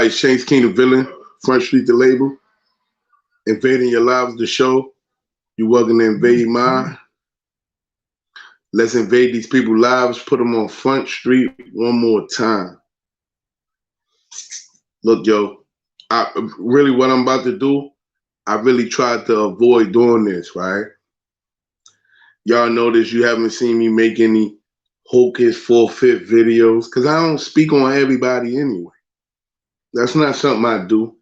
everybody. Shane's King the Villain, Front Street the label. Invading your lives, the show. You welcome to invade mine. Let's invade these people's lives, put them on Front Street one more time. Look, yo, really what I'm about to do, I really tried to avoid doing this, right? Y'all notice you haven't seen me make any Hocus 4/5 videos because I don't speak on everybody anyway. That's not something I do.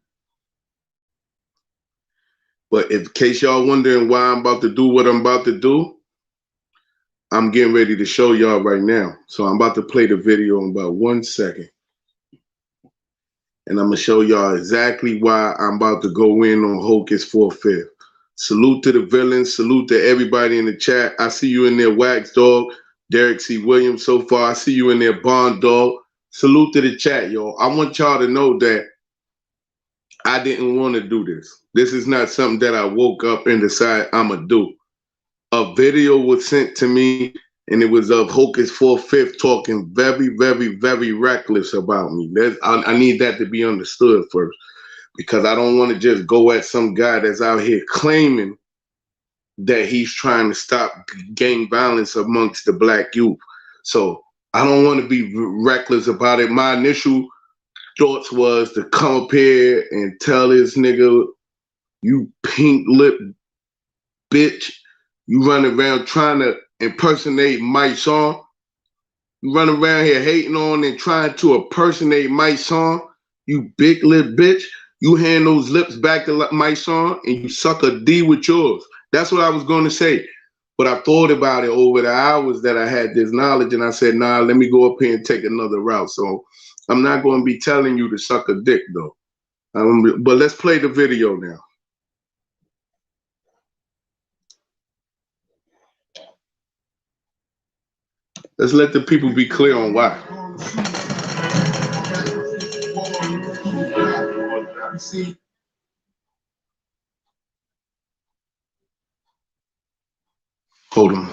But in case y'all wondering why I'm about to do what I'm about to do, I'm getting ready to show y'all right now. So I'm about to play the video in about 1 second. And I'm going to show y'all exactly why I'm about to go in on Hocus 4/5. Salute to the villains. Salute to everybody in the chat. I see you in there, Wax Dog. Derek C. Williams so far. I see you in there, Bond Dog. Salute to the chat, y'all. I want y'all to know that I didn't want to do this. This is not something that I woke up and decided I'm going to do. A video was sent to me, and it was of Hocus 4/5 talking very, very, very reckless about me. I need that to be understood first, because I don't want to just go at some guy that's out here claiming that he's trying to stop gang violence amongst the black youth. So I don't want to be reckless about it. My initial thoughts was to come up here and tell this nigga, you pink lip bitch, you run around trying to impersonate my song. You run around here hating on and trying to impersonate my song. You big lip bitch. You hand those lips back to my song and you suck a D with yours. That's what I was going to say. But I thought about it over the hours that I had this knowledge, and I said, nah, let me go up here and take another route. So I'm not going to be telling you to suck a dick, though. But let's play the video now. Let's let the people be clear on why. Hold on.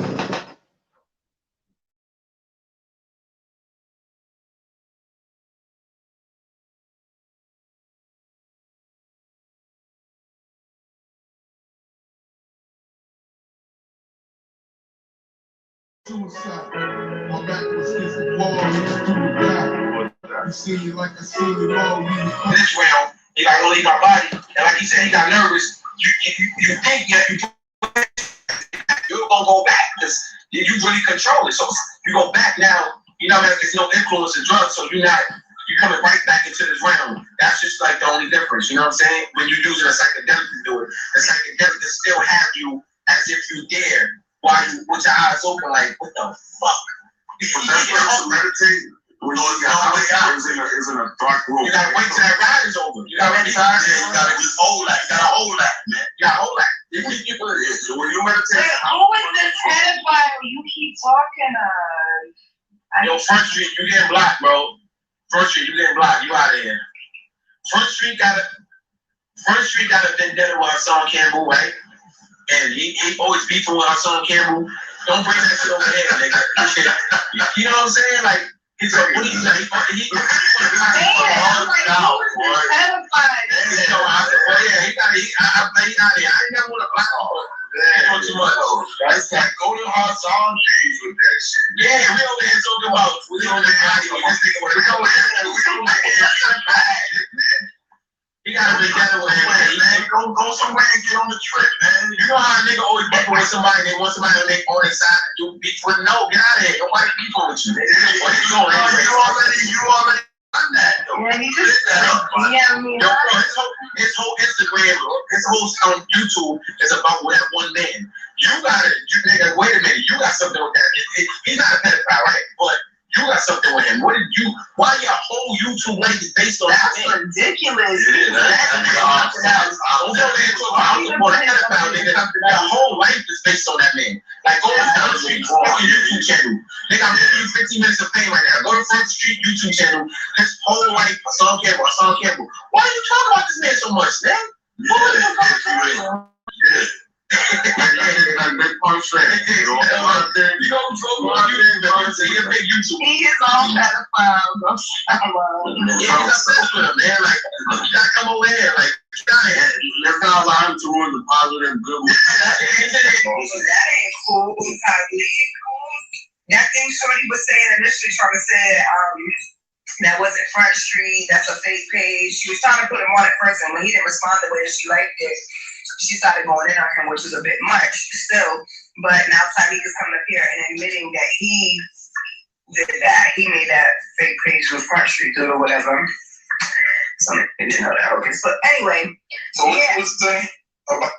My back was against the wall, you see me like I see it all. This round, he got to leave my body, and like he said, he got nervous. You think you're gonna go back because you really control it. So you go back now, you know there's no influence of drugs, so you're coming right back into this round. That's just like the only difference, you know what I'm saying? When you're using a psychedelic to do it, the psychedelic can still have you as if you dare. While you with your eyes open, like, what the fuck? That's to meditate. When you is in a dark room. You gotta wait till that ride is over. You gotta just hold that. You gotta hold that, man. You gotta hold that. When you meditate, always this pedophile you keep talking Yo, Front Street, you getting blocked, bro. Front Street, you getting blocked. You out of here. Front Street got a vendetta with Hassan Campbell, right? And he always beefing with Hassan Campbell. Don't bring that shit over here, nigga. You know what I'm saying? Like, he's like, what do you think? He got it. I ain't never want to black off. Damn, too much. That's like golden heart song trees with that shit. Yeah, we over here talking about we over there. You gotta be together with him, man. Go somewhere and get on the trip, man. You know how a nigga always beef with somebody, they want somebody on their side to do beef with. No, get out of here. Nobody beef with you. What you doing? You already done that. Yeah, he just his whole Instagram, his whole YouTube is about that one man. You nigga, wait a minute. You got something with that. He's not a pedophile, right? But you got something with him. Why your whole YouTube link is based on that? That's ridiculous. Your whole life is based on that man. Like, go to Front Street YouTube channel. Nigga, I'm giving you 15 minutes of fame right now. Go to Front Street YouTube channel. His whole life, Hassan Campbell. Why are you talking about this man so much, man? Big punch straight. You know what I'm talking about? So you're a big YouTuber. He is all pedophile. Yeah, he's obsessed with him, man. Like, you gotta come over here. Like, let's not allow him to ruin the positive and good. That ain't cool. That thing Shorty was saying initially, trying to say that wasn't Front Street, that's a fake page. She was trying to put him on it first, and when he didn't respond the way that she liked it, she started going in on him, which was a bit much still. But now Tyreek is coming up here and admitting that he did that. He made that fake page with Front Street do or whatever. So I didn't know that. Okay, but anyway. So what's the thing about?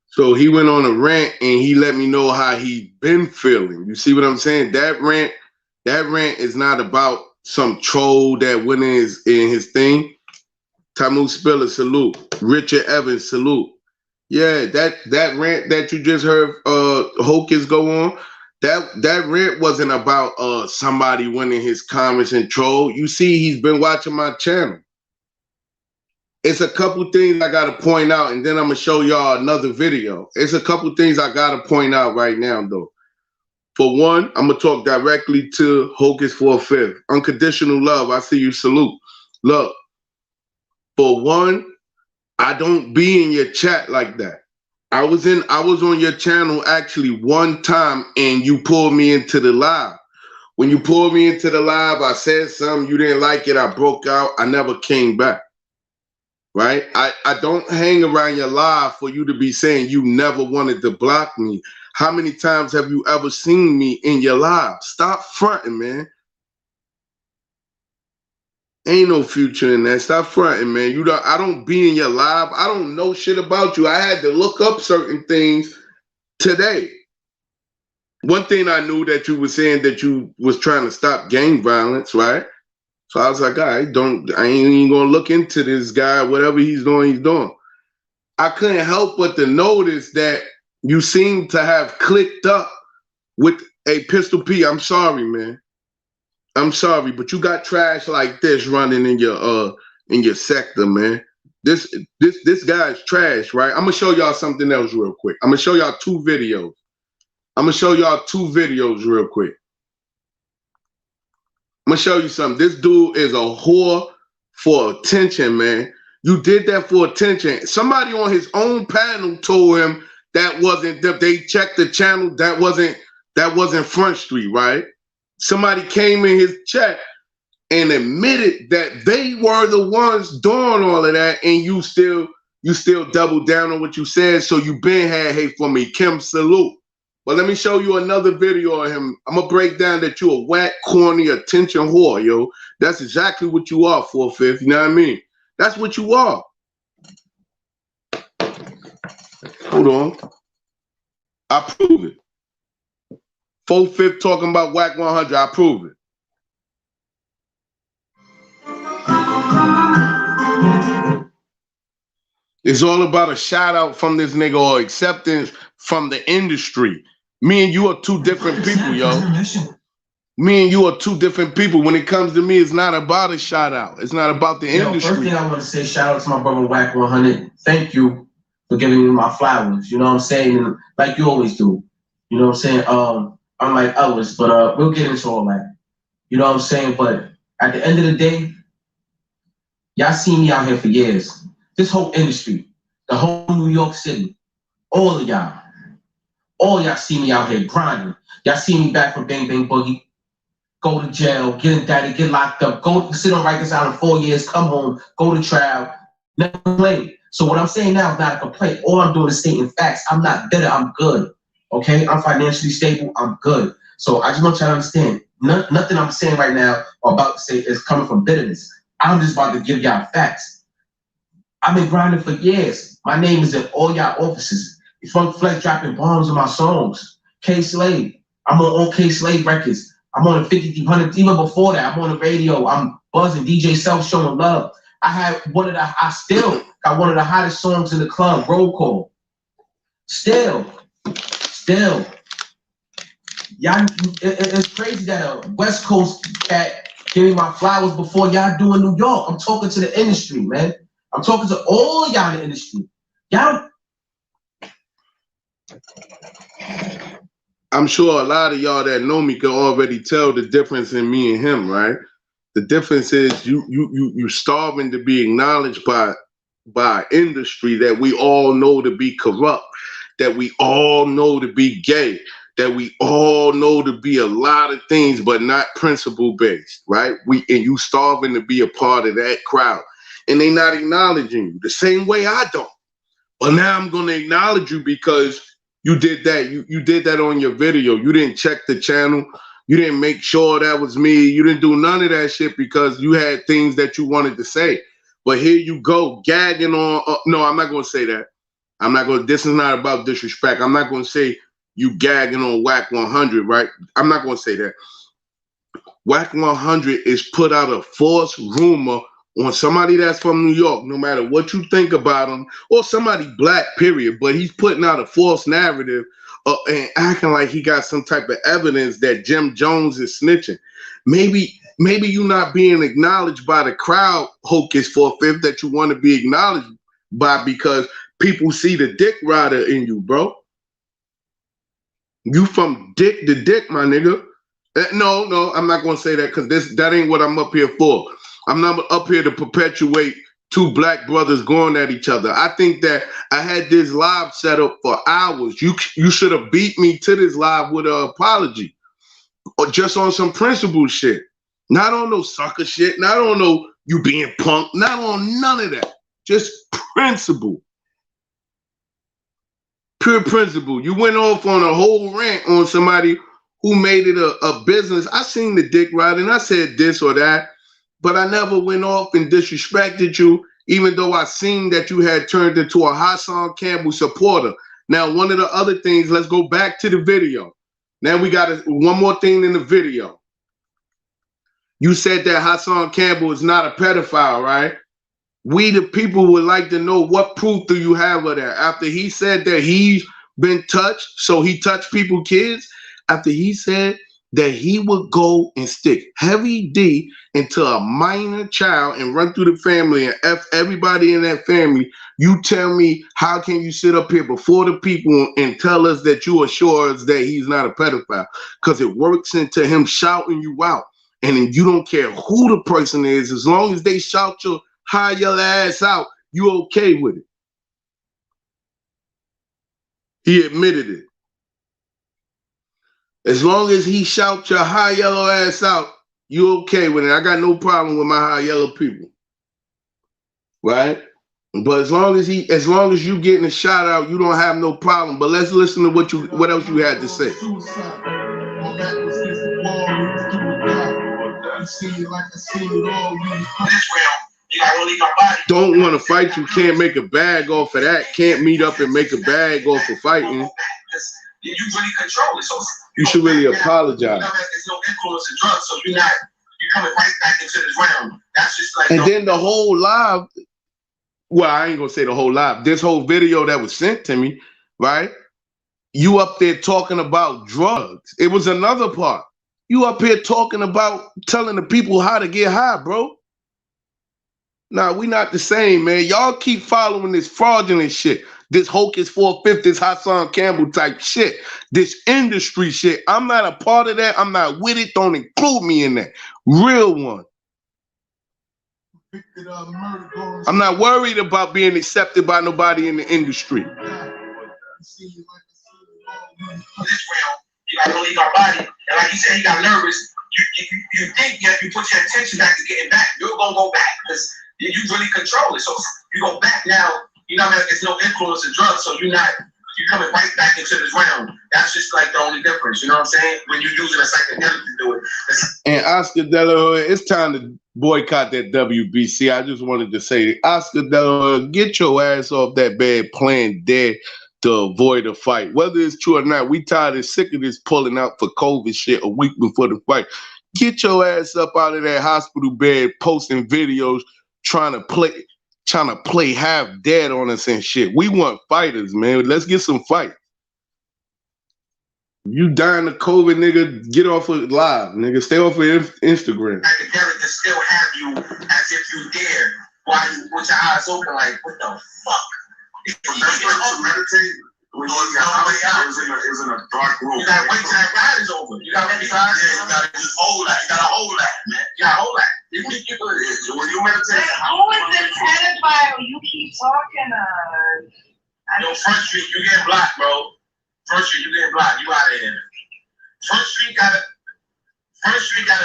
So he went on a rant and he let me know how he been feeling. You see what I'm saying? That rant is not about some troll that went in his thing. Tamu Spiller, salute. Richard Evans, salute. Yeah, that rant that you just heard Hocus go on, that rant wasn't about somebody winning his comments and troll. You see, he's been watching my channel. It's a couple things I gotta point out, and then I'm gonna show y'all another video. It's a couple things I gotta point out right now, though. For one, I'm gonna talk directly to Hocus for a Fifth. Unconditional love, I see you, salute. Look, for one, I don't be in your chat like that. I was on your channel actually one time, and you pulled me into the live. When you pulled me into the live, I said something, you didn't like it, I broke out, I never came back. Right? I don't hang around your live for you to be saying you never wanted to block me. How many times have you ever seen me in your live? Stop fronting, man. Ain't no future in that. Stop fronting, man. I don't be in your live. I don't know shit about you. I had to look up certain things today. One thing I knew that you were saying that you was trying to stop gang violence, right? So I was like, all right, I ain't even gonna look into this guy. Whatever he's doing, he's doing. I couldn't help but to notice that you seem to have clicked up with a Pistol P. I'm sorry, man. I'm sorry, but you got trash like this running in your sector, man. This guy's trash, right? I'm gonna show y'all something else real quick. I'm gonna show y'all two videos. Real quick. I'm gonna show you something. This dude is a whore for attention, man. You did that for attention. Somebody on his own panel told him that wasn't, they checked the channel, that wasn't Front Street, right? Somebody came in his chat and admitted that they were the ones doing all of that, and you still doubled down on what you said, so you been had hate for me. Kim, salute. But let me show you another video of him. I'm gonna break down that you a whack, corny, attention whore, yo. That's exactly what you are, 4/5. You know what I mean? That's what you are. Hold on. I prove it. 4/5 talking about whack 100. I prove it. It's all about a shout out from this nigga or acceptance from the industry. Me and you are two different people, yo. Me and you are two different people. When it comes to me, it's not about a shout out. It's not about the industry. First thing I want to say, shout out to my brother Whack 100. Thank you for giving me my flowers. You know what I'm saying? And like you always do. You know what I'm saying? Unlike others, but we'll get into all that. You know what I'm saying? But at the end of the day, y'all seen me out here for years. This whole industry, the whole New York City, all of y'all. All y'all see me out here grinding. Y'all see me back from Bang Bang Boogie. Go to jail, get indicted, get locked up, go sit on Rikers Island 4 years, come home, go to trial, never complain. So what I'm saying now is not a complaint. All I'm doing is stating facts. I'm not bitter, I'm good. Okay? I'm financially stable, I'm good. So I just want y'all to understand, nothing I'm saying right now or about to say is coming from bitterness. I'm just about to give y'all facts. I've been grinding for years. My name is in all y'all offices. Funk Flex dropping bombs in my songs. K-Slave. I'm on K-Slave records. I'm on the 50-100. Even before that, I'm on the radio. I'm buzzing. DJ Self showing love. I still got one of the hottest songs in the club, Roll Call. Still. Y'all, it's crazy that a West Coast cat gave me my flowers before y'all do in New York. I'm talking to the industry, man. I'm talking to all y'all in the industry. Y'all. I'm sure a lot of y'all that know me can already tell the difference in me and him, right? The difference is you starving to be acknowledged by industry that we all know to be corrupt, that we all know to be gay, that we all know to be a lot of things, but not principle based, right? And you starving to be a part of that crowd, and they not acknowledging you the same way I don't. But now I'm gonna acknowledge you because you did that. You did that on your video. You didn't check the channel. You didn't make sure that was me. You didn't do none of that shit because you had things that you wanted to say. But here you go, gagging on. No, I'm not gonna say that. I'm not gonna. This is not about disrespect. I'm not gonna say you gagging on Whack 100, right? I'm not gonna say that. Whack 100 is put out a false rumor on somebody that's from New York, no matter what you think about him, or somebody black, period. But he's putting out a false narrative and acting like he got some type of evidence that Jim Jones is snitching. Maybe you're not being acknowledged by the crowd, Hocus for a Fifth, that you want to be acknowledged by because people see the dick rider in you, bro. You from dick to dick, my nigga. No, I'm not gonna say that because that ain't what I'm up here for. I'm not up here to perpetuate two black brothers going at each other. I think that I had this live set up for hours. You should have beat me to this live with an apology, or just on some principle shit, not on no sucker shit, not on no you being punk, not on none of that. Just principle, pure principle. You went off on a whole rant on somebody who made it a business. I seen the dick riding. I said this or that. But I never went off and disrespected you, even though I seen that you had turned into a Hassan Campbell supporter. Now, one of the other things, let's go back to the video. Now we got one more thing in the video. You said that Hassan Campbell is not a pedophile, right? We, the people, would like to know what proof do you have of that? After he said that he's been touched, so he touched people's kids, after he said that he would go and stick heavy D into a minor child and run through the family and F everybody in that family, you tell me, how can you sit up here before the people and tell us that you assure us that he's not a pedophile? Because it works into him shouting you out. And then you don't care who the person is, as long as they shout your high yellow ass out, you okay with it. He admitted it. As long as he shouts your high yellow ass out, you okay with it. I got no problem with my high yellow people, right? But as long as you getting a shout out, you don't have no problem. But let's listen to what else you had to say. Don't want to fight, you can't make a bag off of that. Can't meet up and make a bag off of fighting. You really control it. So you should really apologize. There's no influence of drugs, so you're coming right back into this round. That's just like. And then the whole live, well, I ain't gonna say the whole live. This whole video that was sent to me, right? You up there talking about drugs. It was another part. You up here talking about telling the people how to get high, bro. Nah, we not the same, man. Y'all keep following this fraudulent shit. This Hocus for a Fifth, this Hassan Campbell type shit, this industry shit. I'm not a part of that. I'm not with it. Don't include me in that. Real one. I'm not worried about being accepted by nobody in the industry. This round, you gotta leave our body. And like you said, he got nervous. You think that you put your attention back to getting back, you're gonna go back because you really control it. So you go back now. You know, there's no influence of drugs, so you're coming right back into this round. That's just like the only difference. You know what I'm saying? When you're using a psychedelic to do it. And Oscar Delahoya, it's time to boycott that WBC. I just wanted to say, Oscar Delahoya, get your ass off that bed playing dead to avoid a fight. Whether it's true or not, we tired and sick of this pulling out for COVID shit a week before the fight. Get your ass up out of that hospital bed posting videos trying to play half dead on us and shit. We want fighters, man. Let's get some fight. You dying of COVID, nigga, get off of live, nigga. Stay off of Instagram. The character still have you as if you dare. while you with your eyes open, like, what the fuck? Meditate. When you got way out, it's in a dark room. You gotta wait till that ride is over. You gotta you gotta just hold that. You gotta hold that, man. You gotta hold that. When you meditate, who is this pedophile you keep talking on? Yo, Front Street, you getting blocked, bro. Front Street, you getting blocked. You out of here. Front Street got a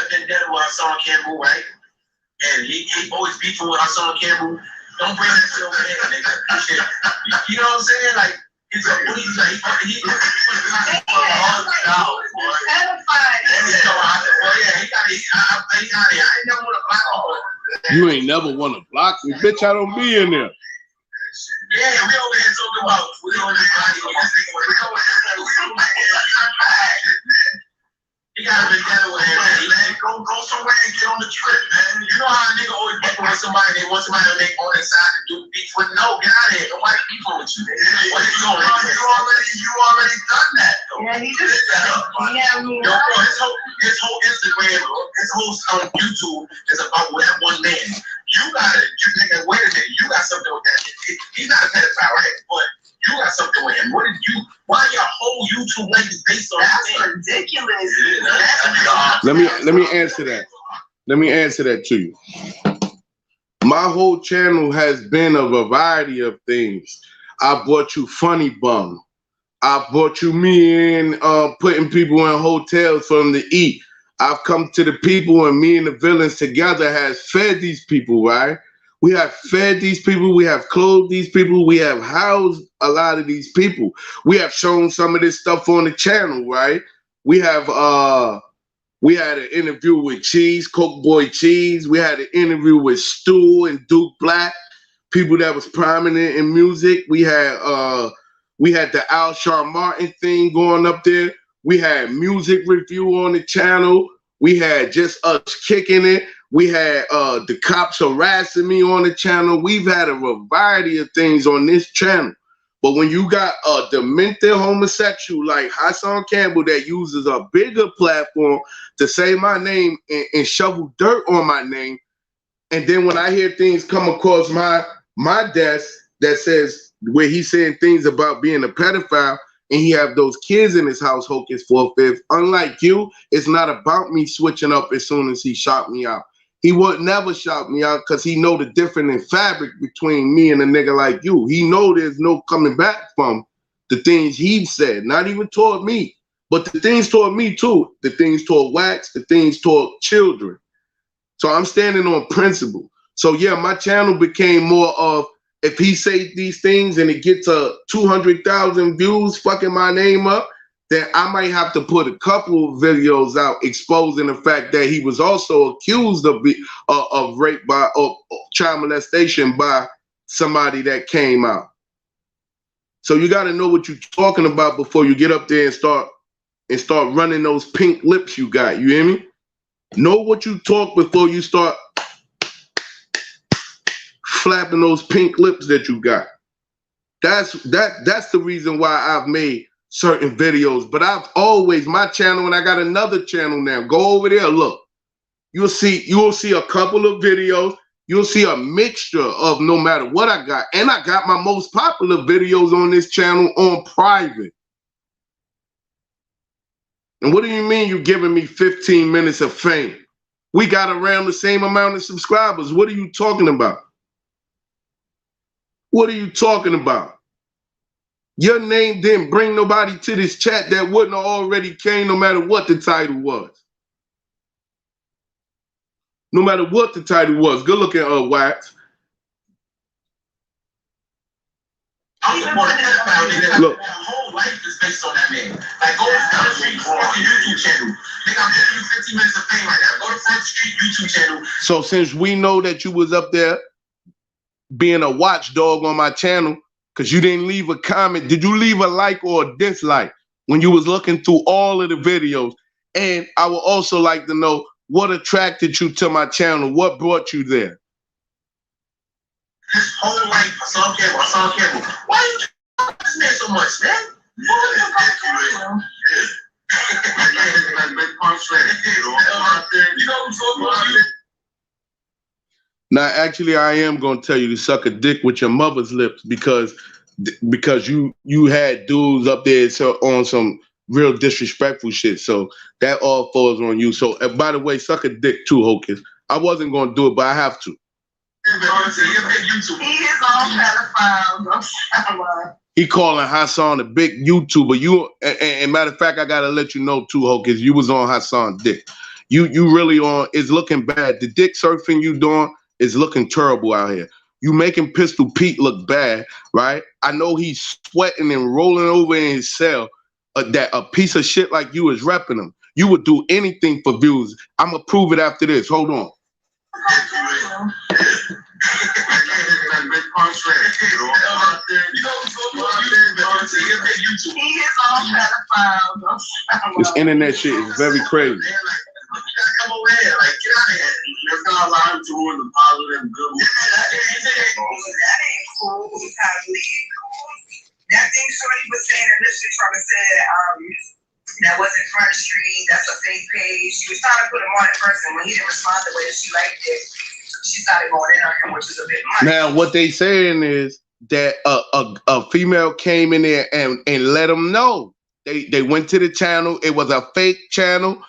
vendetta with Hassan Campbell, right? And he always beefing with Hassan Campbell. Don't bring that shit over here, nigga. You know what I'm saying? Like, he's a bully. He's like, he got I ain't never want to block him. You ain't never want to block me, bitch. I don't be in there. Yeah, we over here talking about he got a vendetta with him, man. Go somewhere and get on the trip, man. You know how a nigga always beefing with somebody, they want somebody to make on their side to do beef with. No, get out of here. Nobody beefing with you. What you doing? You already done that, though. Yeah, he just Yo, bro, his whole Instagram, his whole YouTube is about that one man. You nigga, wait a minute, you got something with that. He's not a pedophile, right? But you got something with him. Why your whole YouTube life is based on that? That's ridiculous. Let me answer that. Let me answer that to you. My whole channel has been a variety of things. I brought you Funny Bum. I brought you me in putting people in hotels for them to eat. I've come to the people, and me and the villains together has fed these people, right? We have fed these people. We have clothed these people. We have housed a lot of these people. We have shown some of this stuff on the channel, right? We have we had an interview with Cheese, Coke Boy Cheese. We had an interview with Stu and Duke Black, people that was prominent in music. We had the Al Sharp Martin thing going up there. We had music review on the channel. We had just us kicking it. We had the cops harassing me on the channel. We've had a variety of things on this channel. But when you got a demented homosexual like Hassan Campbell that uses a bigger platform to say my name and shovel dirt on my name, and then when I hear things come across my desk that says where he's saying things about being a pedophile, and he have those kids in his house, Hocus 4/5. Unlike you, it's not about me switching up as soon as he shot me out. He would never shout me out because he know the difference in fabric between me and a nigga like you. He know there's no coming back from the things he said, not even toward me, but the things toward me too. The things toward Wax, the things toward children. So I'm standing on principle. So yeah, my channel became more of, if he say these things and it gets 200,000 views fucking my name up, then I might have to put a couple of videos out exposing the fact that he was also accused of rape by or child molestation by somebody that came out. So you got to know what you're talking about before you get up there and start running those pink lips you got. You hear me? Know what you talk before you start flapping those pink lips that you got. That's the reason why I've made certain videos. But I've always, my channel, and I got another channel now. Go over there, look. You'll see a couple of videos. You'll see a mixture of no matter what I got. And I got my most popular videos on this channel on private. And what do you mean you're giving me 15 minutes of fame? We got around the same amount of subscribers. What are you talking about? What are you talking about? Your name didn't bring nobody to this chat that wouldn't have already came no matter what the title was. No matter what the title was. Good looking, Wax. Look. My whole life is based on that man. Like, go to Front Street fucking YouTube channel. Nigga, I'm giving you 15 minutes of fame right now. Go to Front Street YouTube channel. So since we know that you was up there being a watchdog on my channel, because you didn't leave a comment, did you leave a like or a dislike when you was looking through all of the videos? And I would also like to know what attracted you to my channel. What brought you there? His whole life, Hassan Campbell. Why are you talking to this man so much, man? Now, actually, I am gonna tell you to suck a dick with your mother's lips because you had dudes up there on some real disrespectful shit. So that all falls on you. So by the way, suck a dick too, Hocus. I wasn't gonna do it, but I have to. He is all pedophile. He calling Hassan a big YouTuber. And matter of fact, I gotta let you know too, Hocus. You was on Hassan's dick. You really on. It's looking bad. The dick surfing you doing is looking terrible out here. You making Pistol Pete look bad, right? I know he's sweating and rolling over in his cell. That a piece of shit like you is repping him. You would do anything for views. I'm gonna prove it after this. Hold on. This internet shit is very crazy. Come over here, like get out of here. Let's not allow him to ruin the positive and good. That ain't cool. That thing Shorty was saying initially trying to say that wasn't Front Street, that's a fake page. She was trying to put him on it first, and when he didn't respond the way that she liked it, she started going in on him, which was a bit much. Now, what they saying is that a female came in there and let them know. They went to the channel. It was a fake channel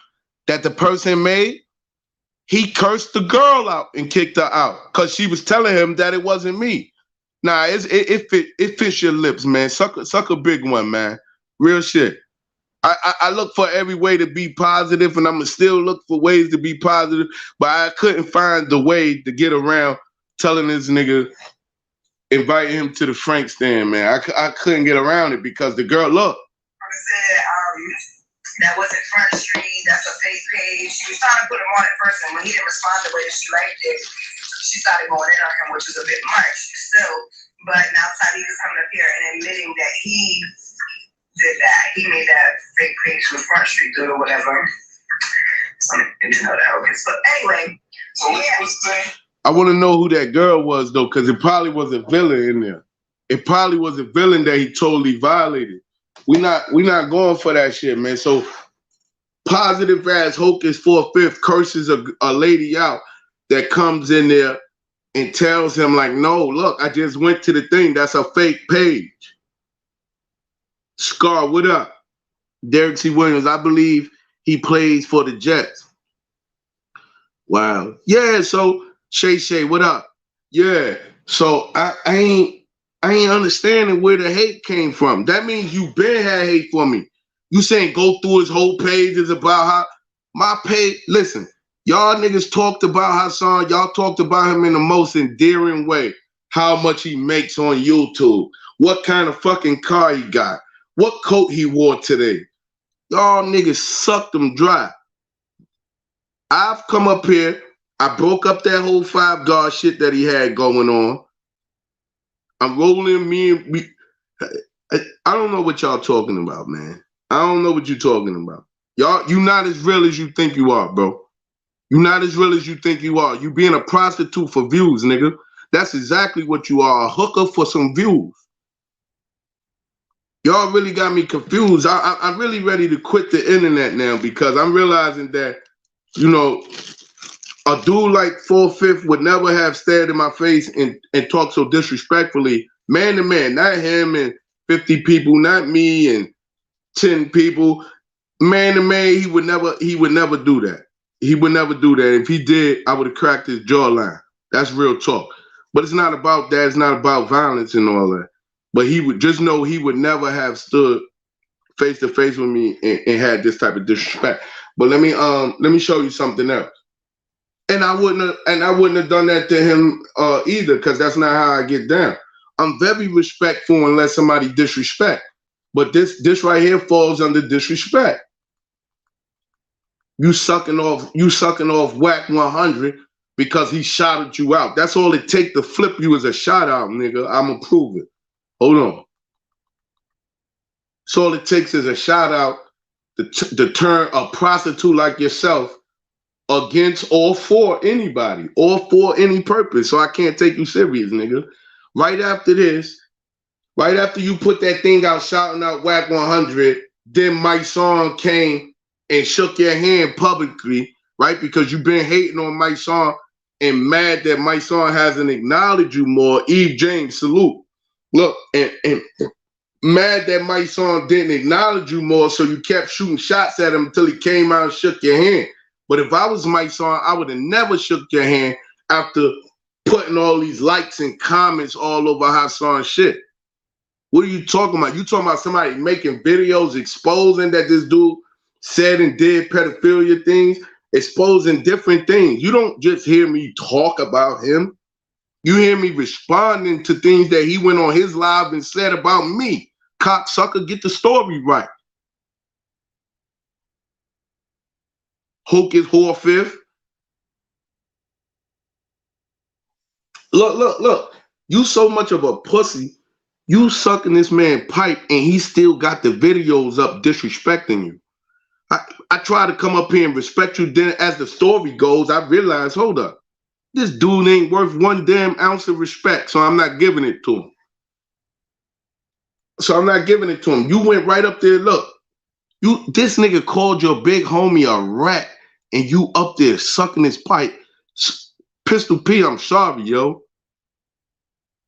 that the person made. He cursed the girl out and kicked her out because she was telling him that it wasn't me. Nah, it fits your lips, man. Suck a big one, man. Real shit. I look for every way to be positive, and I'm gonna still look for ways to be positive, but I couldn't find the way to get around telling this nigga, invite him to the Frank stand, man. I couldn't get around it because the girl, look. That wasn't Front Street, that's a fake page. She was trying to put him on it first, and when he didn't respond the way that she liked it, she started going in on him, which was a bit much still. But now Sadiq is coming up here and admitting that he did that. He made that fake page with Front Street or whatever. So I didn't know that. Okay. But anyway, so yeah. I want to know who that girl was, though, because it probably was a villain in there. It probably was a villain that he totally violated. We not going for that shit, man. So positive ass Hocus 4/5 curses a lady out that comes in there and tells him like, no, look, I just went to the thing. That's a fake page. Scar, what up? Derek C. Williams, I believe he plays for the Jets. Wow. Yeah, so Shay, what up? Yeah. So I ain't understanding where the hate came from. That means you been had hate for me. You saying go through his whole page is about how my page. Listen, y'all niggas talked about Hassan. Y'all talked about him in the most endearing way. How much he makes on YouTube. What kind of fucking car he got. What coat he wore today. Y'all niggas sucked him dry. I've come up here. I broke up that whole 5 guard shit that he had going on. I'm rolling me. I don't know what y'all talking about, man. I don't know what you're talking about. Y'all, you not as real as you think you are, bro. You not as real as you think you are. You being a prostitute for views, nigga. That's exactly what you are, a hooker for some views. Y'all really got me confused. I'm really ready to quit the internet now because I'm realizing that, you know, a dude like 4/5 would never have stared in my face and talked so disrespectfully, man to man, not him and 50 people, not me and 10 people, man to man. He would never do that. He would never do that. If he did, I would have cracked his jawline. That's real talk. But it's not about that. It's not about violence and all that. But he would just know he would never have stood face to face with me and had this type of disrespect. But let me show you something else. And I wouldn't have done that to him either, because that's not how I get down. I'm very respectful and let somebody disrespect. But this right here falls under disrespect. You sucking off whack 100 because he shouted you out. That's all it takes to flip you as a shout out, nigga. I'ma prove it. Hold on. So all it takes is a shout out to turn a prostitute like yourself against or for anybody or for any purpose. So I can't take you serious, nigga. Right after this, right after you put that thing out shouting out whack 100, then my song came and shook your hand publicly, right? Because you've been hating on my song and mad that my son hasn't acknowledged you more. Eve James, salute. Look, and mad that my son didn't acknowledge you more, so you kept shooting shots at him until he came out and shook your hand. But if I was my son, I would have never shook your hand after putting all these likes and comments all over Hassan shit. What are you talking about? You talking about somebody making videos exposing that this dude said and did pedophilia things, exposing different things. You don't just hear me talk about him. You hear me responding to things that he went on his live and said about me. Cocksucker, get the story right. Hocus whore fifth. Look. You so much of a pussy. You sucking this man pipe and he still got the videos up disrespecting you. I try to come up here and respect you. Then as the story goes, I realize, hold up. This dude ain't worth one damn ounce of respect, so I'm not giving it to him. You went right up there. Look, this nigga called your big homie a rat, and you up there sucking his pipe. Pistol P, I'm sorry, yo.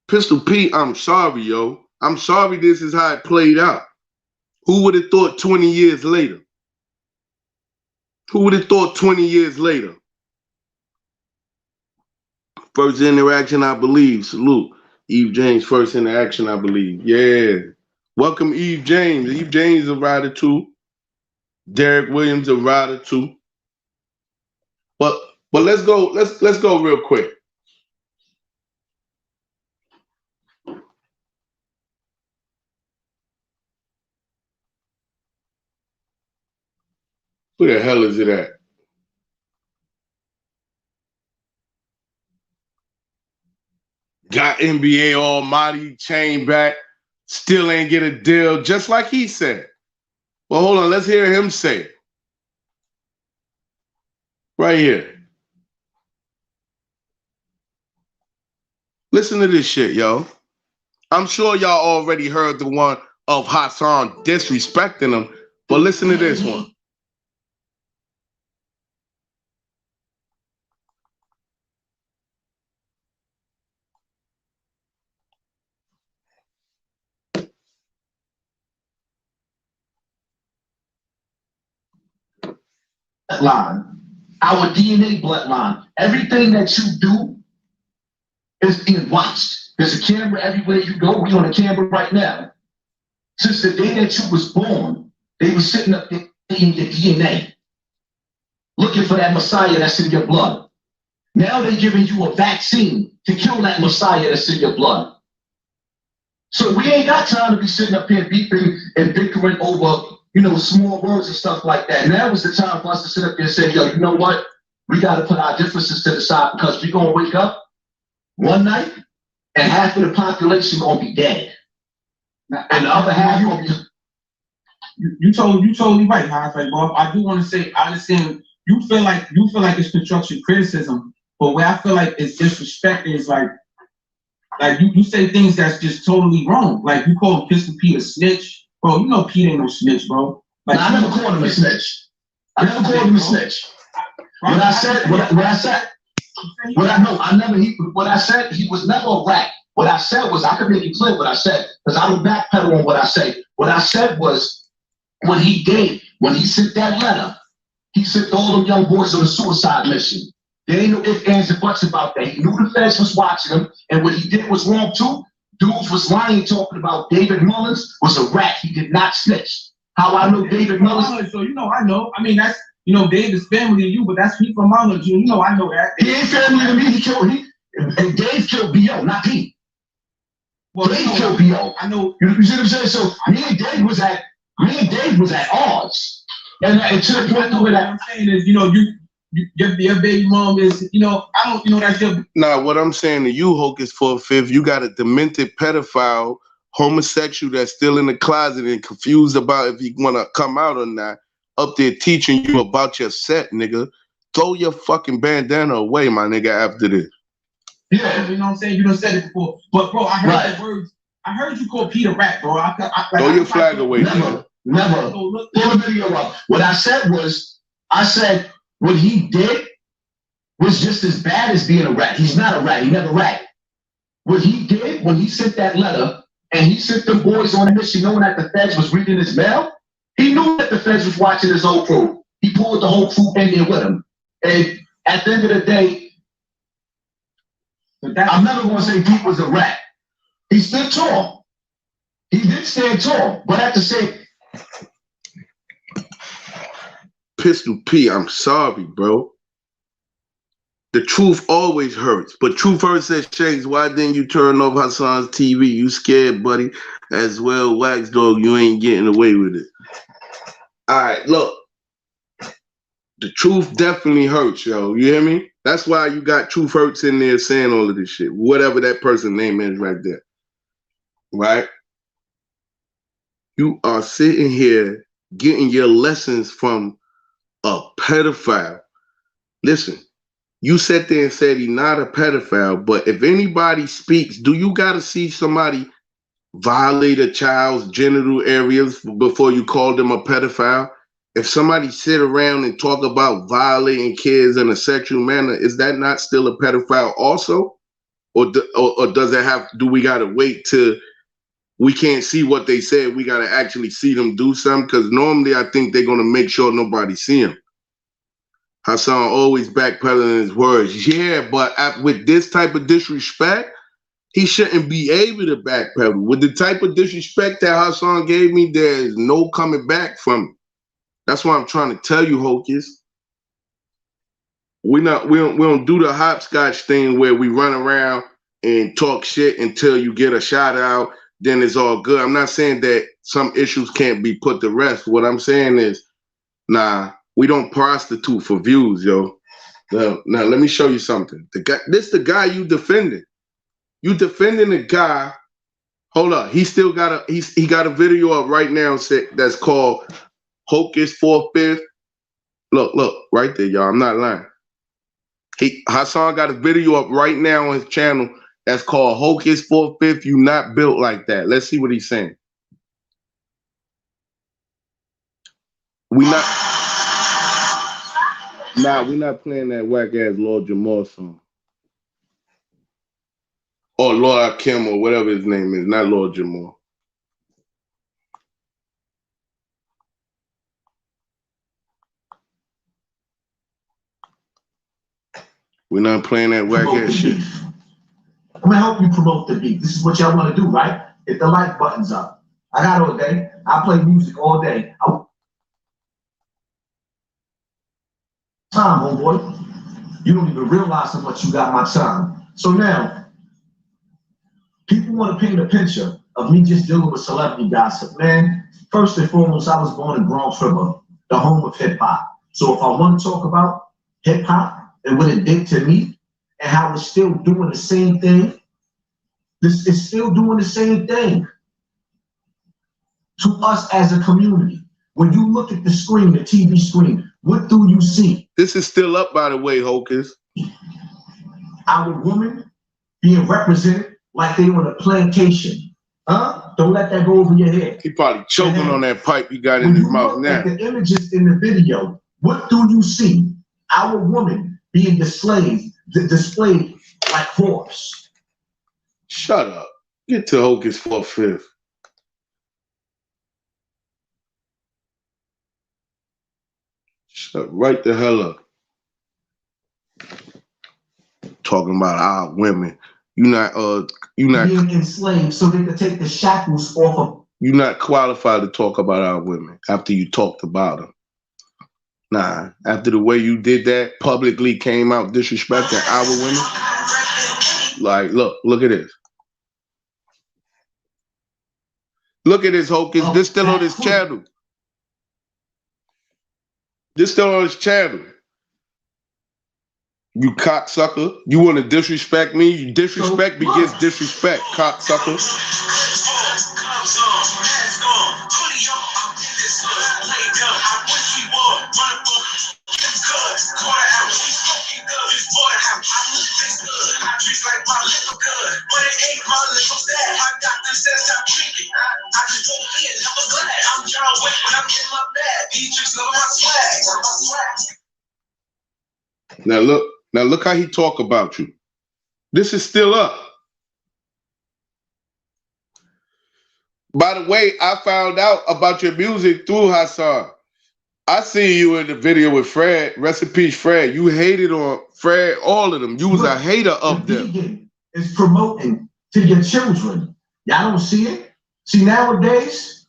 Pistol P, I'm sorry, yo. I'm sorry this is how it played out. Who would have thought 20 years later? Who would have thought 20 years later? First interaction, I believe. Salute. Eve James, first interaction, I believe. Yeah. Welcome, Eve James. Eve James is a rider too. Derek Williams a rider too. But let's go real quick. Where the hell is it at? Got NBA Almighty chain back, still ain't get a deal, just like he said. Well, hold on, let's hear him say it. Right here. Listen to this shit, yo. I'm sure y'all already heard the one of Hassan disrespecting him, but listen to this one. Bloodline, our DNA bloodline. Everything that you do is being watched. There's a camera everywhere you go. We on a camera right now. Since the day that you was born, they were sitting up there in your DNA, looking for that Messiah that's in your blood. Now they're giving you a vaccine to kill that Messiah that's in your blood. So we ain't got time to be sitting up here beefing and bickering over, small words and stuff like that. Now is the time for us to sit up there and say, yo, you know what? We got to put our differences to the side because we're going to wake up one night and half of the population going to be dead. And the other half going to be... You totally right, Hans. Like, Bob, I do want to say, I understand you feel like it's constructive criticism, but where I feel like it's disrespect is like you say things that's just totally wrong. Like you call Pistol Pete a snitch. Bro, you know Pete ain't no snitch, bro. Like, I never called him a snitch. I never called him a snitch. What I said, he was never a rat. What I said was, I could make it clear what I said, because I don't backpedal on what I say. What I said was, when he sent that letter, he sent all them young boys on a suicide mission. There ain't no ifs, ands, and buts about that. He knew the feds was watching him, and what he did was wrong too. Dudes was lying, talking about David Mullins was a rat. He did not snitch. How I know David Mullins? So I know. I mean, that's David's family to you, but that's he from Mount. I know that. He ain't family to me. And Dave killed B.O., not Pete. Well, Dave killed B.O. I know. You see what I'm saying? So me and Dave was at odds. And to the point where that I'm saying is, your baby mom is, I don't, that's your... Nah, what I'm saying to you, Hocus for a fifth, you got a demented pedophile, homosexual that's still in the closet and confused about if he want to come out or not, up there teaching you about your set, nigga. Throw your fucking bandana away, my nigga, after this. Yeah, you know what I'm saying? You done said it before. But, bro, I heard the words. I heard you call Peter rat, bro. Throw your flag away, nigga. Never. Pull the video up. What I said was, what he did was just as bad as being a rat. He's not a rat. He never ratted. What he did when he sent that letter and he sent the boys on a mission knowing that the feds was reading his mail, he knew that the feds was watching his whole crew. He pulled the whole crew in there with him. And at the end of the day, I'm never going to say Pete was a rat. He stood tall. He did stand tall. But I have to say, Pistol P, I'm sorry, bro. The truth always hurts. But truth hurts says, Shakes, why didn't you turn off Hassan's TV? You scared, buddy. As well, Wax Dog, you ain't getting away with it. All right, look. The truth definitely hurts, yo. You hear me? That's why you got Truth Hurts in there saying all of this shit. Whatever that person's name is right there. Right? You are sitting here getting your lessons from a pedophile. Listen, you sat there and said he's not a pedophile, but if anybody speaks, do you got to see somebody violate a child's genital areas before you call them a pedophile? If somebody sit around and talk about violating kids in a sexual manner, is that not still a pedophile also? Or does it have, do we got to wait till we can't see what they said? We got to actually see them do something? Because normally I think they're going to make sure nobody see him. Hassan always backpedaling his words. Yeah, but with this type of disrespect, he shouldn't be able to backpedal. With the type of disrespect that Hassan gave me, there is no coming back from it. That's why I'm trying to tell you, Hocus. We don't do the hopscotch thing where we run around and talk shit until you get a shout out, then it's all good. I'm not saying that some issues can't be put to rest. What I'm saying is, nah, we don't prostitute for views, yo. Now let me show you something. The guy you defending. You defending the guy. Hold up. He still got he got a video up right now that's called Hocus 4/5. Look, right there, y'all. I'm not lying. Hassan got a video up right now on his channel that's called Hocus 4/5. You not built like that. Let's see what he's saying. We're not playing that whack ass Lord Jamal song. Or Lord Kim or whatever his name is, not Lord Jamal. We're not playing that whack ass shit. I'm gonna help you promote the beat. This is what y'all want to do, right? Hit the like buttons up. I got all day. I play music all day. Time, homeboy. You don't even realize how much you got my time. So now, people want to paint a picture of me just dealing with celebrity gossip. Man, first and foremost, I was born in Bronx River, the home of hip hop. So if I want to talk about hip hop and what it did to me and how it's still doing the same thing, this is still doing the same thing to us as a community. When you look at the screen, the TV screen, what do you see? This is still up, by the way, Hocus. Our women being represented like they on a plantation. Huh? Don't let that go over your head. He probably choking on that pipe you got in his mouth now. When you look at the images in the video, what do you see? Our women being displayed like horse. Shut up. Get to Hocus 4/5. Shut right the hell up. Talking about our women. You not being enslaved so they could take the shackles off of. You're not qualified to talk about our women after you talked about them. Nah, after the way you did that, publicly came out disrespecting our women. Like, look at this. Look at this, Hocus. This still on this channel. This still on his channel. You cocksucker. You want to disrespect me? You disrespect begins disrespect, cocksucker. Now look, Now look how he talk about you. This is still up. By the way, I found out about your music through Hassan. I see you in the video with Fred. Rest in peace, Fred. You hated on Fred, all of them. You was a hater of them. Vegan is promoting to your children. Y'all don't see it? See, nowadays,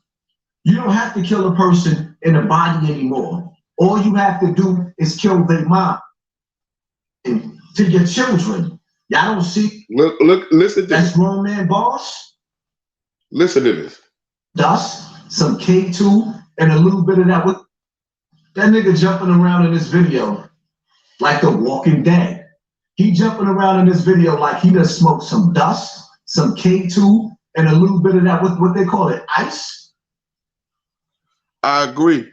you don't have to kill a person in the body anymore. All you have to do is kill their mom. And to your children. Y'all don't see. Look, listen to that's this. Grown Man Boss. Listen to this. Dust, some K2, and a little bit of that. That nigga jumping around in this video like the Walking Dead. He jumping around in this video like he done smoked some dust, some K2, and a little bit of that, what they call it, ice. I agree.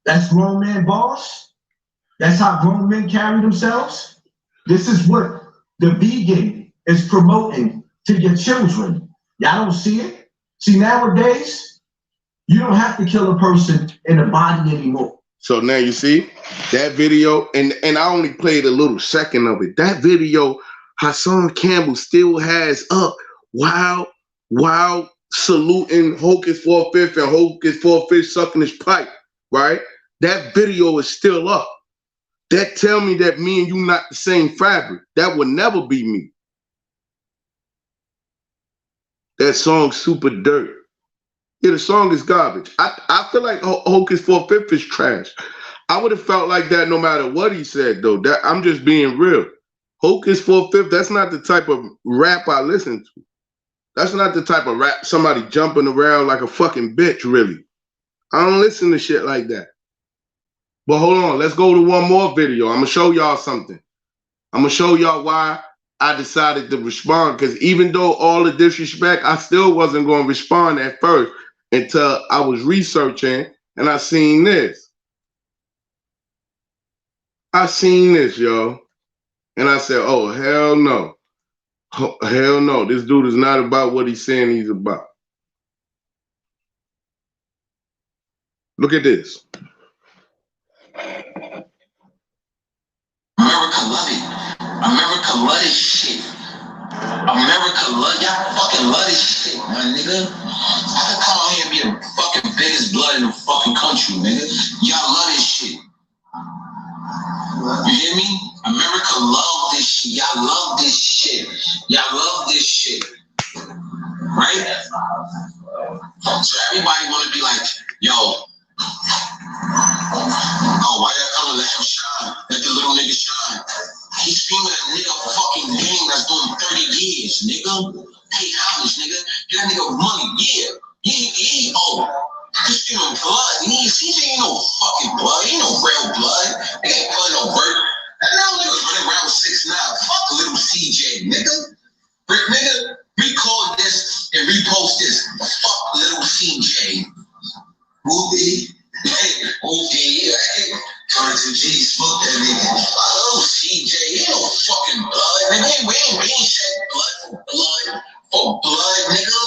That's Grown Man Boss. That's how grown men carry themselves. This is what the vegan is promoting to your children. Y'all don't see it? See, nowadays, you don't have to kill a person in the body anymore. So now you see that video, and I only played a little second of it. That video, Hassan Campbell still has up while saluting Hocus for a Fifth and Hocus for a Fifth sucking his pipe, right? That video is still up. That tell me that me and you not the same fabric. That would never be me. That song super dirt. Yeah, the song is garbage. I feel like Hocus for a Fifth is trash. I would have felt like that no matter what he said, though. That I'm just being real. Hocus for a Fifth, that's not the type of rap I listen to. That's not the type of rap somebody jumping around like a fucking bitch, really. I don't listen to shit like that. But hold on, let's go to one more video. I'm gonna show y'all something. I'm gonna show y'all why I decided to respond, because even though all the disrespect, I still wasn't gonna respond at first until I was researching and I seen this. I seen this, y'all. And I said, oh, hell no. Hell no. This dude is not about what he's saying he's about. Look at this. America love it. America love this shit. America love, y'all fucking love this shit, my nigga. I could come out here and be the fucking biggest blood in the fucking country, nigga. Y'all love this shit. You hear me? America love this shit. Y'all love this shit. Y'all love this shit. Right? So everybody wanna be like, yo, oh, why y'all come to let him shine? Let the little nigga shine. He's streaming a nigga fucking game that's doing 30 years, nigga. Pay homage, nigga. Get that nigga money, yeah. He just streaming blood. CJ ain't no fucking blood. He ain't no real blood. He ain't putting no work. That little nigga's running around with 6'9". Fuck little CJ, nigga. Nigga, record this and repost this. Fuck little CJ. Movie. Coming to G's, fuck that nigga. Oh, CJ, he ain't no fucking blood, nigga. We ain't shed blood for blood, nigga.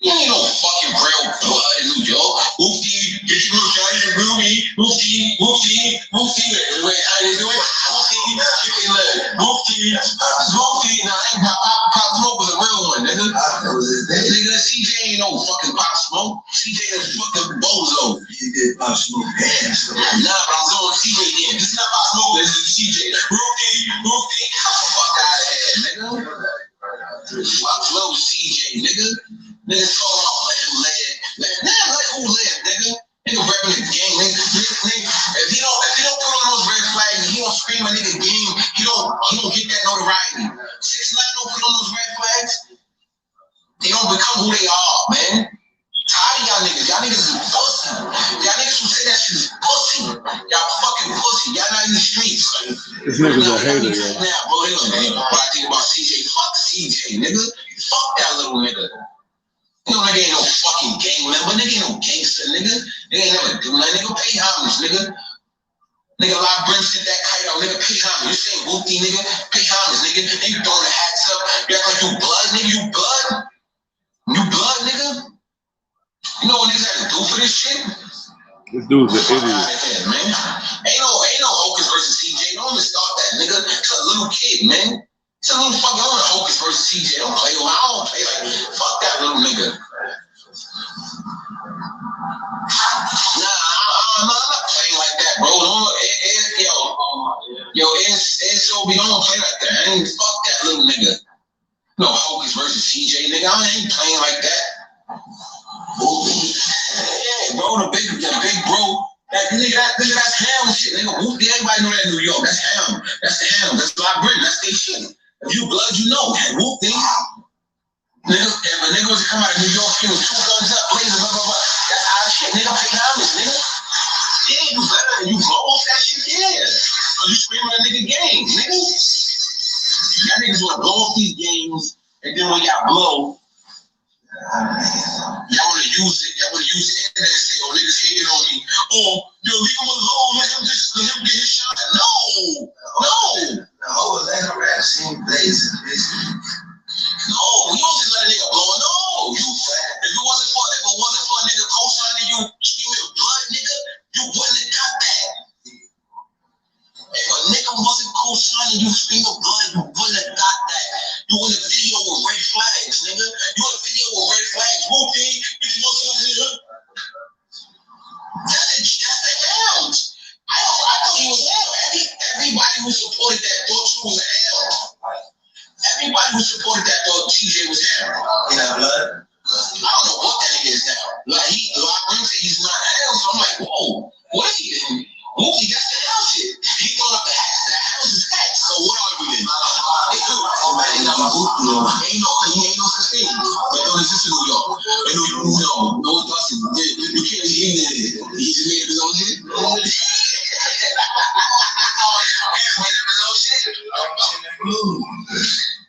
You ain't no fucking real blood in New York. Woofy, get your little shot in Ruby. Woofy. Wait, how you doing? Woofy, chicken leg. Woofy. Nah, I ain't Pop Smoke was a real one, nigga. Nigga, CJ ain't no fucking Pop Smoke. CJ is fucking bozo. You did Pop Smoke ass. Nah, but I'm doing CJ again. This is not Pop Smoke, this is CJ. Woofy. Fuck out of here, nigga. Pop Smoke CJ, nigga. Niggas talking about let him live. Let who live, nigga? Nigga repping the game, nigga. If he don't put on those red flags, he don't scream a nigga game, he don't get that notoriety. 6ix9ine don't put on those red flags, they don't become who they are, man. Tired of y'all niggas. Y'all niggas is pussy. Y'all niggas who say that shit is pussy. Y'all fucking pussy. Y'all not in the streets. This nigga's a hater, yo. Now, bro, what I think about CJ, fuck CJ, nigga. Fuck that little nigga. You know, nigga ain't no fucking gang member, nigga ain't no gangster, nigga. Nigga ain't never do nothing, nigga. Pay homage, nigga. Nigga, like Brent sent that kite out, nigga. Pay homage. You saying whoopty, nigga? Pay homage, nigga. And you throwing the hats up. You act like you blood, nigga. You blood? You blood, nigga? You know what niggas had to do for this shit? This dude's an idiot. Man. Ain't no Hocus versus CJ. Don't even start that, nigga. It's a little kid, man. It's a little fucking Hocus versus TJ. Don't play with him. I don't play like fuck that little nigga. Nah, I'm not playing like that, bro. It's so we don't play like that. I ain't fuck that little nigga. No Hocus versus TJ, nigga. I ain't playing like that. Yeah, bro, the big bro. That nigga, that's ham shit. Nigga, whoopty, everybody know that in New York. That's ham. That's the ham. That's my Britain. That's their shit. If you blood, you know. Whoopty. Nigga, if a nigga was to come out of New York, he was 2 guns up, blazing, blah, blah, blah. That's our shit, nigga. Pay homage, nigga. Yeah, you better. You blow off that shit, yeah. Cause you screaming a nigga game, nigga. Y'all niggas wanna blow off these games, and then when y'all blow, y'all wanna use it. Y'all wanna use the internet and say, oh, niggas hating on me. Oh, yo, leave him alone. Let him get his shot. No. Let him rap scene blazing. No, you don't just let a nigga blow. No, if it wasn't for a nigga co-signing you, screaming blood, nigga, you wouldn't have got that. If a nigga wasn't co-signing you, screaming blood, you wouldn't have got that. You in a video with red flags, nigga. You in a video with red flags. Whoopie, if you want to that's the hell. I thought he was hell. Everybody who supported that thought you was hell. Everybody who supported that thought TJ was hell. You know, blood? I don't know what that nigga is now. Like, I'm saying he's not hell, so I'm like, whoa, what is he then? Whoopie, that's the hell shit. He thought up the hats. The hell's his hats. So what are we then? Ain't no such thing. But no, it's just in New York. No, it doesn't. You can't hear it. He just made up his own shit. He just made up his own shit.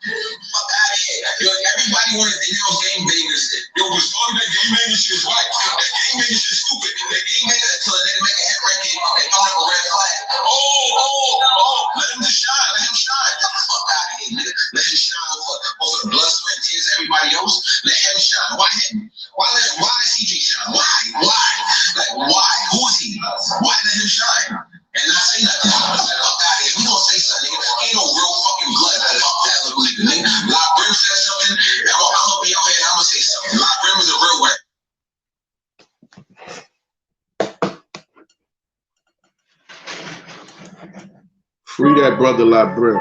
Fuck out of here. Yo, everybody wanted to denounce game bangers. Yo, was all that game banger shit is right. That game banger shit is stupid. That game banger until they make a head ranking and come up a red flag. Oh, let him just shine. Let him shine. Get the fuck out of here, nigga. Let him shine over the blood, sweat, and tears of everybody else. Let him shine. Why him? Why is CJ shine? Why? Like, why? Who is he? Why let him shine? And not say nothing. Fuck out of here. We gonna say something, nigga. Ain't no real fucking blood. Fuck that little nigga. Lock Brim said something. I'm gonna be out here and I'm gonna say something. Lock Brim is a real word. Free that brother La Brim.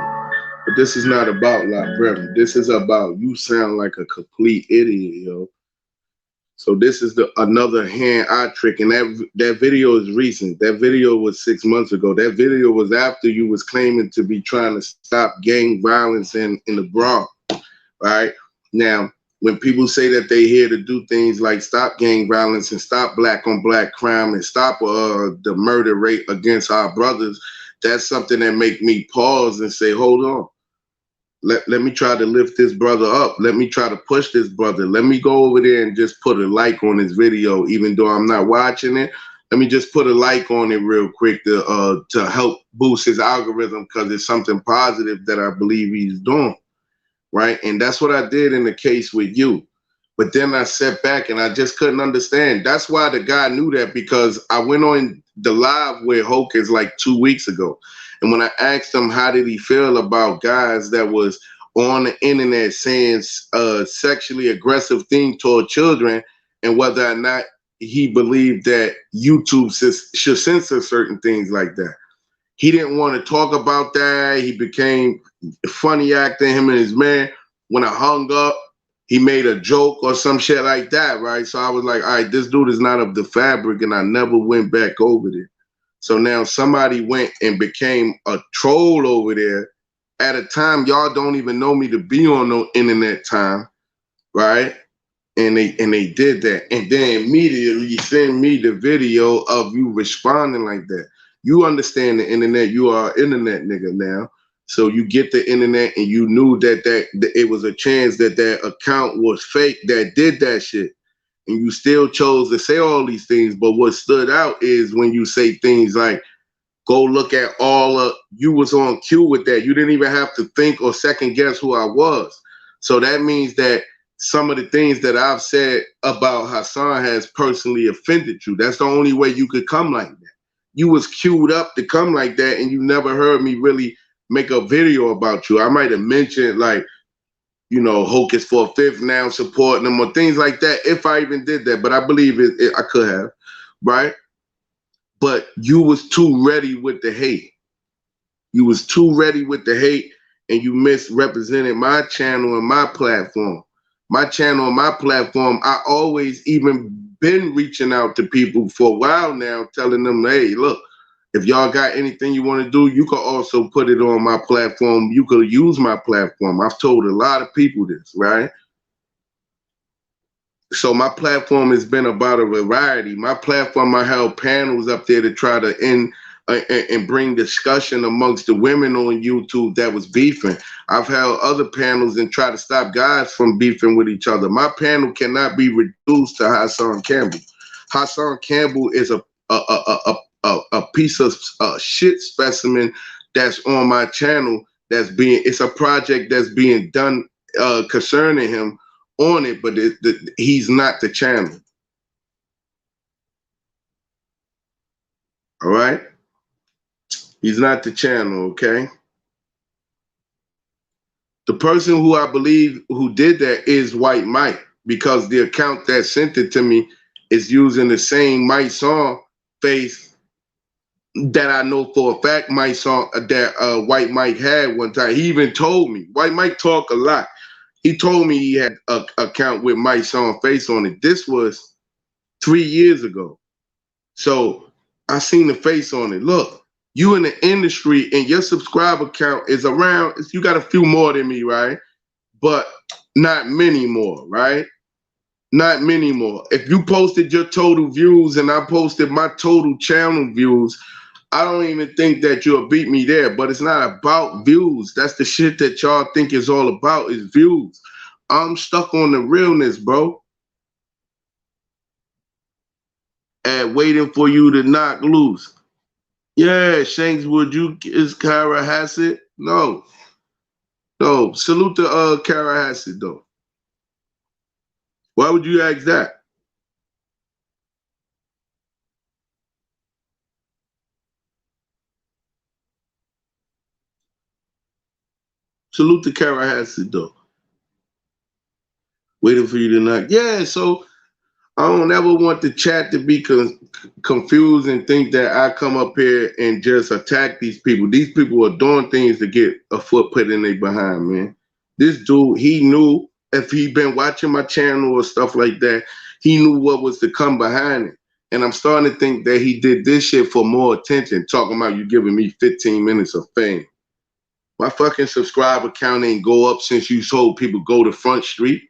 But this is not about La Brim. This is about you sound like a complete idiot, yo. So this is another hand-eye trick, and that video is recent. That video was 6 months ago. That video was after you was claiming to be trying to stop gang violence in the Bronx, right? Now, when people say that they here to do things like stop gang violence and stop black-on-black crime and stop the murder rate against our brothers, that's something that make me pause and say, hold on. Let me try to lift this brother up. Let me try to push this brother. Let me go over there and just put a like on his video, even though I'm not watching it. Let me just put a like on it real quick to help boost his algorithm, because it's something positive that I believe he's doing, right? And that's what I did in the case with you. But then I sat back and I just couldn't understand. That's why the guy knew that, because I went on the live with Hocus like 2 weeks ago. And when I asked him how did he feel about guys that was on the internet saying sexually aggressive things toward children, and whether or not he believed that YouTube should censor certain things like that. He didn't want to talk about that. He became funny acting, him and his man. When I hung up, he made a joke or some shit like that, right? So I was like, all right, this dude is not of the fabric, and I never went back over there. So now somebody went and became a troll over there at a time y'all don't even know me to be on no internet time, right? And they did that. And then immediately send me the video of you responding like that. You understand the internet. You are an internet nigga now. So you get the internet and you knew that it was a chance that account was fake that did that shit. And you still chose to say all these things. But what stood out is when you say things like, go look at you was on cue with that. You didn't even have to think or second guess who I was. So that means that some of the things that I've said about Hassan has personally offended you. That's the only way you could come like that. You was queued up to come like that, and you never heard me really make a video about you. I might have mentioned like, you know, Hocus for a Fifth now supporting them or things like that, if I even did that. But I believe I could have, right? But you was too ready with the hate. You was too ready with the hate, and you misrepresented my channel and my platform. My channel and my platform, I always even been reaching out to people for a while now, telling them, hey, look, if y'all got anything you want to do, you could also put it on my platform. You could use my platform. I've told a lot of people this, right? So my platform has been about a variety. My platform, I held panels up there to try to end and bring discussion amongst the women on YouTube that was beefing. I've held other panels and try to stop guys from beefing with each other. My panel cannot be reduced to Hassan Campbell. Hassan Campbell is a piece of shit specimen that's on my channel. It's a project that's being done concerning him on it, but he's not the channel. All right? He's not the channel, okay? The person who I believe who did that is White Mike, because the account that sent it to me is using the same Mike song face that I know for a fact Mike song that White Mike had one time. He even told me. White Mike talk a lot. He told me he had an account with Mike song face on it. This was 3 years ago. So I seen the face on it. Look, you in the industry and your subscriber count is around, you got a few more than me, right? But not many more, right? Not many more. If you posted your total views and I posted my total channel views, I don't even think that you'll beat me there. But it's not about views. That's the shit that y'all think is all about, is views. I'm stuck on the realness, bro. And waiting for you to knock loose. Yeah, Shanks, is Kara Hassett? No. No. Salute to Kara Hassett, though. Why would you ask that? Salute to Kara Hassett, though. Waiting for you to knock. Yeah, so I don't ever want the chat to be confused and think that I come up here and just attack these people. These people are doing things to get a foot put in their behind, man. This dude, he knew if he'd been watching my channel or stuff like that, he knew what was to come behind it. And I'm starting to think that he did this shit for more attention, talking about you giving me 15 minutes of fame. My fucking subscriber count ain't go up since you told people go to Front Street.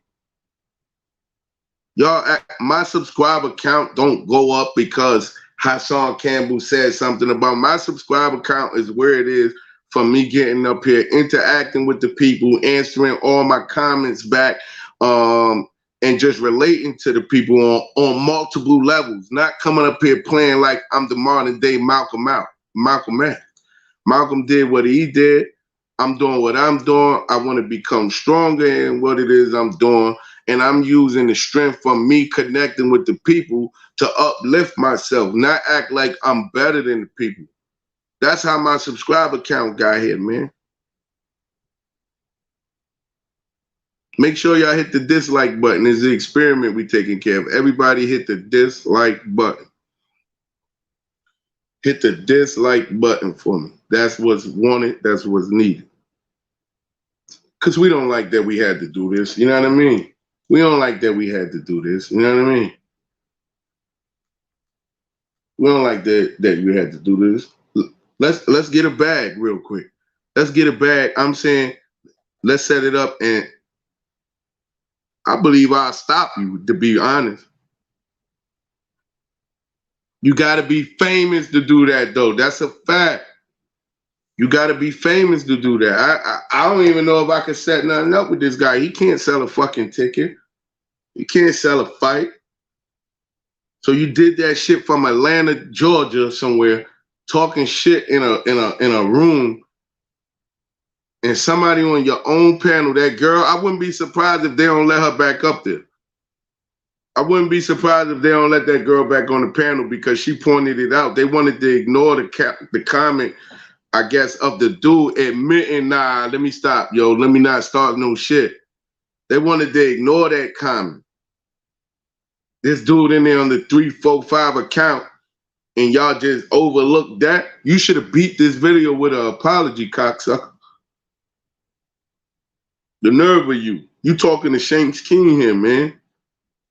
Y'all, my subscriber count don't go up because Hassan Campbell said something about my subscriber count is where it is from me getting up here, interacting with the people, answering all my comments back, and just relating to the people on multiple levels, not coming up here playing like I'm the modern day Malcolm X. Malcolm did what he did. I'm doing what I'm doing. I want to become stronger in what it is I'm doing. And I'm using the strength from me connecting with the people to uplift myself, not act like I'm better than the people. That's how my subscriber count got here, man. Make sure y'all hit the dislike button. It's the experiment we taking care of. Everybody hit the dislike button. Hit the dislike button for me. That's what's wanted. That's what's needed. Because we don't like that we had to do this. You know what I mean? We don't like that we had to do this. You know what I mean? We don't like that you had to do this. Let's get a bag real quick. Let's get a bag. I'm saying let's set it up, and I believe I'll stop you, to be honest. You got to be famous to do that, though. That's a fact. You got to be famous to do that. I don't even know if I can set nothing up with this guy. He can't sell a fucking ticket. He can't sell a fight. So you did that shit from Atlanta, Georgia, somewhere, talking shit in a room, and somebody on your own panel, that girl, I wouldn't be surprised if they don't let her back up there. I wouldn't be surprised if they don't let that girl back on the panel because she pointed it out. They wanted to ignore the comment. I guess, of the dude admitting, nah, let me stop, yo, let me not start no shit. They wanted to ignore that comment. This dude in there on the 345 account, and y'all just overlooked that. You should have beat this video with an apology, cocksucker. The nerve of you. You talking to Shanks King here, man.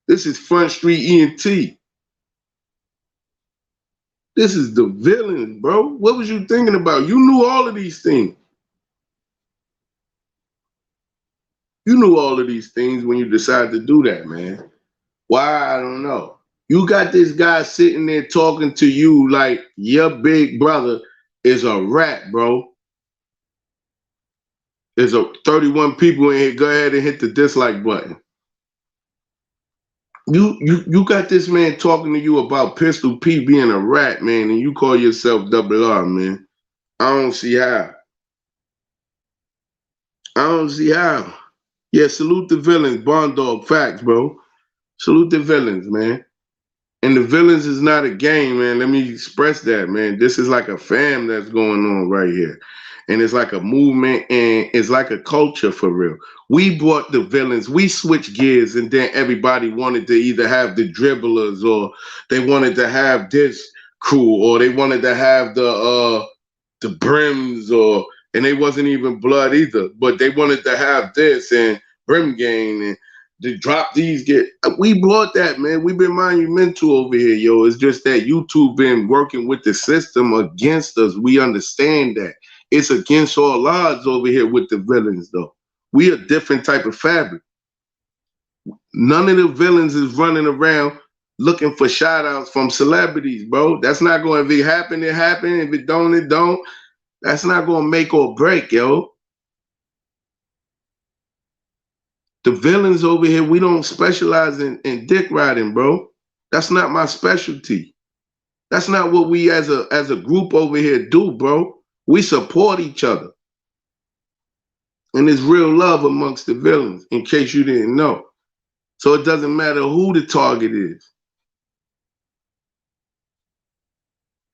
This is Front Street ENT. This is the villain, bro. What was you thinking about? You knew all of these things. You knew all of these things when you decided to do that, man. Why? I don't know. You got this guy sitting there talking to you like your big brother is a rat, bro. There's 31 people in here. Go ahead and hit the dislike button. You got this man talking to you about Pistol P being a rat, man, and you call yourself Double R, man. I don't see how. I don't see how. Yeah, salute the villains, Bond Dog, facts, bro. Salute the villains, man. And the villains is not a game, man. Let me express that, man. This is like a fam that's going on right here. And it's like a movement, and it's like a culture for real. We brought the villains, we switched gears, and then everybody wanted to either have the dribblers, or they wanted to have this crew, or they wanted to have the brims, and they wasn't even blood either, but they wanted to have this and brim gang and to drop these get. We brought that, man. We've been monumental over here, yo. It's just that YouTube been working with the system against us. We understand that. It's against all odds over here with the villains, though. We a different type of fabric. None of the villains is running around looking for shout-outs from celebrities, bro. That's not going to, if it happen, it happen. If it don't, it don't. That's not going to make or break, yo. The villains over here, we don't specialize in dick riding, bro. That's not my specialty. That's not what we as a group over here do, bro. We support each other. And there's real love amongst the villains, in case you didn't know. So it doesn't matter who the target is.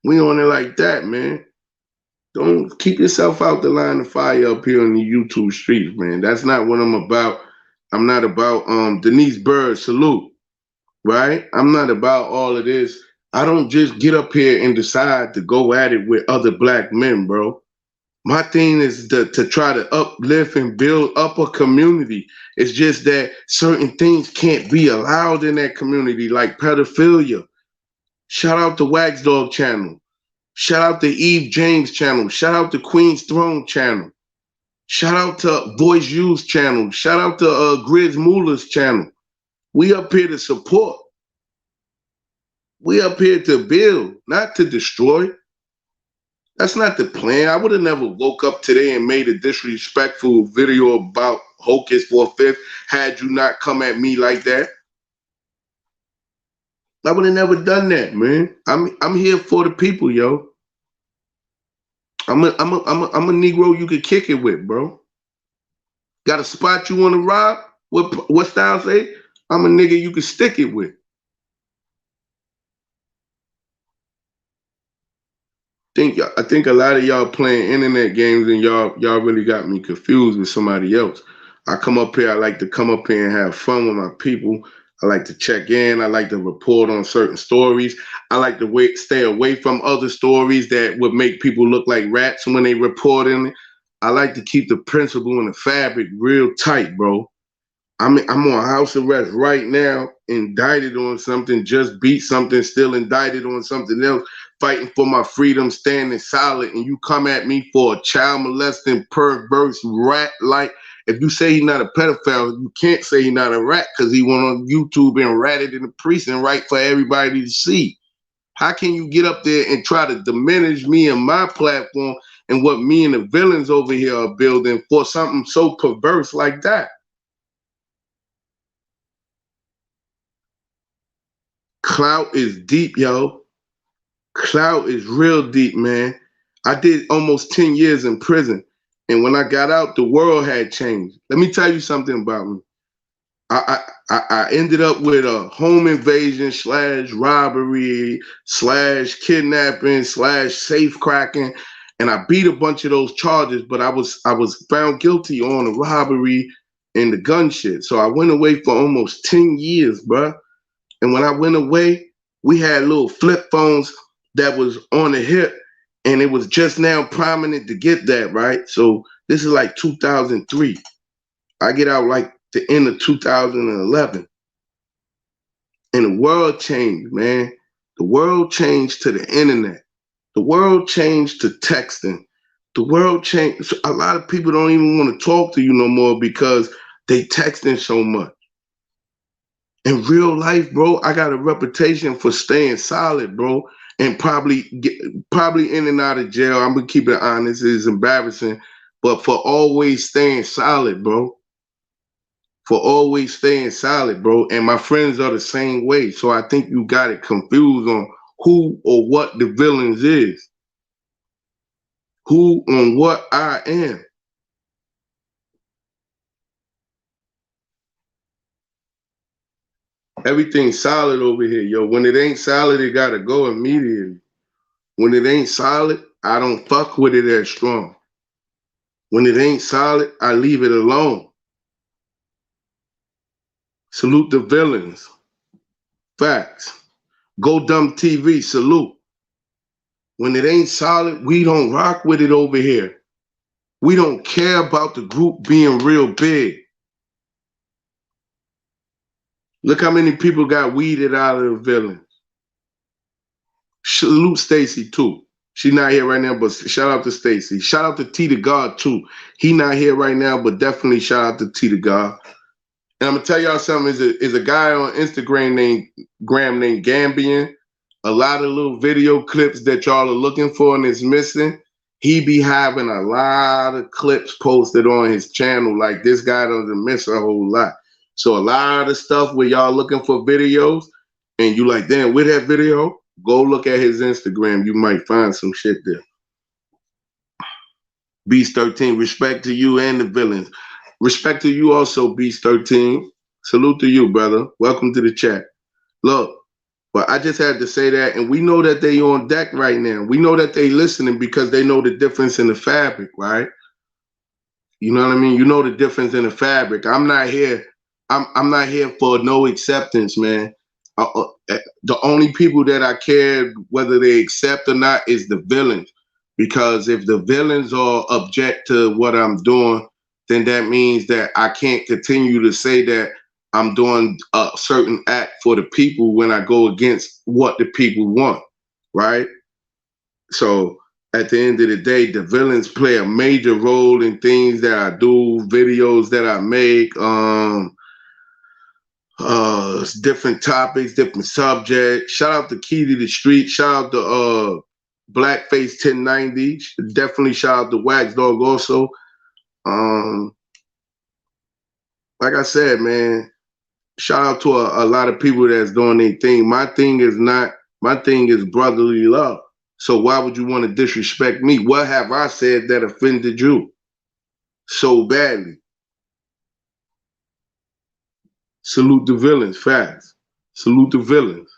We on it like that, man. Don't keep yourself out the line of fire up here on the YouTube streets, man. That's not what I'm about. I'm not about Denise Bird, salute, right? I'm not about all of this. I don't just get up here and decide to go at it with other black men, bro. My thing is to try to uplift and build up a community. It's just that certain things can't be allowed in that community, like pedophilia. Shout out to Wax Dog channel. Shout out to Eve James channel. Shout out to Queen's Throne channel. Shout out to Voice Use channel. Shout out to Grizz Moolah's channel. We up here to support. We up here to build, not to destroy. That's not the plan. I would have never woke up today and made a disrespectful video about Hocus for a Fifth had you not come at me like that. I would have never done that, man. I'm here for the people, yo. I'm a Negro you could kick it with, bro. Got a spot you want to rob? What style say? I'm a nigga you can stick it with. I think a lot of y'all playing internet games, and y'all really got me confused with somebody else. I come up here, I like to come up here and have fun with my people. I like to check in. I like to report on certain stories. I like to stay away from other stories that would make people look like rats when they report in it. I like to keep the principle and the fabric real tight, bro. I'm on house arrest right now, indicted on something, just beat something, still indicted on something else, fighting for my freedom, standing solid, and you come at me for a child molesting, perverse rat. Like, if you say he's not a pedophile, you can't say he's not a rat because he went on YouTube and ratted in the precinct right for everybody to see. How can you get up there and try to diminish me and my platform and what me and the villains over here are building for something so perverse like that? Clout is deep, yo. Clout is real deep, man. I did almost 10 years in prison. And when I got out, the world had changed. Let me tell you something about me. I ended up with a home invasion / robbery / kidnapping / safe cracking. and I beat a bunch of those charges, but I was found guilty on the robbery and the gun shit. So I went away for almost 10 years, bruh. And when I went away, we had little flip phones that was on the hip, and it was just now prominent to get that, right? So this is like 2003. I get out like the end of 2011. And the world changed, man. The world changed to the internet. The world changed to texting. The world changed. A lot of people don't even want to talk to you no more because they texting so much. In real life, bro, I got a reputation for staying solid, bro, and probably in and out of jail. I'm gonna keep it honest. It's embarrassing, but for always staying solid, bro. For always staying solid, bro. And my friends are the same way. So I think you got it confused on who or what the villains is. Who on what I am. Everything's solid over here, yo. When it ain't solid, it gotta go immediately. When it ain't solid, I don't fuck with it as strong. When it ain't solid, I leave it alone. Salute the villains. Facts. Go Dumb TV, salute. When it ain't solid, we don't rock with it over here. We don't care about the group being real big. Look how many people got weeded out of the villains. Salute Stacy too. She's not here right now, but shout out to Stacy. Shout out to T to God too. He not here right now, but definitely shout out to T to God. And I'm gonna tell y'all something. Is a guy on Instagram named Gambian. A lot of little video clips that y'all are looking for and is missing. He be having a lot of clips posted on his channel. Like this guy doesn't miss a whole lot. So a lot of stuff where y'all looking for videos and you like, damn, with that video, go look at his Instagram. You might find some shit there. Beast 13, respect to you and the villains. Respect to you also, Beast 13. Salute to you, brother. Welcome to the chat. Look, but I just had to say that, and we know that they on deck right now. We know that they listening because they know the difference in the fabric, right? You know what I mean? You know the difference in the fabric. I'm not here. I'm not here for no acceptance, man. The only people that I care whether they accept or not is the villains. Because if the villains are object to what I'm doing, then that means that I can't continue to say that I'm doing a certain act for the people when I go against what the people want, right? So at the end of the day, the villains play a major role in things that I do, videos that I make, different topics, different subjects. Shout out to Key to the Street. Shout out to Blackface 1090. Definitely shout out to Wax Dog also. Like I said, man, shout out to a lot of people that's doing their thing. My thing is brotherly love. So why would you want to disrespect me? What have I said that offended you so badly? Salute the villains, facts. Salute the villains.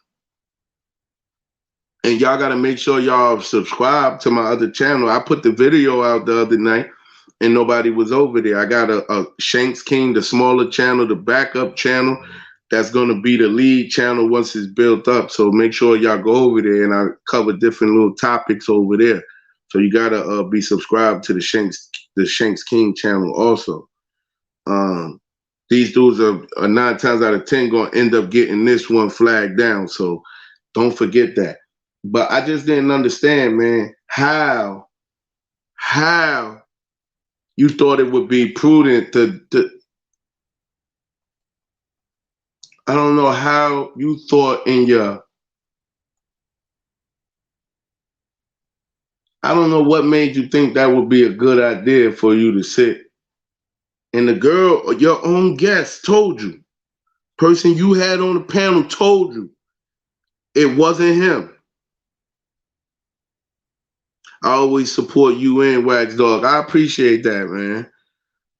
And y'all got to make sure y'all subscribe to my other channel. I put the video out the other night and nobody was over there. I got a Shanks King, the smaller channel, the backup channel. That's going to be the lead channel once it's built up. So make sure y'all go over there and I cover different little topics over there. So you got to be subscribed to the Shanks King channel also. These dudes are 9 times out of 10 going to end up getting this one flagged down. So don't forget that. But I just didn't understand, man, how you thought it would be prudent to I don't know how you thought in your, I don't know what made you think that would be a good idea for you to sit. And the girl, your own guest told you, person you had on the panel told you, it wasn't him. I always support you and Wax Dog. I appreciate that, man.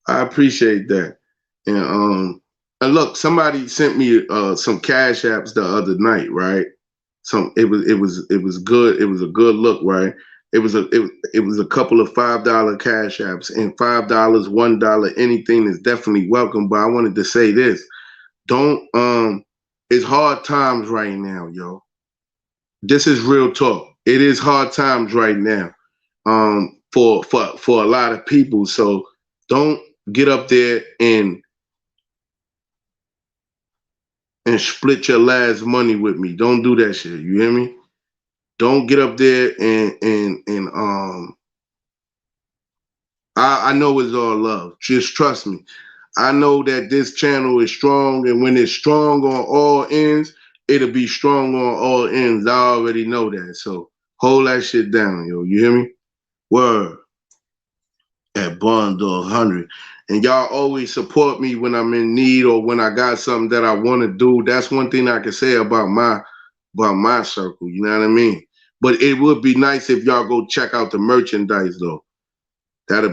I appreciate that. And look, somebody sent me some Cash Apps the other night, right? It was good. It was a good look, right? It was a couple of $5 cash apps, and $5, $1, anything is definitely welcome. But I wanted to say this: don't it's hard times right now, yo. This is real talk. It is hard times right now, for a lot of people. So don't get up there and split your last money with me. Don't do that shit. You hear me? Don't get up there and I know it's all love. Just trust me. I know that this channel is strong, and when it's strong on all ends, it'll be strong on all ends. I already know that. So hold that shit down, yo. You hear me? Word. At Bond Dog 100. And y'all always support me when I'm in need or when I got something that I want to do. That's one thing I can say about my circle. You know what I mean? But it would be nice if y'all go check out the merchandise though. That's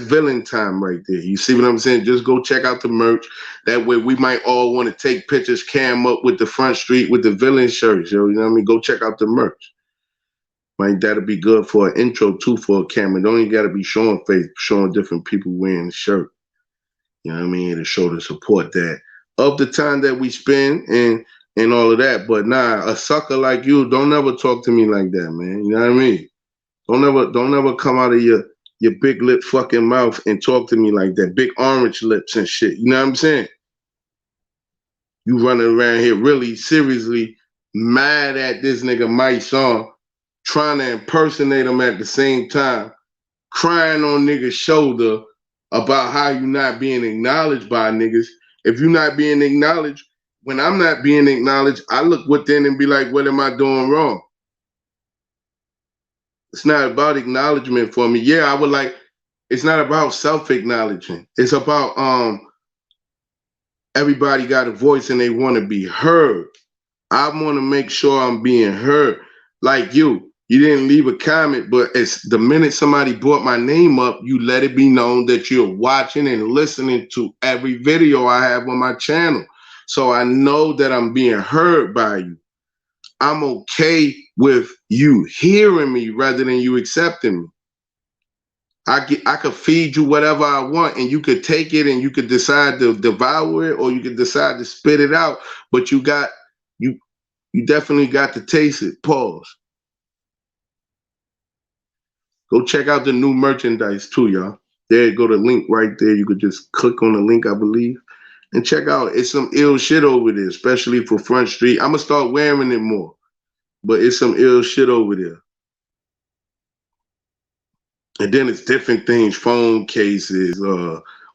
villain time right there. You see what I'm saying? Just go check out the merch. That way we might all want to take pictures, cam up with the front street with the villain shirts, yo. You know what I mean? Go check out the merch. Like that'll be good for an intro too for a camera. Don't even gotta be showing face, showing different people wearing the shirt. You know what I mean? To show the support that of the time that we spend and all of that. But nah, a sucker like you, don't ever talk to me like that, man. You know what I mean? Don't ever come out of your big lip fucking mouth and talk to me like that. Big orange lips and shit. You know what I'm saying? You running around here really seriously mad at this nigga Mike Song, trying to impersonate him at the same time, crying on niggas' shoulder about how you not being acknowledged by niggas. If you not being acknowledged, when I'm not being acknowledged, I look within and be like, what am I doing wrong? It's not about acknowledgement for me. Yeah, I would like, it's not about self-acknowledging. It's about everybody got a voice and they want to be heard. I want to make sure I'm being heard. Like you didn't leave a comment, but it's the minute somebody brought my name up, you let it be known that you're watching and listening to every video I have on my channel. So I know that I'm being heard by you. I'm okay with you hearing me rather than you accepting me. I could feed you whatever I want, and you could take it and you could decide to devour it, or you could decide to spit it out. But you definitely got to taste it. Pause. Go check out the new merchandise too, y'all. There you go, the link right there. You could just click on the link, I believe, and check out. It's some ill shit over there, especially for Front Street. I'm gonna start wearing it more, but it's some ill shit over there. And then it's different things: phone cases,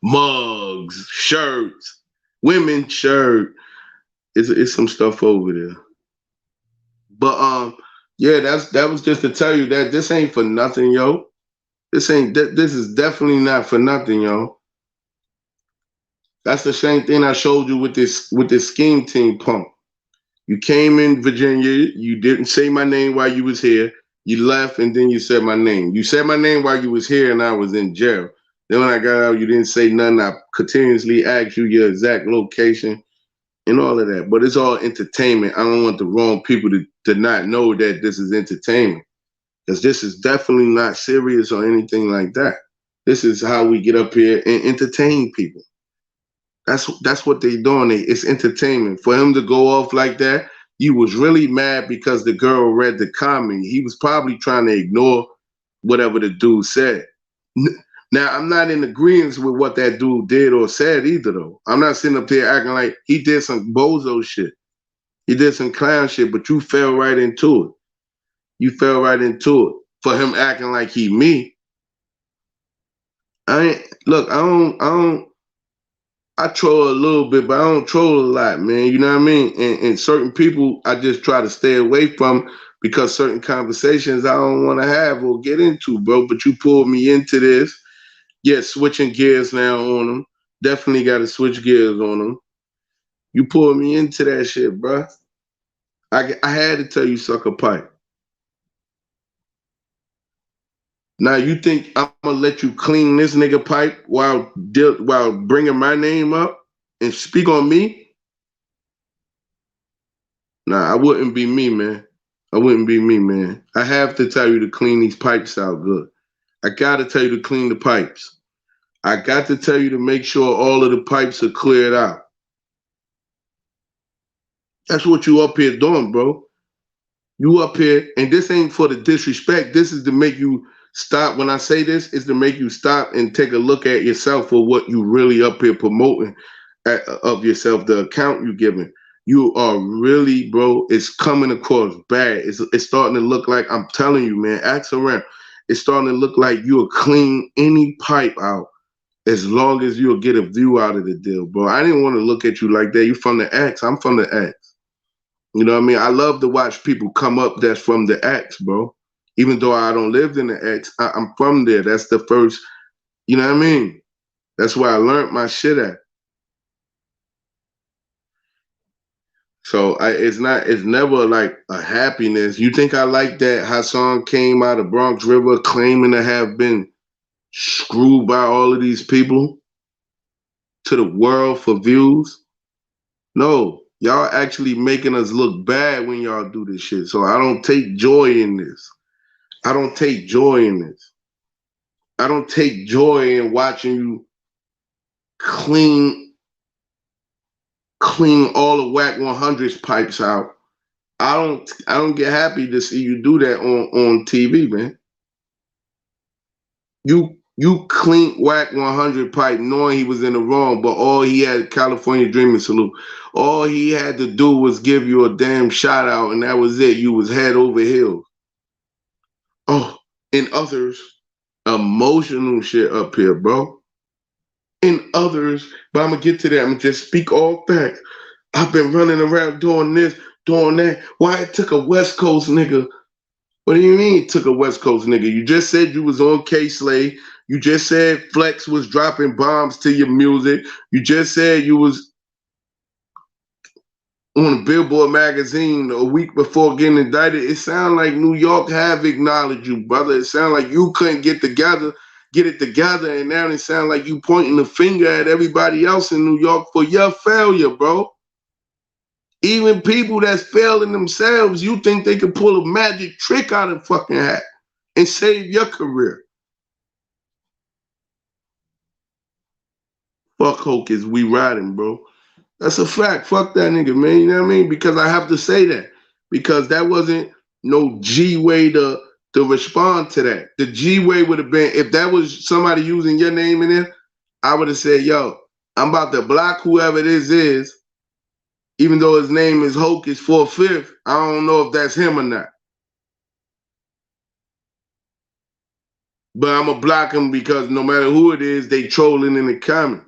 mugs, shirts, women's shirt. It's some stuff over there. But yeah, that was just to tell you that this ain't for nothing, yo. This is definitely not for nothing, yo. That's the same thing I showed you with this scheme team punk. You came in Virginia, you didn't say my name while you was here. You left and then you said my name. You said my name while you was here and I was in jail. Then when I got out, you didn't say nothing. I continuously asked you your exact location and all of that. But it's all entertainment. I don't want the wrong people to not know that this is entertainment. Because this is definitely not serious or anything like that. This is how we get up here and entertain people. That's what they doing. It's entertainment. For him to go off like that, you was really mad because the girl read the comment. He was probably trying to ignore whatever the dude said. Now, I'm not in agreement with what that dude did or said either, though. I'm not sitting up there acting like he did some bozo shit. He did some clown shit, but you fell right into it. You fell right into it. For him acting like he me. I troll a little bit, but I don't troll a lot, man. You know what I mean? And certain people, I just try to stay away from because certain conversations I don't want to have or get into, bro. But you pulled me into this. Yeah, switching gears now on them. Definitely got to switch gears on them. You pulled me into that shit, bro. I had to tell you, sucker pipe. Now you think I'm gonna let you clean this nigga pipe while bringing my name up and speak on me? Nah, I wouldn't be me, man. I wouldn't be me, man. I have to tell you to clean these pipes out good. I gotta tell you to clean the pipes. I got to tell you to make sure all of the pipes are cleared out. That's what you up here doing, bro. You up here, and this ain't for the disrespect. This is to make you stop. When I say this, is to make you stop and take a look at yourself for what you really up here promoting of yourself, the account you giving. You are really, bro, it's coming across bad. It's starting to look like, I'm telling you, man, ask around. It's starting to look like you'll clean any pipe out as long as you'll get a view out of the deal, bro. I didn't want to look at you like that. You from the X. I'm from the X. You know what I mean? I love to watch people come up that's from the X, bro. Even though I don't live in the X, I'm from there. That's the first, you know what I mean? That's where I learned my shit at. So it's never like a happiness. You think I like that Hassan came out of Bronx River claiming to have been screwed by all of these people to the world for views? No, y'all actually making us look bad when y'all do this shit. So I don't take joy in this. I don't take joy in this. I don't take joy in watching you clean all the whack 100s pipes out. I don't get happy to see you do that on TV, man. You clean whack 100 pipe knowing he was in the wrong, but all he had, California Dreaming Salute, all he had to do was give you a damn shout out, and that was it. You was head over heels. Oh, and others, emotional shit up here, bro. And others, but I'm gonna get to that. I'm gonna just speak all facts. I've been running around doing this, doing that. Why it took a West Coast nigga? What do you mean it took a West Coast nigga? You just said you was on K-Slay. You just said Flex was dropping bombs to your music. You just said you was on a Billboard magazine a week before getting indicted. It sounded like New York have acknowledged you, brother. It sounded like you couldn't get it together, and now it sounds like you pointing the finger at everybody else in New York for your failure, bro. Even people that's failing themselves, you think they could pull a magic trick out of the fucking hat and save your career. Fuck Hocus, we riding, bro. That's a fact. Fuck that nigga, man. You know what I mean? Because I have to say that. Because that wasn't no G way to respond to that. The G way would have been, if that was somebody using your name in there, I would have said, yo, I'm about to block whoever this is, even though his name is Hocus 4/5. I don't know if that's him or not. But I'm going to block him because no matter who it is, they trolling in the comments.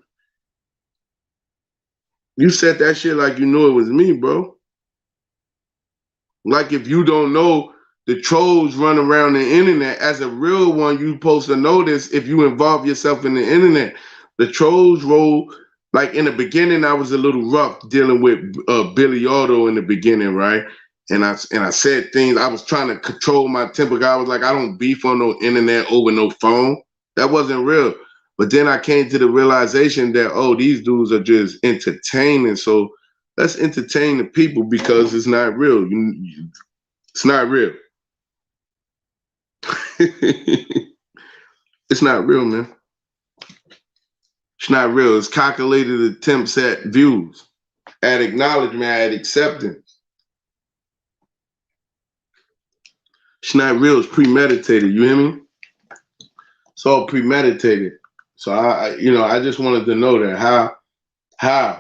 You said that shit like you knew it was me, bro. Like if you don't know, the trolls run around the internet. As a real one, you supposed to know this if you involve yourself in the internet. The trolls roll, like in the beginning, I was a little rough dealing with Billy Otto in the beginning, right? And I said things, I was trying to control my temper. I was like, I don't beef on no internet over no phone. That wasn't real. But then I came to the realization that, oh, these dudes are just entertaining. So let's entertain the people because it's not real. It's not real. It's not real, man. It's not real. It's calculated attempts at views, at acknowledgement, at acceptance. It's not real. It's premeditated. You hear me? It's all premeditated. So I just wanted to know that how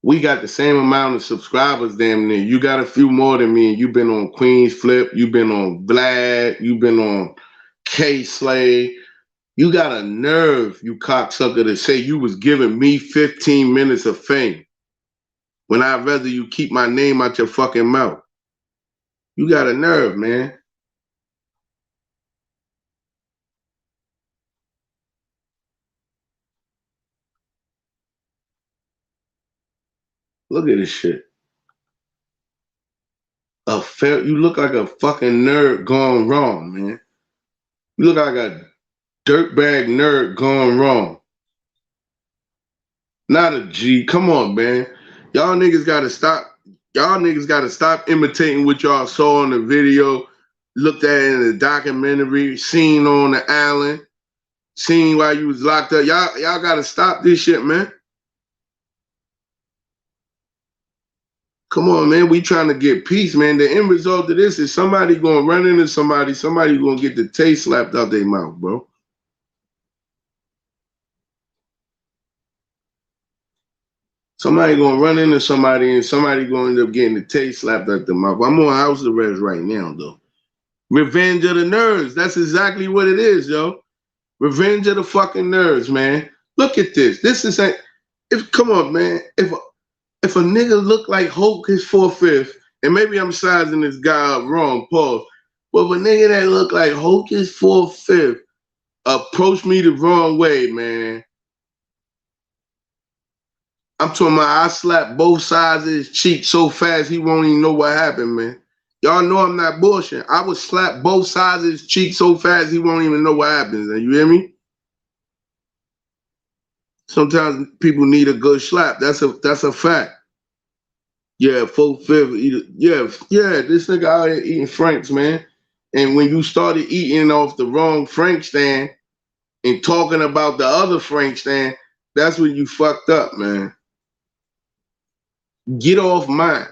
we got the same amount of subscribers damn near. You got a few more than me, and you've been on Queen's Flip, you've been on Vlad, you've been on K-Slay. You got a nerve, you cocksucker, to say you was giving me 15 minutes of fame when I'd rather you keep my name out your fucking mouth. You got a nerve, man. Look at this shit. You look like a fucking nerd gone wrong, man. You look like a dirtbag nerd gone wrong. Not a G. Come on, man. Y'all niggas gotta stop. Y'all niggas gotta stop imitating what y'all saw on the video, looked at it in the documentary, seen on the island, seen while you was locked up. Y'all gotta stop this shit, man. Come on, man. We trying to get peace, man. The end result of this is somebody gonna run into somebody gonna get the taste slapped out their mouth, bro. Somebody gonna run into somebody and somebody gonna end up getting the taste slapped out their mouth. I'm on house arrest right now, though. Revenge of the nerds. That's exactly what it is, yo. Revenge of the fucking nerds, man. Look at this. This is come on, man. If a nigga look like Hulk is 4/5, and maybe I'm sizing this guy up wrong, pause. But if a nigga that look like Hulk is 4/5 approach me the wrong way, man. I'm talking about I slap both sides of his cheek so fast he won't even know what happened, man. Y'all know I'm not bullshitting. I would slap both sides of his cheek so fast he won't even know what happens. You hear me? Sometimes people need a good slap. That's a fact. Yeah, 4/5. Yeah. This nigga out here eating Franks, man. And when you started eating off the wrong Frank stand and talking about the other Frank stand, that's when you fucked up, man. Get off mine.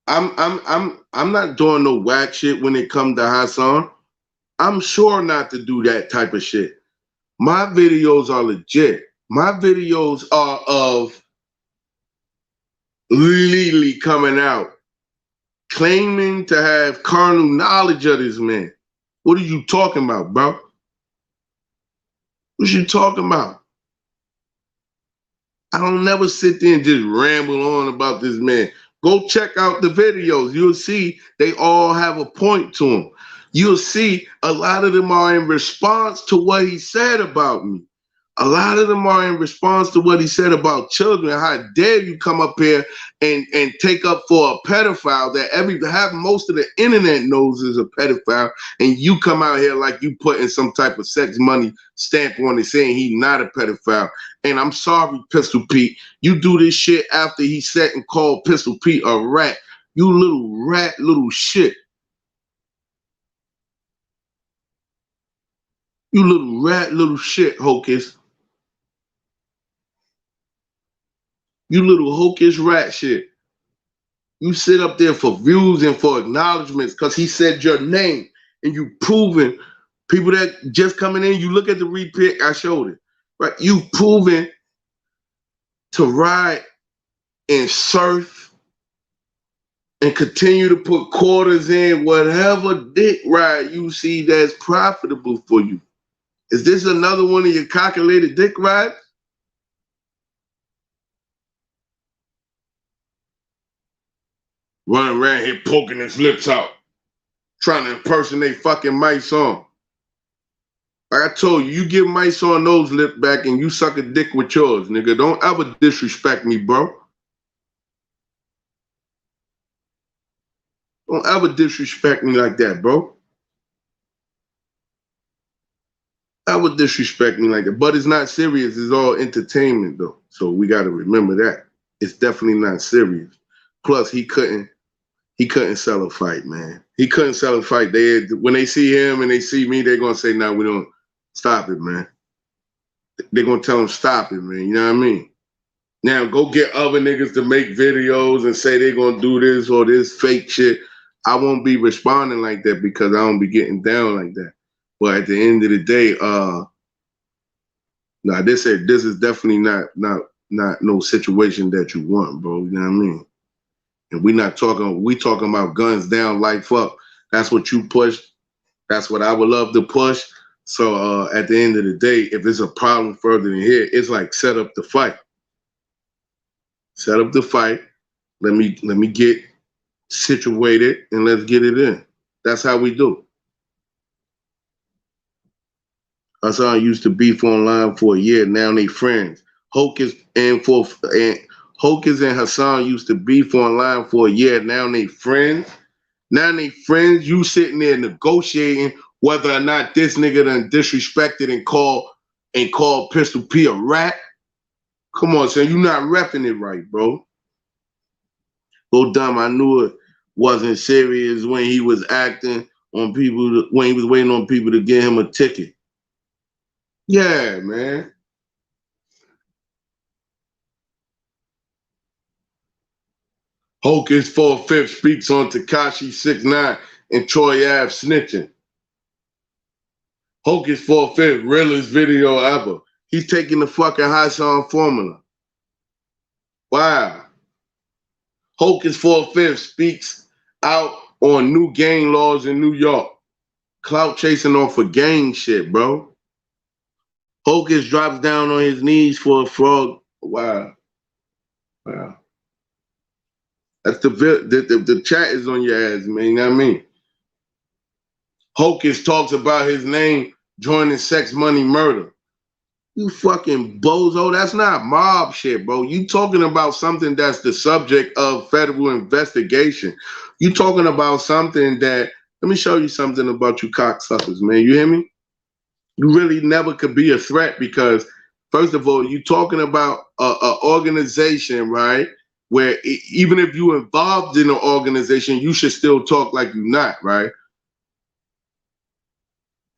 I'm not doing no whack shit when it comes to Hassan. I'm sure not to do that type of shit. My videos are legit. My videos are of Lily coming out, claiming to have carnal knowledge of this man. What are you talking about, bro? What you talking about? I don't never sit there and just ramble on about this man. Go check out the videos. You'll see they all have a point to them. You'll see a lot of them are in response to what he said about me. A lot of them are in response to what he said about children. How dare you come up here and take up for a pedophile that most of the internet knows is a pedophile, and you come out here like you putting some type of sex money stamp on it saying he's not a pedophile. And I'm sorry, Pistol Pete, you do this shit after he sat and called Pistol Pete a rat. You little rat, little shit. You little rat, little shit, Hocus. You little hocus rat shit. You sit up there for views and for acknowledgments because he said your name and you proven people that just coming in, you look at the repick, I showed it, right? You proven to ride and surf and continue to put quarters in whatever dick ride you see that's profitable for you. Is this another one of your calculated dick rides? Running around here poking his lips out, trying to impersonate fucking Mike Song. Like I told you, you give Mike Song those lips back and you suck a dick with yours, nigga. Don't ever disrespect me, bro. Don't ever disrespect me like that, bro. Ever disrespect me like that. But it's not serious. It's all entertainment, though. So we got to remember that. It's definitely not serious. Plus, he couldn't sell a fight, man. He couldn't sell a fight. When they see him and they see me, they're going to say, nah, we don't. Stop it, man. They're going to tell him, stop it, man. You know what I mean? Now, go get other niggas to make videos and say they're going to do this or this fake shit. I won't be responding like that because I don't be getting down like that. But at the end of the day, this is definitely not no situation that you want, bro. You know what I mean? And we talking about guns down, life up. That's what you push. That's what I would love to push. So at the end of the day, if it's a problem further than here, it's like set up the fight. Set up the fight. Let me get situated and let's get it in. That's how we do. Hassan used to beef online for a year. Now they friends. Hocus and Hassan used to beef online for a year. Now they friends. Now they friends. You sitting there negotiating whether or not this nigga done disrespected and called Pistol P a rat. Come on, son, you not repping it right, bro. Go dumb. I knew it wasn't serious when he was acting on people, when he was waiting on people to get him a ticket. Yeah, man. Hocus 4/5 speaks on Tekashi 6ix9ine and Troy Ave snitching. Hocus 4/5, realest video ever. He's taking the fucking Hassan formula. Wow. Hocus 4/5 speaks out on new gang laws in New York. Clout chasing off of gang shit, bro. Hocus drops down on his knees for a frog. Wow. Wow. That's the chat is on your ass, man. You know what I mean? Hocus talks about his name joining Sex Money Murder. You fucking bozo. That's not mob shit, bro. You talking about something that's the subject of federal investigation. You talking about something that, let me show you something about you cocksuckers, man. You hear me? You really never could be a threat because, first of all, you talking about a organization, right? Where even if you involved in an organization, you should still talk like you're not, right?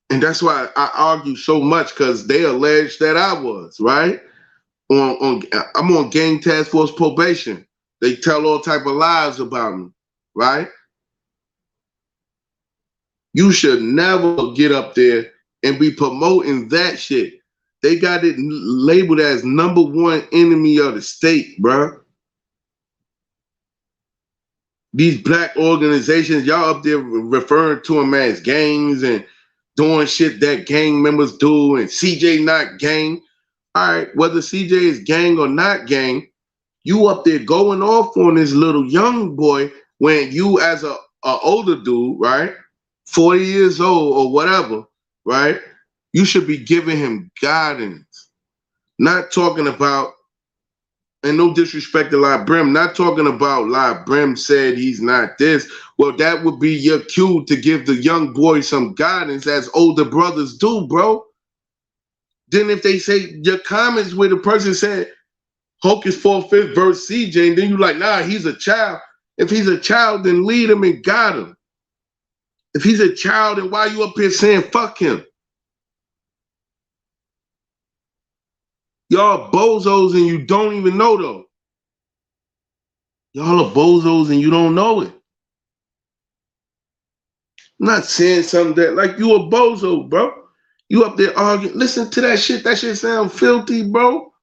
And that's why I argue so much because they allege that I was, right? I'm on gang task force probation. They tell all type of lies about me, right? You should never get up there and be promoting that shit. They got it labeled as #1 enemy of the state, bruh. These black organizations, y'all up there referring to them as gangs and doing shit that gang members do, and CJ not gang. All right, whether CJ is gang or not gang, you up there going off on this little young boy when you as a older dude, right, 40 years old or whatever, right, you should be giving him guidance. Not talking about, and no disrespect to Librim, not talking about Librim said he's not this. Well, that would be your cue to give the young boy some guidance as older brothers do, bro. Then if they say your comments where the person said Hocus 4/5 versus CJ, and then you like, nah, he's a child. If he's a child, then lead him and guide him. If he's a child, then why you up here saying fuck him? Y'all bozos and you don't even know though. Y'all are bozos and you don't know it. I'm not saying something that, like, you a bozo, bro. You up there arguing. Listen to that shit. That shit sound filthy, bro.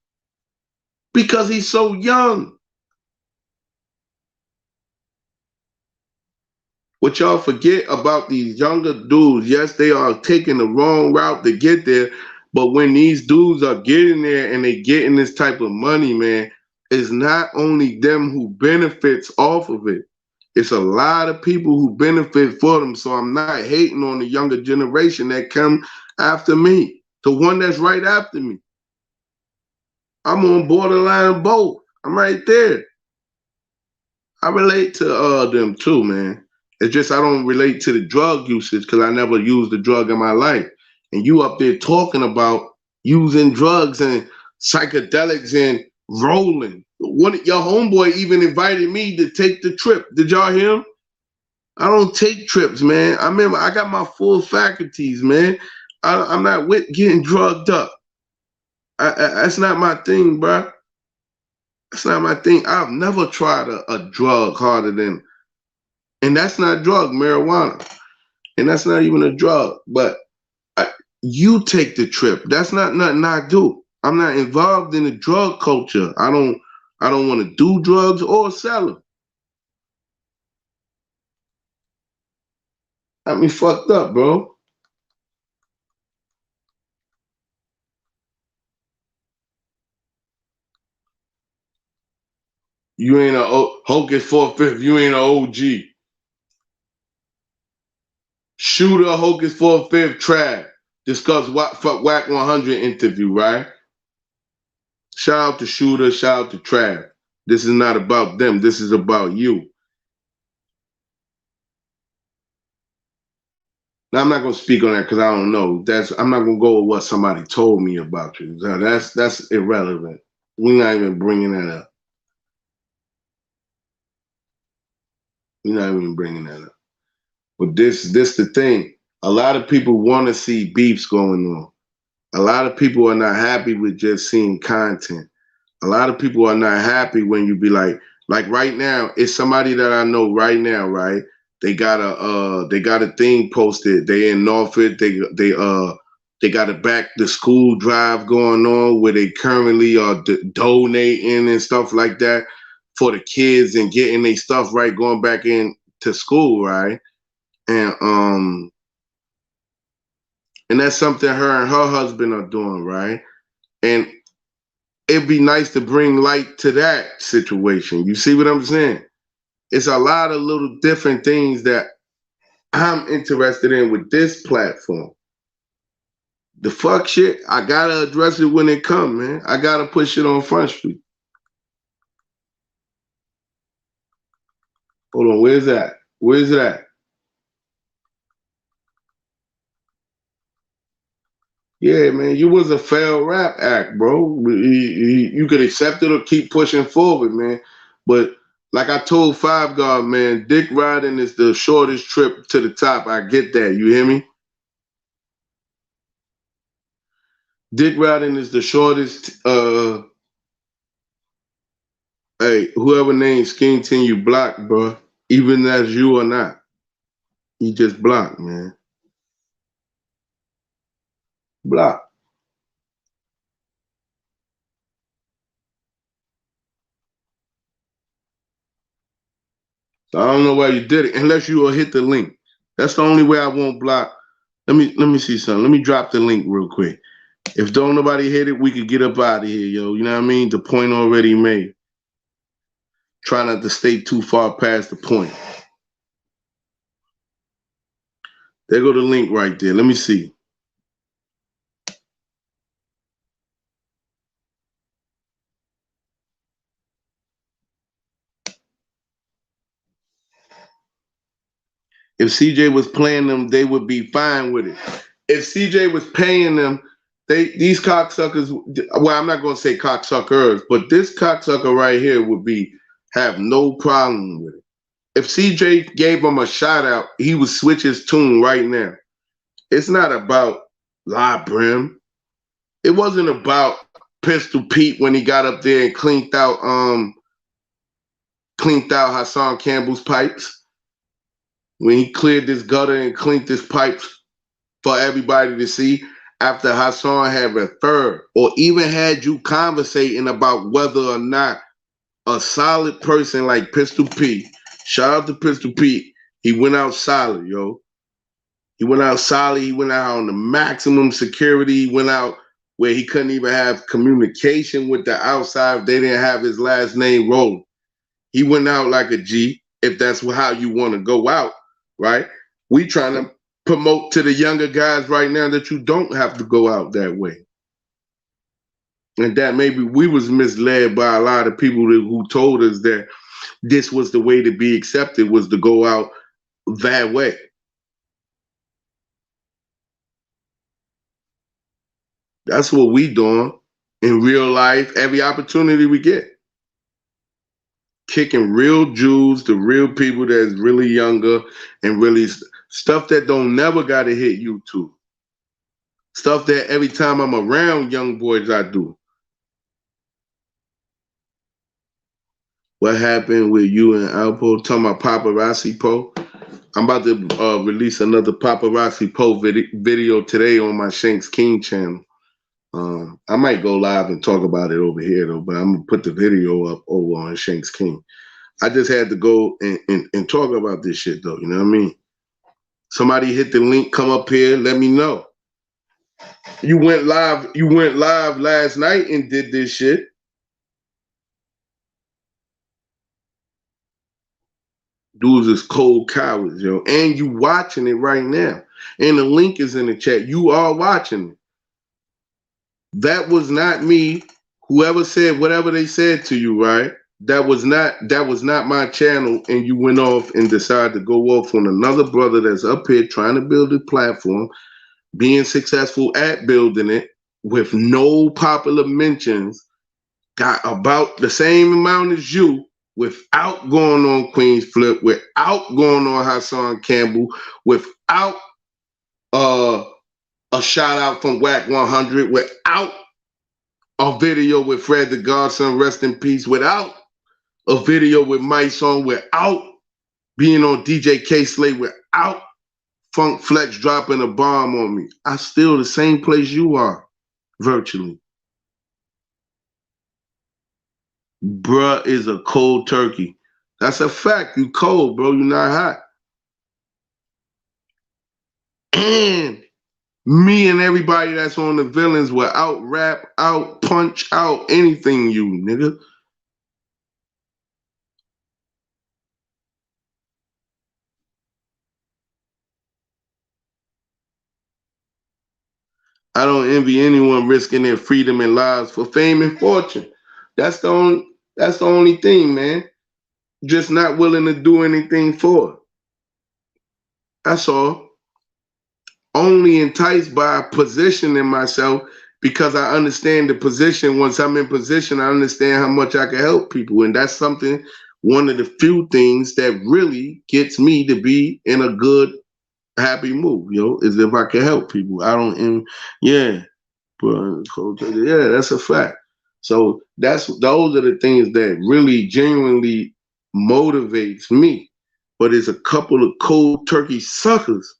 Because he's so young. What y'all forget about these younger dudes, yes, they are taking the wrong route to get there, but when these dudes are getting there and they getting this type of money, man, it's not only them who benefits off of it. It's a lot of people who benefit for them. So I'm not hating on the younger generation that come after me, the one that's right after me. I'm on borderline both. I'm right there. I relate to them too, man. It's just I don't relate to the drug usage because I never used a drug in my life. And you up there talking about using drugs and psychedelics and rolling. Your homeboy even invited me to take the trip. Did y'all hear him? I don't take trips, man. I remember I got my full faculties, man. I'm not with getting drugged up. That's not my thing, bro. That's not my thing. I've never tried a drug harder than, and that's not drug, marijuana. And that's not even a drug. But you take the trip. That's not nothing I do. I'm not involved in the drug culture. I don't want to do drugs or sell them. Got me fucked up, bro. You ain't a Hocus 4/5. You ain't an OG. Shooter Hocus 4/5 Trav. Discuss Whack 100 interview, right? Shout out to Shooter. Shout out to Trav. This is not about them. This is about you. Now I'm not gonna speak on that because I don't know. I'm not gonna go with what somebody told me about you. That's irrelevant. We're not even bringing that up. We're not even bringing that up. But this the thing. A lot of people want to see beefs going on. A lot of people are not happy with just seeing content. A lot of people are not happy when you be like right now, it's somebody that I know right now, right? They got a thing posted. They in Norfolk. They got a back to school drive going on where they currently are donating and stuff like that for the kids and getting their stuff right, going back in to school, right? And that's something her and her husband are doing, right? And it'd be nice to bring light to that situation. You see what I'm saying? It's a lot of little different things that I'm interested in with this platform. The fuck shit, I gotta address it when it come, man. I gotta push it on Front Street. Hold on, where's that? Where's that? Yeah, man, you was a failed rap act, bro. You could accept it or keep pushing forward, man. But like I told Five God, man, dick riding is the shortest trip to the top. I get that. You hear me? Dick riding is the shortest. Hey, whoever named Skington, you blocked, bro. Even as you or not, you just blocked, man. Block. So I don't know why you did it, unless you will hit the link. That's the only way I won't block. Let me see something. Let me drop the link real quick. If don't nobody hit it, we could get up out of here, yo. You know what I mean? The point already made. Try not to stay too far past the point. There go the link right there. Let me see. If CJ was playing them, they would be fine with it. If CJ was paying them, these cocksuckers, well, I'm not going to say cocksuckers, but this cocksucker right here would have no problem with it. If CJ gave him a shout out, he would switch his tune right now. It's not about La Brim. It wasn't about Pistol Pete when he got up there and cleaned out Hassan Campbell's pipes. When he cleared this gutter and cleaned his pipes for everybody to see after Hassan had referred or even had you conversating about whether or not a solid person like Pistol Pete, shout out to Pistol Pete, he went out solid, yo. He went out solid. He went out on the maximum security. He went out where he couldn't even have communication with the outside. They didn't have his last name rolling. He went out like a G, if that's how you want to go out, right? We trying to promote to the younger guys right now that you don't have to go out that way. And that maybe we was misled by a lot of people who told us that this was the way to be accepted, was to go out that way. That's what we doing in real life, every opportunity we get. Kicking real Jews to real people that's really younger and really stuff that don't never got to hit YouTube. Stuff that every time I'm around young boys, I do. What happened with you and Alpo? Talking about Paparazzi Po. I'm about to release another Paparazzi Po video today on my Shanks King channel. I might go live and talk about it over here though, but I'm gonna put the video up over on Shanks King. I just had to go and talk about this shit though, you know what I mean? Somebody hit the link, come up here, let me know. You went live last night and did this shit. Dudes is cold cowards, yo. And you watching it right now. And the link is in the chat. You are watching it. That was not me. Whoever said whatever they said to you, right? That was not my channel, and you went off and decided to go off on another brother that's up here trying to build a platform, being successful at building it with no popular mentions, got about the same amount as you without going on Queen's Flip, without going on Hassan Campbell, without a shout out from Whack 100, without a video with Fred the Godson, rest in peace, without a video with Mice on, without being on DJ K-Slay, without Funk Flex dropping a bomb on me. I'm still the same place you are, virtually. Bruh is a cold turkey. That's a fact. You cold, bro. You not hot. And me and everybody that's on the villains will out rap, out punch, out anything you, nigga. I don't envy anyone risking their freedom and lives for fame and fortune. That's the only thing, man. Just not willing to do anything for it. That's all. Only enticed by positioning myself because I understand the position. Once I'm in position, I understand how much I can help people. And that's something, one of the few things that really gets me to be in a good, happy mood, is if I can help people. I don't, yeah, that's a fact. So those are the things that really genuinely motivates me. But there's a couple of cold turkey suckers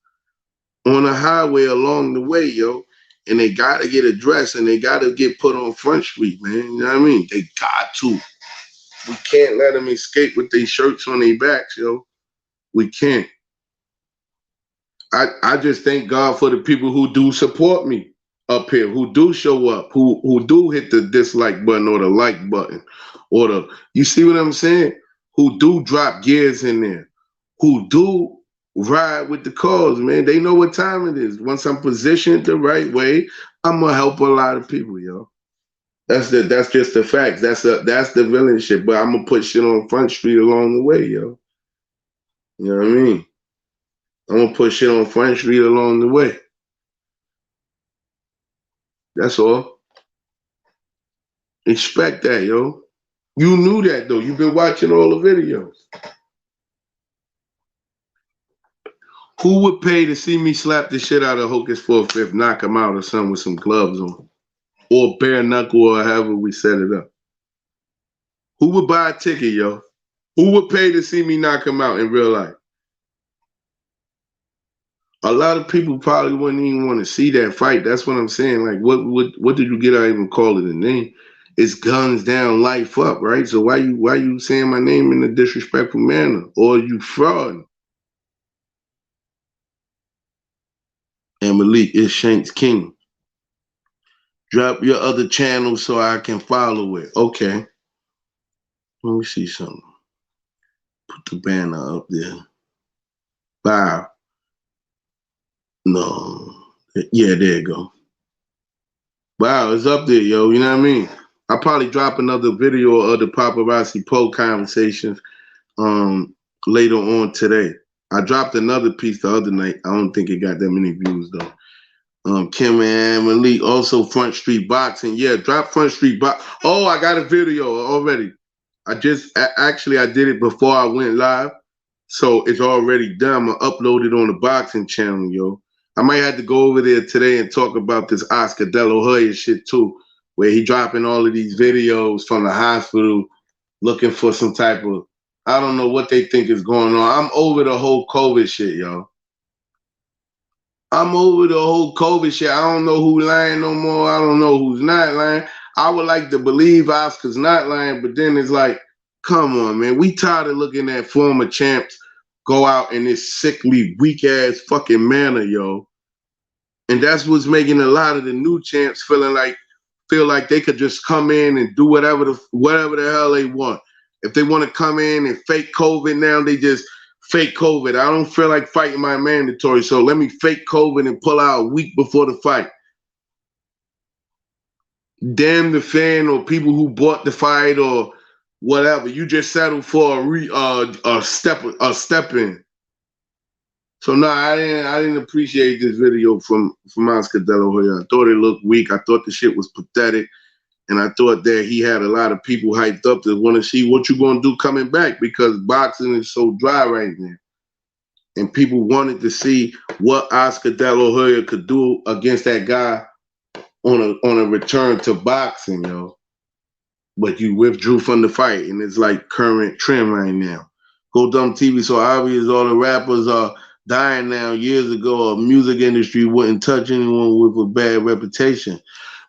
on the highway along the way, and they gotta get addressed and they gotta get put on Front Street, man. You know what I mean? They got to. We can't let them escape with their shirts on their backs, We can't. I just thank God for the people who do support me up here, who do show up, who do hit the dislike button or the like button, or you see what I'm saying? Who do drop gears in there, who do ride with the cause, man. They know what time it is. Once I'm positioned the right way, I'm gonna help a lot of people, That's just the facts. That's the villain shit. But I'm gonna put shit on Front Street along the way, You know what I mean? I'm gonna put shit on Front Street along the way. That's all. Expect that, You knew that though. You've been watching all the videos. Who would pay to see me slap the shit out of Hocus 4/5, knock him out or something with some gloves on? Or bare knuckle or however we set it up? Who would buy a ticket, Who would pay to see me knock him out in real life? A lot of people probably wouldn't even want to see that fight. That's what I'm saying. Like, what did you get out of even call it a name? It's guns down, life up, right? So why you saying my name in a disrespectful manner? Or you fraud? And Malik is Shank's King. Drop your other channel so I can follow it. Okay. Let me see something. Put the banner up there. Wow. No. Yeah, there you go. Wow, it's up there, You know what I mean? I'll probably drop another video of the Paparazzi Poe conversations later on today. I dropped another piece the other night. I don't think it got that many views though. Kim and Malik, also Front Street Boxing. Yeah, drop Front Street Box. Oh, I got a video already. I did it before I went live. So it's already done. I'm gonna upload it on the boxing channel, I might have to go over there today and talk about this Oscar Delahoya shit too, where he dropping all of these videos from the hospital looking for some type of, I don't know what they think is going on. I'm over the whole COVID shit, I'm over the whole COVID shit. I don't know who lying no more. I don't know who's not lying. I would like to believe Oscar's not lying, but then it's like, come on, man. We tired of looking at former champs go out in this sickly, weak-ass fucking manner, And that's what's making a lot of the new champs feel like they could just come in and do whatever the hell they want. If they want to come in and fake COVID now, they just fake COVID. I don't feel like fighting my mandatory, so let me fake COVID and pull out a week before the fight. Damn the fan or people who bought the fight or whatever. You just settled for a step in. So no, I didn't appreciate this video from Oscar Delahoya. I thought it looked weak. I thought the shit was pathetic. And I thought that he had a lot of people hyped up to want to see what you going to do coming back, because boxing is so dry right now. And people wanted to see what Oscar Delahoya could do against that guy on a return to boxing, yo. But you withdrew from the fight, and it's like current trend right now. Go Dumb TV, so obvious all the rappers are dying now. Years ago, a music industry wouldn't touch anyone with a bad reputation.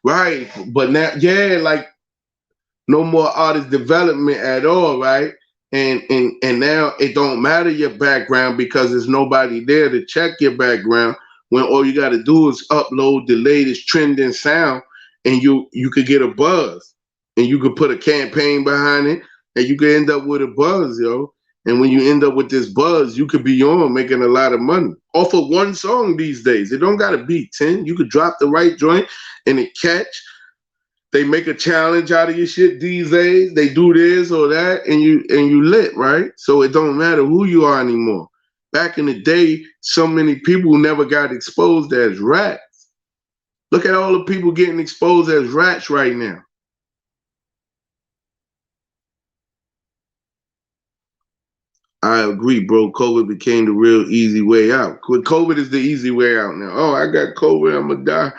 Right, but now, yeah, like no more artist development at all, right? And now it don't matter your background because there's nobody there to check your background when all you got to do is upload the latest trending sound, and you could get a buzz, and you could put a campaign behind it, and you could end up with a buzz, yo. And when you end up with this buzz, you could be on making a lot of money off of one song these days. It don't got to be 10. You could drop the right joint and it catch. They make a challenge out of your shit these days. They do this or that, and you lit, right? So it don't matter who you are anymore. Back in the day, so many people never got exposed as rats. Look at all the people getting exposed as rats right now. I agree, bro. COVID became the real easy way out. COVID is the easy way out now. Oh, I got COVID, I'm gonna die.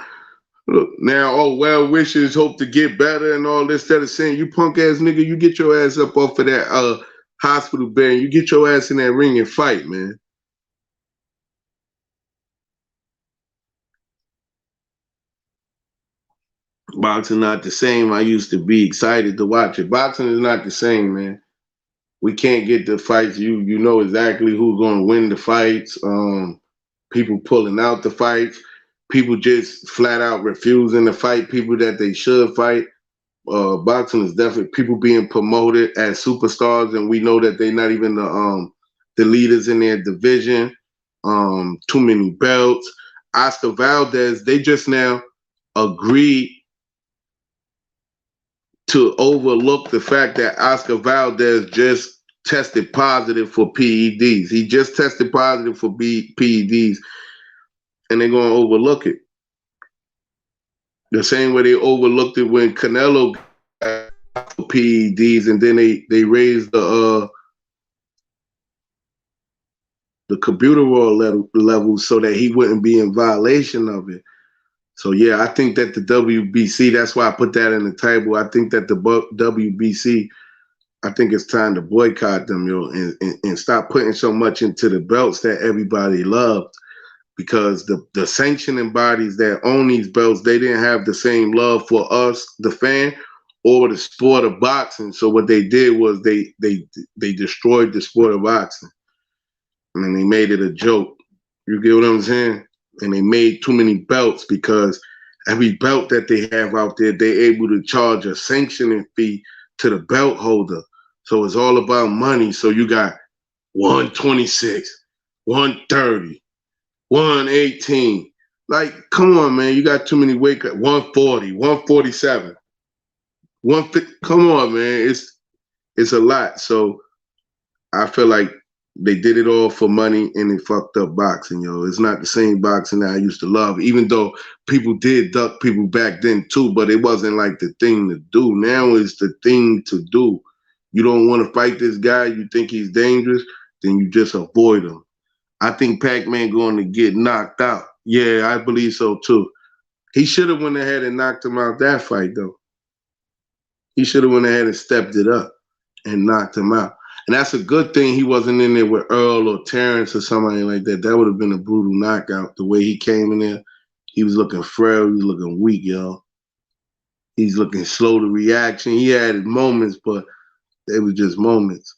Look, now, oh, well wishes, hope to get better and all this. Instead of saying, you punk ass nigga, you get your ass up off of that hospital bed, and you get your ass in that ring and fight, man. Boxing not the same. I used to be excited to watch it. Boxing is not the same, man. We can't get the fights. You know exactly who's gonna win the fights. People pulling out the fights. People just flat out refusing to fight people that they should fight. Boxing is definitely people being promoted as superstars, and we know that they're not even the leaders in their division. Too many belts. Oscar Valdez, they just now agreed to overlook the fact that Oscar Valdez just tested positive for PEDs. He just tested positive for PEDs, and they're going to overlook it. The same way they overlooked it when Canelo got for PEDs, and then they raised the albuterol level so that he wouldn't be in violation of it. So yeah, I think that the WBC, that's why I put that in the table. I think that the WBC, I think it's time to boycott them, yo, and stop putting so much into the belts that everybody loved, because the sanctioning bodies that own these belts, they didn't have the same love for us, the fan, or the sport of boxing. So what they did was they destroyed the sport of boxing. I mean, they made it a joke. You get what I'm saying? And they made too many belts because every belt that they have out there, they're able to charge a sanctioning fee to the belt holder. So it's all about money. So you got 126, 130, 118. Like, come on, man. You got too many weight cuts. 140, 147, 150. Come on, man. It's a lot. So I feel like they did it all for money, and they fucked up boxing, yo. It's not the same boxing that I used to love, even though people did duck people back then too, but it wasn't like the thing to do. Now it's the thing to do. You don't want to fight this guy, you think he's dangerous, then you just avoid him. I think Pac-Man going to get knocked out. Yeah, I believe so too. He should have went ahead and knocked him out that fight, though. He should have went ahead and stepped it up and knocked him out. And that's a good thing he wasn't in there with Earl or Terrence or somebody like that. That would have been a brutal knockout. The way he came in there, he was looking frail. He was looking weak, yo. He's looking slow to reaction. He had his moments, but they were just moments.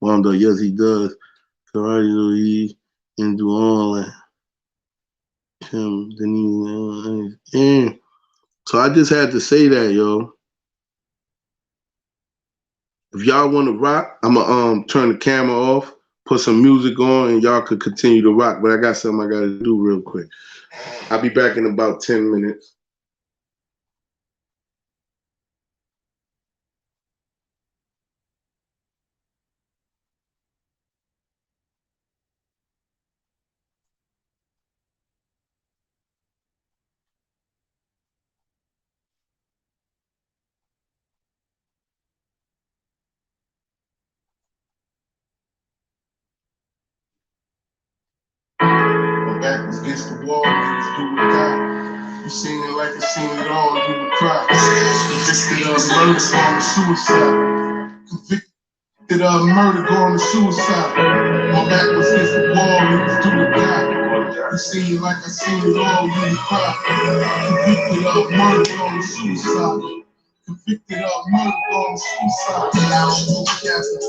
Wanda, yes, he does. Karate, he can do all that. So I just had to say that, yo. If y'all want to rock, I'm gonna turn the camera off, put some music on, and y'all could continue to rock. But I got something I gotta do real quick. I'll be back in about 10 minutes. was against the wall, niggas do or die. You seen it like I seen it all, you would cry. Convicted of murder, going to suicide. Convicted of murder, going to suicide. My back was against the wall, niggas do or die. You seen it like I seen it all, you would cry. Convicted of murder, going to suicide. Convicted of murder, going to suicide. And I don't do capping.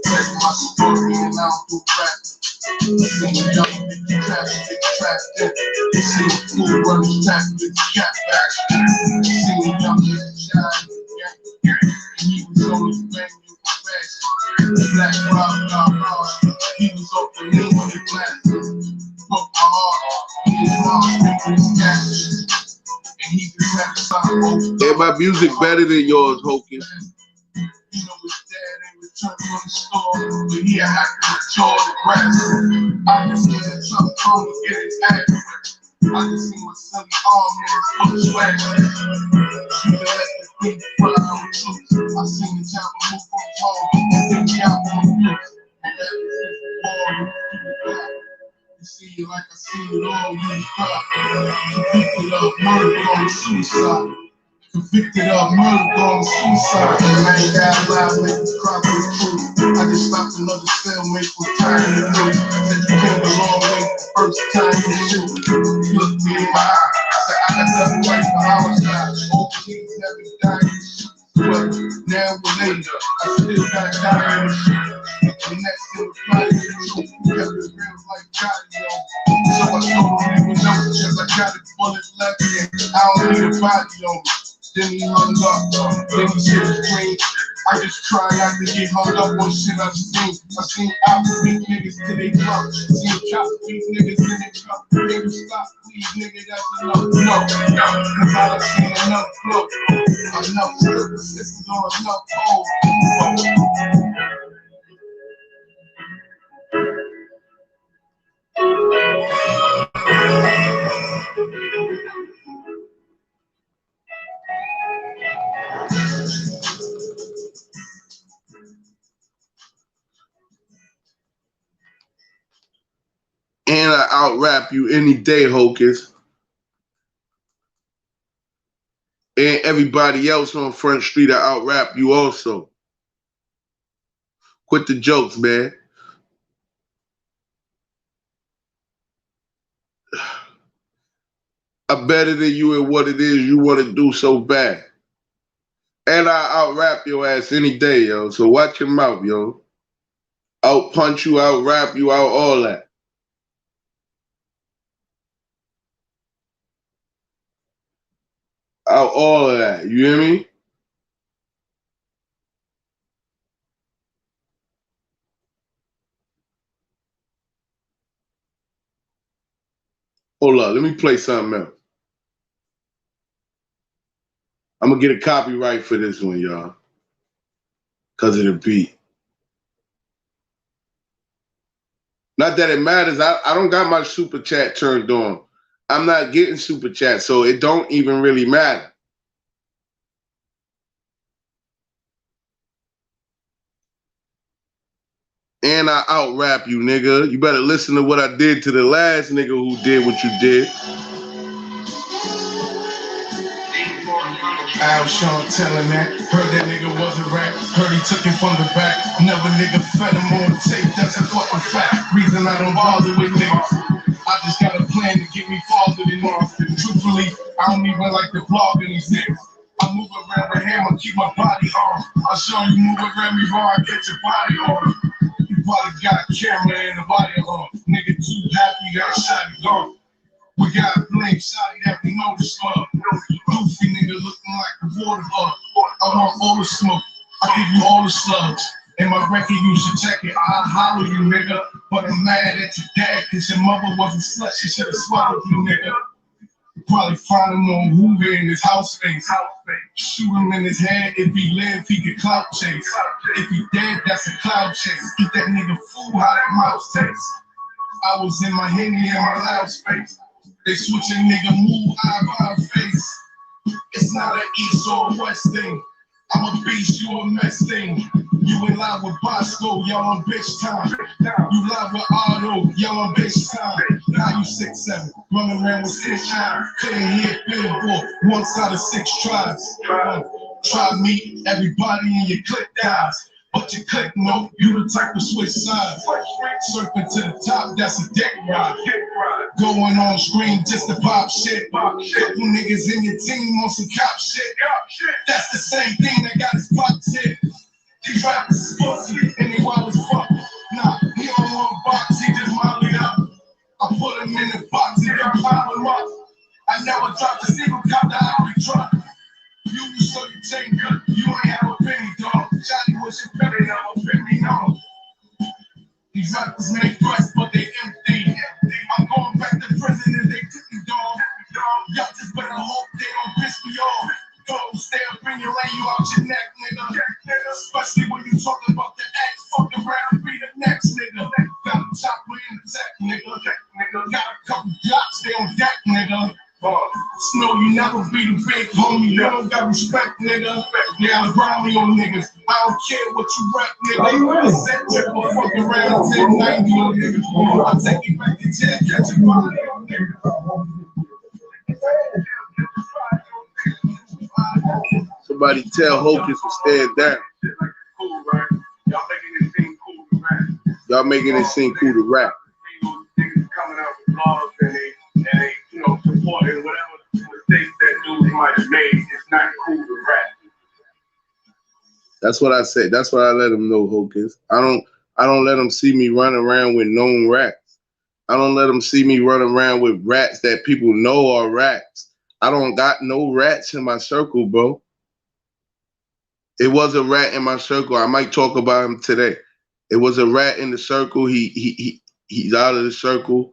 Take my story and I don't do rapping. See you young, get trapped in. See you fool running trapped with the cat back. See you young, get shot in. And he was on his bang, you were fast. Black rock, he was off the hill on the glass. Broke my heart, his mom making his cash. And he just had to sign over. Yeah, my music better than yours, Hocus. You know his dad ain't returned from the store, but he a hacker to jaw the grass. I just seen a truck come and get his ass. I just seen my son's arm in his foot swag. You can let the beat fly with truth. I seen the town move from home and then me out on the roof. And that was his wall. You see it like I seen it all, you cry. Convicted of murder, going to suicide. Convicted of murder, going to suicide. And I ain't got loud, make the crowd go through. I just stopped another cellmate from trying to do. Said you came a long way the first time you shoot. He looked me in my eye. Said I got nothing right for our side. Old kids never died in the shoot. But now we're later, I still got dying in the shoot. And that's still flying in the shoot. Kept his friends like cardio. So I told him even know because I got a bullet left in. I don't need a body on me. Then he hung up, then he said it's clean. I just try not to get hung up on shit I've seen. I seen album beat niggas till they drunk. Seen cops beat niggas till they drunk. Niggas stop, please, nigga, that's enough. No, cause I done seen enough blow. Enough sisters on enough hoes. And I out-rap you any day, Hocus. And everybody else on Front Street, I out-rap you also. Quit the jokes, man. I'm better than you at what it is you want to do so bad. And I out-rap your ass any day, yo. So watch your mouth, yo. Out-punch you, out-rap you, out all that. Out all of that. You hear me? Hold up. Let me play something else. I'm going to get a copyright for this one, y'all. Because of the beat. Not that it matters. I don't got my super chat turned on. I'm not getting super chat, so it don't even really matter. And I out-rap you, nigga. You better listen to what I did to the last nigga who did what you did. Al Sean telling that. Heard that nigga was a rat. Heard he took it from the back. Never nigga fed him on tape. That's a fucking fact. Reason I don't bother with niggas. I just got a plan to get me farther than Austin. Truthfully, I don't even like to vlog in these niggas. I move around with hammer, keep my body on. I'll show you move around me raw, I get your body on. You probably got a camera and a body on. Nigga too happy, got shot and gone. We got a blame shotty that we know the smoke. Goofy nigga looking like a water bug. I want all the smoke, I give you all the slugs. And my record, you should check it. I'll holler you, nigga. But I'm mad at your dad, cause your mother wasn't slut. She should've swallowed you, nigga. Probably find him on Hoover in his house space. Shoot him in his head. If he live, he get clout chase. If he dead, that's a cloud chase. Get that nigga fool how that mouse tastes. I was in my Henny in my loud space. They switching nigga move eye by face. It's not an east or west thing. I'm a beast, you a mess thing. You in line with Bosco, y'all on bitch time. You live with Otto, y'all on bitch time. Now you 6'7", running around with 6 eyes. Couldn't hear billboard, one side of 6 tribes. Try me, everybody in your clique dies. But you click no, you the type to switch sides. Surfing to the top, that's a dick ride. Going on screen just to pop shit. Couple niggas in your team on some cop shit. That's the same thing that got his pops hit. These rappers is pussy and they wild as fuck. Nah, he don't want box, he just molly up. I put him in the box and then pop him up. I never dropped a single cop that I would truck. You so you take good, you ain't have a penny, dog. Johnny was your penny, I'm a penny, no. These rappers make threats, but they empty. I'm going back to prison and they took me, dog. Y'all just better hope they don't piss me off. Don't stay up in your lane, you out your neck, nigga. Especially when you talking about the X, fuck around and be the next nigga. Got a chopper in the tech, nigga. Got a couple blocks, they on deck, nigga. Snow, you never be the big homie, you don't got respect, nigga. Yeah, I'm grimy on niggas. I don't care what you rap, nigga. I said triple fuck around 1090 on niggas. I'll take you back to jail, catch your body on niggas. Somebody tell Hocus to stand down. Y'all making it seem cool to rap. Niggas coming out with blogs and they you know, supporting whatever mistakes that dude might have made. It's not cool to rap. That's what I said. That's what I let them know, Hocus. I don't let them see me run around with known rats. I don't let them see me run around with rats that people know are rats. I don't got no rats in my circle, bro. It was a rat in my circle. I might talk about him today. It was a rat in the circle. He's out of the circle.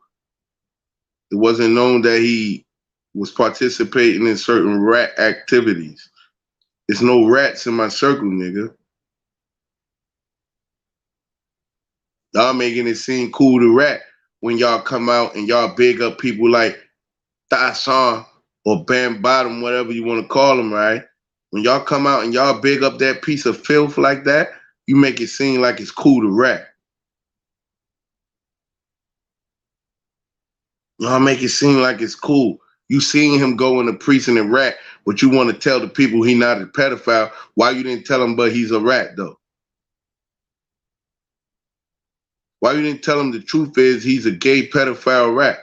It wasn't known that he was participating in certain rat activities. There's no rats in my circle, nigga. Y'all making it seem cool to rat when y'all come out and y'all big up people like Hassan or Bam Bottom, whatever you want to call them, right? When y'all come out and y'all big up that piece of filth like that, you make it seem like it's cool to rat. Y'all make it seem like it's cool. You seen him go in the precinct and rat, but you want to tell the people he not a pedophile. Why you didn't tell him but he's a rat, though? Why you didn't tell him the truth is he's a gay pedophile rat?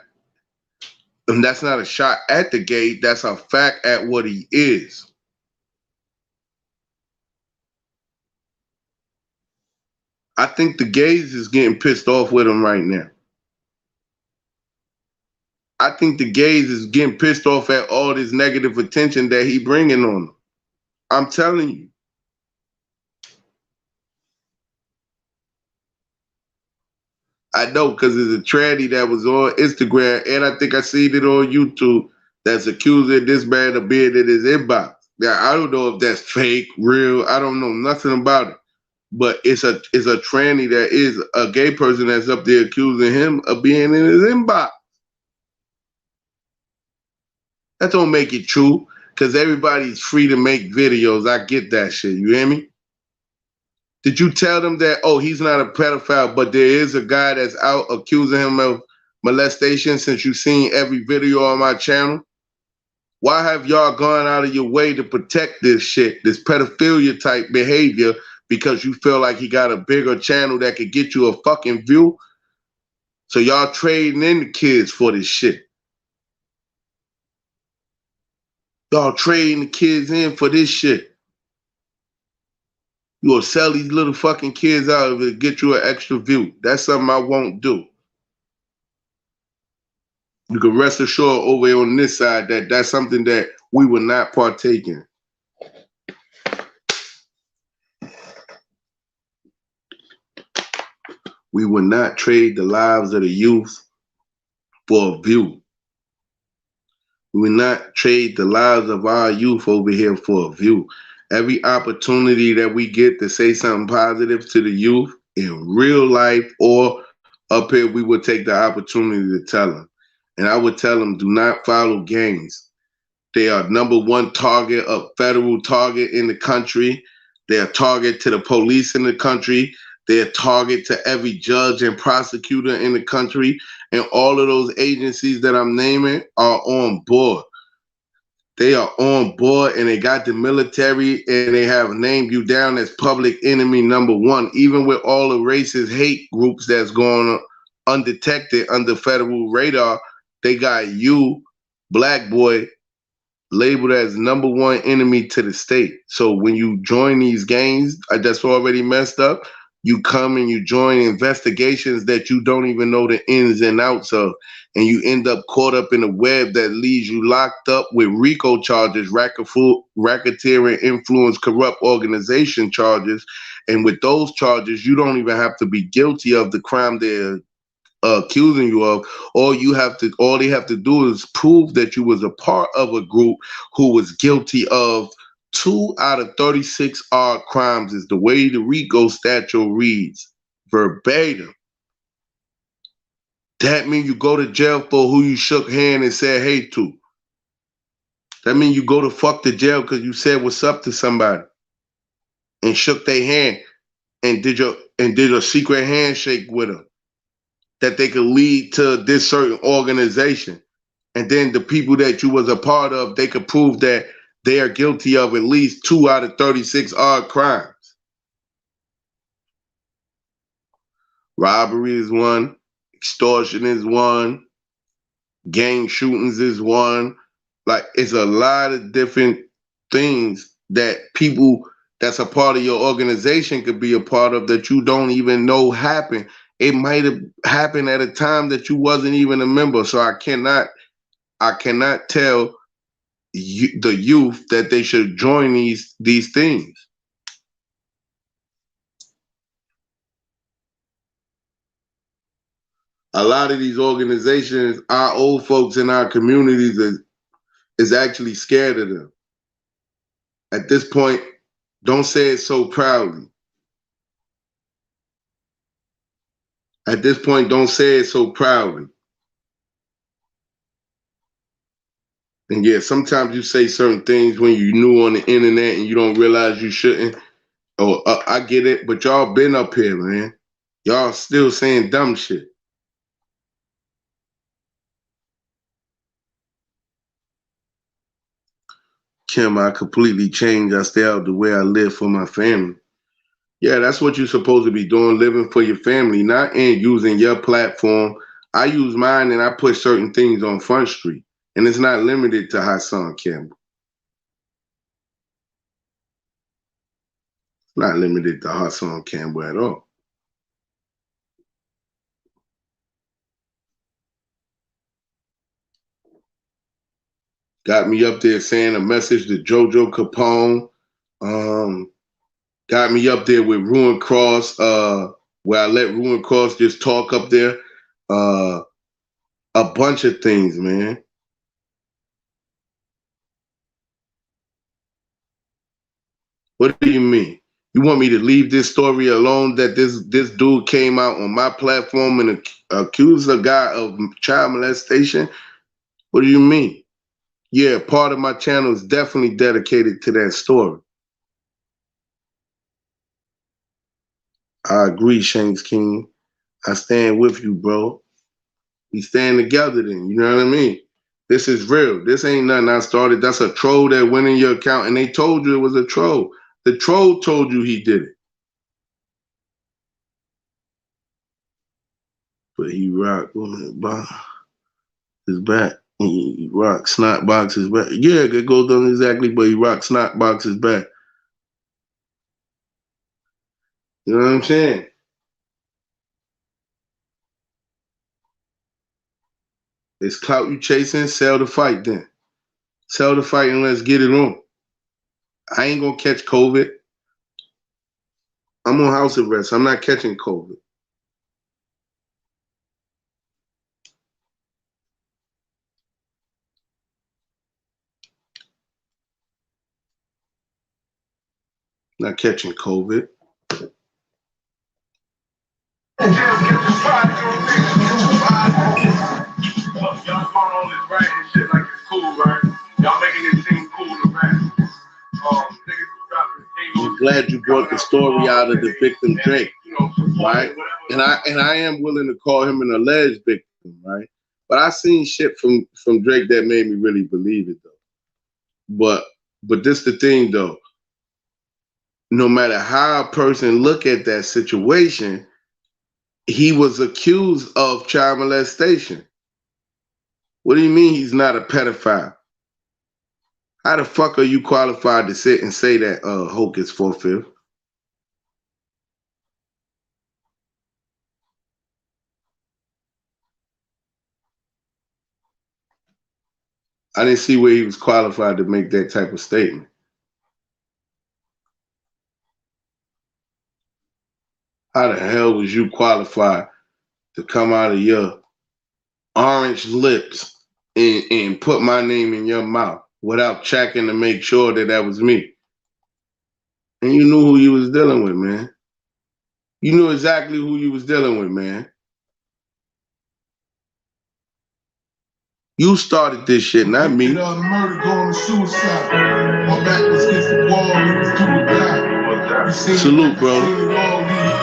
And that's not a shot at the gay, that's a fact at what he is. I think the gays is getting pissed off with him right now. I think the gays is getting pissed off at all this negative attention that he bringing on them. I'm telling you. I know, because there's a tranny that was on Instagram, and I think I seen it on YouTube, that's accusing this man of being in his inbox. Now, I don't know if that's fake, real. I don't know nothing about it. But it's a tranny that is a gay person that's up there accusing him of being in his inbox. That don't make it true, because everybody's free to make videos. I get that shit. You hear me? Did you tell them that, oh, he's not a pedophile, but there is a guy that's out accusing him of molestation since you've seen every video on my channel? Why have y'all gone out of your way to protect this shit, this pedophilia type behavior, because you feel like he got a bigger channel that could get you a fucking view? So y'all trading in the kids for this shit. Y'all trading the kids in for this shit. You will sell these little fucking kids out of it to get you an extra view. That's something I won't do. You can rest assured over on this side that that's something that we will not partake in. We will not trade the lives of the youth for a view. We will not trade the lives of our youth over here for a view. Every opportunity that we get to say something positive to the youth in real life or up here, we would take the opportunity to tell them. And I would tell them, do not follow gangs. They are #1 target, a federal target in the country. They are target to the police in the country. They are target to every judge and prosecutor in the country. And all of those agencies that I'm naming are on board. They are on board, and they got the military, and they have named you down as public enemy #1. Even with all the racist hate groups that's going on undetected under federal radar, they got you, black boy, labeled as #1 enemy to the state. So when you join these gangs that's already messed up, you come and you join investigations that you don't even know the ins and outs of, and you end up caught up in a web that leaves you locked up with RICO charges, racketeering, influence, corrupt organization charges. And with those charges, you don't even have to be guilty of the crime they're accusing you of. All they have to do is prove that you was a part of a group who was guilty of 2 out of 36 odd crimes, is the way the RICO statute reads verbatim. That means you go to jail for who you shook hand and said hey to. That means you go to fuck the jail because you said what's up to somebody and shook their hand and did a secret handshake with them that they could lead to this certain organization. And then the people that you was a part of, they could prove that they are guilty of at least 2 out of 36 odd crimes. Robbery is one, extortion is one, gang shootings is one. Like, it's a lot of different things that people that's a part of your organization could be a part of that you don't even know happened. It might have happened at a time that you wasn't even a member. So I cannot tell the youth that they should join these things. A lot of these organizations, our old folks in our communities is actually scared of them. At this point, don't say it so proudly. At this point, don't say it so proudly. And yeah, sometimes you say certain things when you're new on the internet and you don't realize you shouldn't. Oh, I get it, but y'all been up here, man. Y'all still saying dumb shit. Kim, I completely changed. I stay out the way I live for my family. Yeah, that's what you're supposed to be doing, living for your family, not in using your platform. I use mine and I put certain things on Front Street. And it's not limited to Hassan Campbell. It's not limited to Hassan Campbell at all. Got me up there saying a message to JoJo Capone. Got me up there with Ruin Cross, where I let Ruin Cross just talk up there. A bunch of things, man. What do you mean? You want me to leave this story alone that this dude came out on my platform and accused a guy of child molestation? What do you mean? Yeah, part of my channel is definitely dedicated to that story. I agree, Shanks King. I stand with you, bro. We stand together then, you know what I mean? This is real. This ain't nothing I started. That's a troll that went in your account and they told you it was a troll. The troll told you he did it. But he rocked his back. He rocked snot box his back. Yeah, it goes on exactly, but he rocked snot box his back. You know what I'm saying? It's clout you chasing, sell the fight then. Sell the fight and let's get it on. I ain't gonna catch COVID. I'm on house arrest. I'm not catching COVID. Not catching COVID. Y'all going on this right and shit like it's cool, right? Y'all making glad you brought the story out of the victim Drake, right? And I am willing to call him an alleged victim, right? But I seen shit from Drake that made me really believe it though. But this the thing though. No matter how a person look at that situation, he was accused of child molestation. What do you mean he's not a pedophile? How the fuck are you qualified to sit and say that Hoke is 4/5? I didn't see where he was qualified to make that type of statement. How the hell was you qualified to come out of your orange lips and put my name in your mouth without checking to make sure that that was me? And you knew who you was dealing with, man. You knew exactly who you was dealing with, man. You started this shit, not me. Murder going to suicide. My back was against the wall, it was through the back. Salute, bro.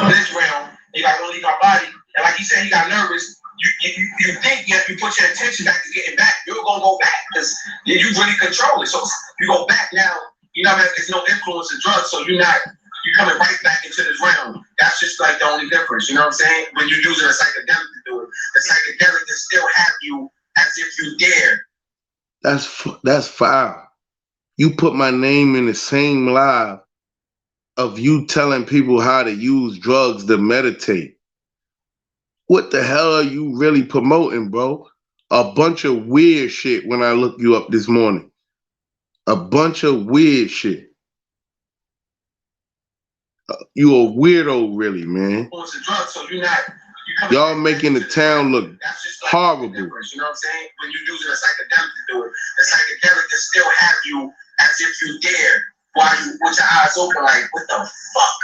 This round, you got to leave my body. And like he said, he got nervous. You think you put your attention back to getting back, you're going to go back because you really control it. So you go back now, you know, there's no influence of drugs, so you're coming right back into this realm. That's just like the only difference, you know what I'm saying? When you're using a psychedelic to do it, the psychedelic can still have you as if you dare. That's foul. You put my name in the same live of you telling people how to use drugs to meditate. What the hell are you really promoting, bro? A bunch of weird shit when I looked you up this morning. A bunch of weird shit. You a weirdo, really, man. It's a drug, so y'all making the town look horrible. You know what I'm saying? When you're using a psychedelic to do it, the psychedelic can still have you as if you dare while you with your eyes open, like, what the fuck?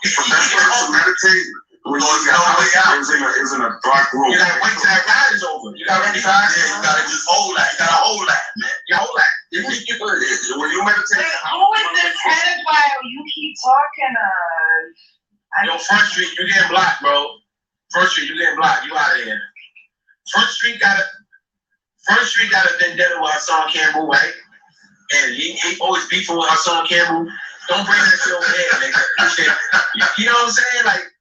That's why to meditate. When you is in a dark room. You gotta wait till that ride is over. You gotta wait till you gotta just hold that. You gotta hold that, man. You hold that. When you meditate. Who is this pedophile you keep talking on? Yo, Front Street, you getting blocked, bro. Front Street, you getting blocked. You out of here. Front Street got a vendetta with Hassan Campbell, right? And he always beefing with Hassan Campbell. Don't bring that shit over here, nigga. You know what I'm saying? Like,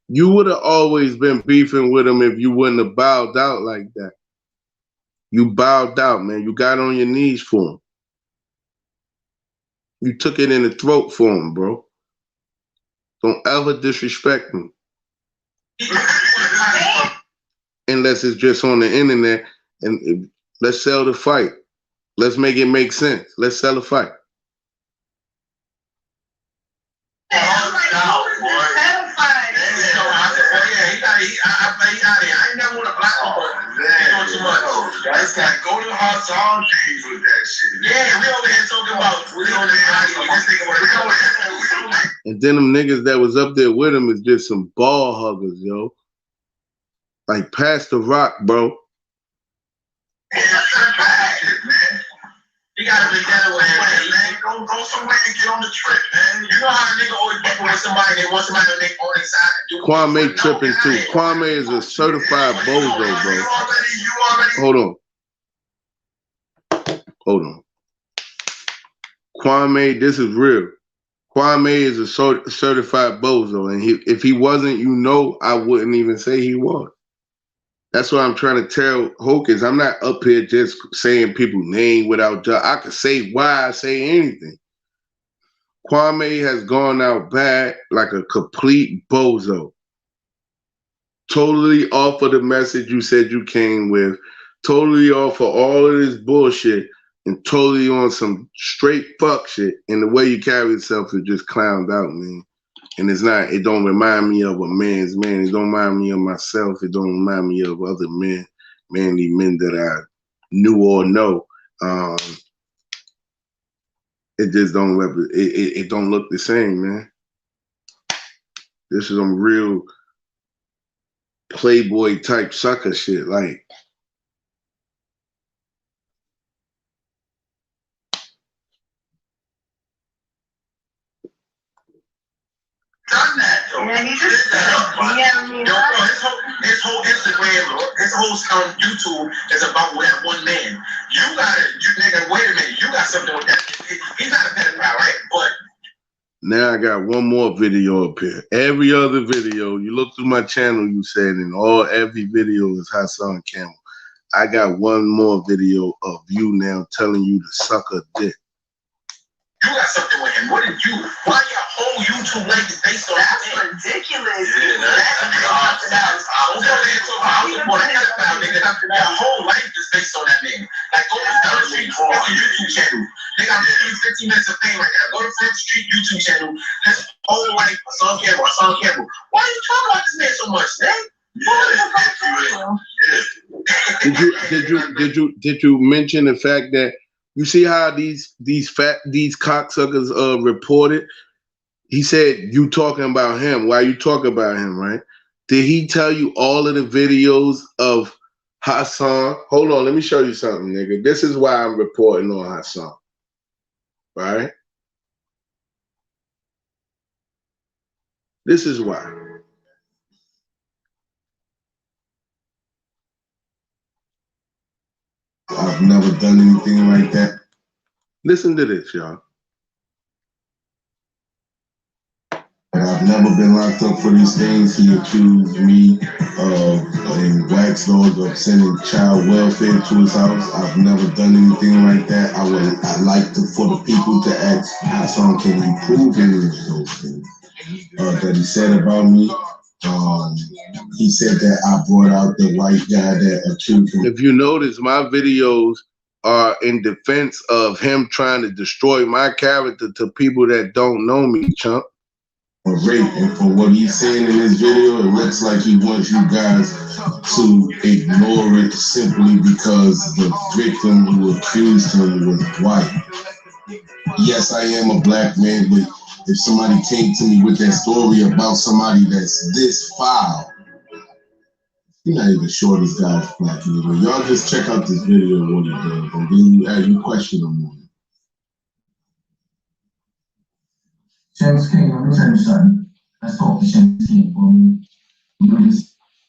you would have always been beefing with him if you wouldn't have bowed out like that. You bowed out, man. You got on your knees for him. You took it in the throat for him, bro. Don't ever disrespect him. Unless it's just on the internet, and let's sell the fight. Let's make it make sense. Let's sell the fight. I ain't never want to block him, but he's doing too much. That's like go to Hassan days with that shit. Yeah, we over here talking about and then them niggas that was up there with him is just some ball huggers, yo. Like pass the rock, bro. You gotta be that way, man. Go somewhere and get on the trip, man. You know how a nigga always beefing with somebody, they want somebody on their side to do. Kwame tripping too. Kwame is a certified bozo, bro. Hold on. Kwame, this is real. Kwame is a certified bozo, and if he wasn't, you know, I wouldn't even say he was. That's what I'm trying to tell Hocus. I'm not up here just saying people's name without judge. I can say why I say anything. Kwame has gone out bad like a complete bozo. Totally off of the message you said you came with. Totally off of all of this bullshit. And totally on some straight fuck shit. And the way you carry yourself is just clowned out, man. And it don't remind me of a man's man. It don't remind me of myself. It don't remind me of other men, manly men that I knew or know. It just don't it don't look the same, man. This is some real playboy type sucker shit. Like, Yeah, he just his whole Instagram, his whole YouTube is about that one man. Nigga, wait a minute, you got something with that. He's not a pedophile, right? But now I got one more video up here. Every other video, you look through my channel, you said, and every video is Hassan Campbell. I got one more video of you now telling you to suck a dick. You got something with him. Why your whole YouTube life is based on that? That's ridiculous. Yeah, I was born a pedophile, nigga. Your whole life is based on that man. Like, go to Front Street YouTube channel. Nigga, I'm giving you 15 minutes of fame right now. Go to Front Street YouTube channel. His whole life, Hassan Campbell. Why are you talking about this man so much, man? Did you mention the fact that you see how these cocksuckers reported? He said you talking about him. Why you talking about him, right? Did he tell you all of the videos of Hassan? Hold on, let me show you something, nigga. This is why I'm reporting on Hassan. Right? This is why. I've never done anything like that. Listen to this, y'all. I've never been locked up for these things. He accused me of and Wax Dog of sending child welfare to his house. I've never done anything like that. I'd like for the people to ask Hassan, can you prove any of those things that he said about me? He said that I brought out the white guy that accused him. If you notice, my videos are in defense of him trying to destroy my character to people that don't know me, chump. And for what he's saying in this video, it looks like he wants you guys to ignore it simply because the victim who accused him was white. Yes, I am a black man, but if somebody came to me with that story about somebody that's this foul, you're not even sure this guy's black anymore. Y'all just check out this video of what he does, and then you question him on it. James King, let me tell you something. Let's talk to James King for me.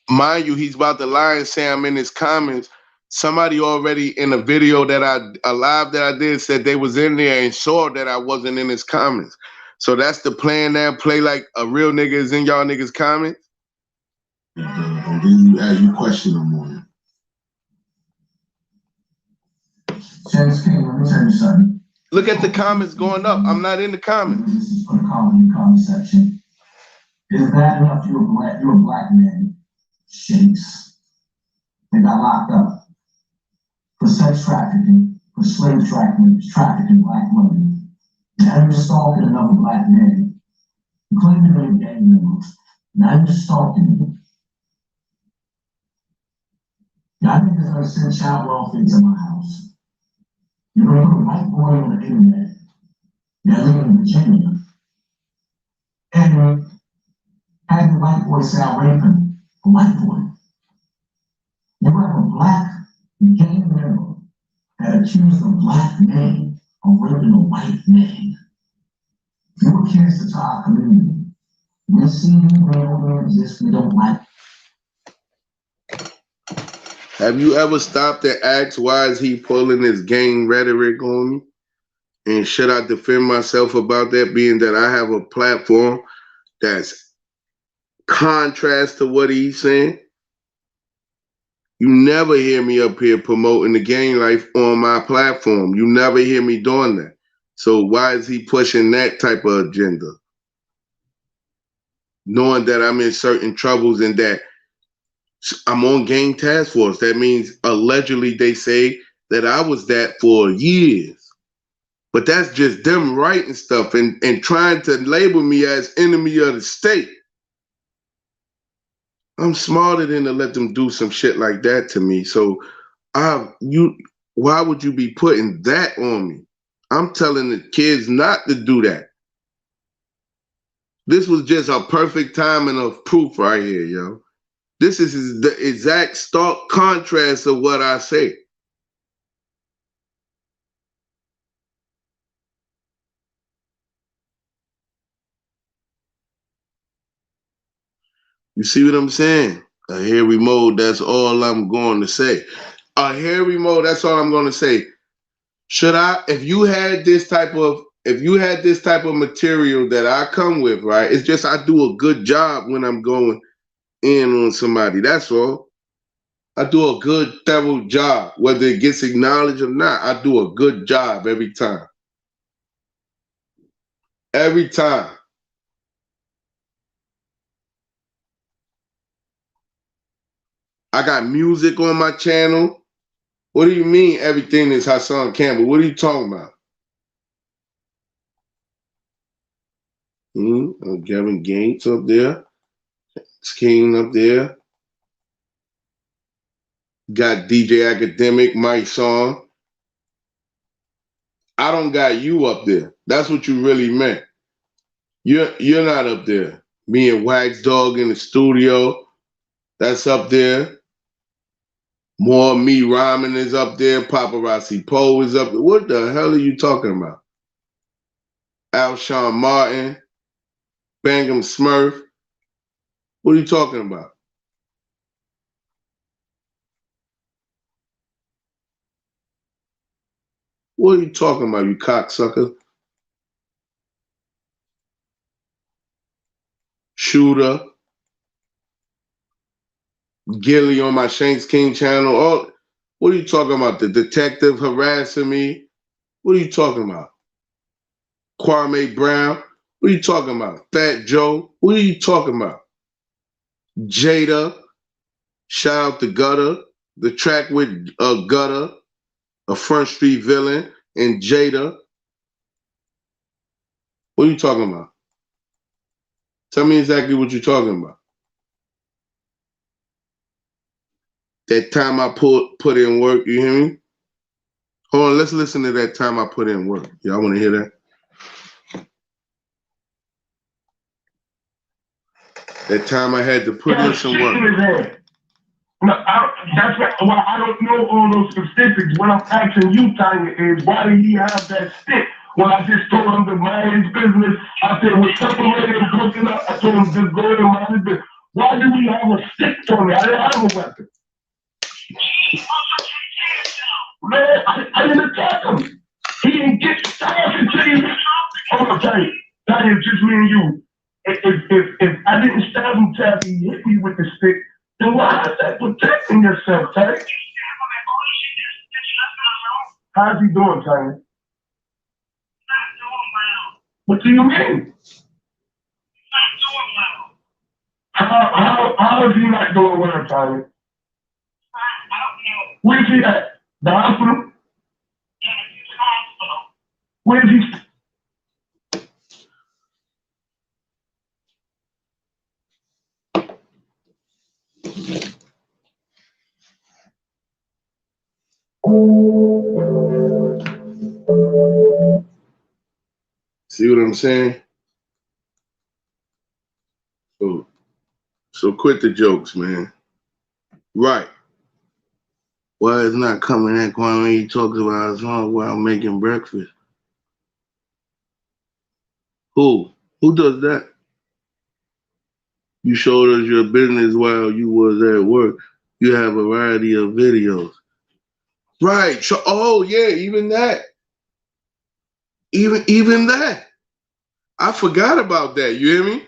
Mind you, he's about to lie and say I'm in his comments. Somebody already in a video that a live that I did said they was in there and saw that I wasn't in his comments. So that's the plan now. Play like a real nigga is in y'all niggas' comments. And then you question him on it. James King, let me tell you something. Look at the comments going up. I'm not in the comments. This is for the comment section. Is that enough? You're a black man. Shakes. They got locked up for sex trafficking, for slave trafficking black women. Now you're stalking another black man. You claim to be a gang member. Now you're stalking him. Y'all niggas gonna send child welfare to my house. You're gonna put a white boy on the internet. You're living in Virginia. And have the white boy say I'm raping a white boy. You have a black gang member that accused a black man of raping a white man. You're a cancer to our community. We're seeing you exist we don't like. Have you ever stopped and asked why is he pulling his gang rhetoric on me? And should I defend myself about that, being that I have a platform that's contrast to what he's saying? You never hear me up here promoting the gang life on my platform. You never hear me doing that. So why is he pushing that type of agenda? Knowing that I'm in certain troubles and that I'm on gang task force. That means allegedly they say that I was that for years. But that's just them writing stuff and trying to label me as enemy of the state. I'm smarter than to let them do some shit like that to me. So why would you be putting that on me? I'm telling the kids not to do that. This was just a perfect timing of proof right here, yo. This is the exact stark contrast of what I say. You see what I'm saying? A hairy mode, that's all I'm going to say. A hairy mode, that's all I'm going to say. Should I, if you had this type of material that I come with, right? It's just I do a good job when I'm going in on somebody. That's all. I do a good, thorough job. Whether it gets acknowledged or not, I do a good job every time. Every time. I got music on my channel. What do you mean everything is Hassan Campbell? What are you talking about? Gavin Gates up there. King up there. Got DJ Academic, Mike Song. I don't got you up there. That's what you really meant. You're not up there. Me and Wax Dog in the studio. That's up there. More Me Rhyming is up there. Paparazzi Poe is up there. What the hell are you talking about? Alshon Martin. Bangum Smurf. What are you talking about? What are you talking about, you cocksucker? Shooter. Gilly on my Shanks King channel. Oh, what are you talking about? The detective harassing me? What are you talking about? Kwame Brown? What are you talking about? Fat Joe? What are you talking about? Jada? Shout out to Gutter. The track with Gutter, a Front Street Villain, and Jada. What are you talking about? Tell me exactly what you're talking about. That time I put in work, you hear me? Hold on, let's listen to that time I put in work. Y'all want to hear that? That time I had to put in some work. No, that's why I don't know all those specifics. What I'm asking you, Tanya, is why did he have that stick? When I just told him to mind his business, I said, we're separated and broken up. I told him, just go and mind his business. Why did we have a stick on me? I didn't have a weapon. Man, I didn't attack him. He didn't get started until he was I'm going to tell you, Tanya, it's just me and you. If I didn't stab him till he hit me with the stick, then why is that protecting yourself, Tanya? How's he doing, Tanya? What do you mean? How is he not doing well, Tanya? Where's he at? The hospital? Where's he? See what I'm saying? So quit the jokes, man. Right. Why it's not coming in when he talks about his song while making breakfast? Who? Who does that? You showed us your business while you was at work. You have a variety of videos. Right. So, oh yeah, even that. Even that. I forgot about that. You hear me?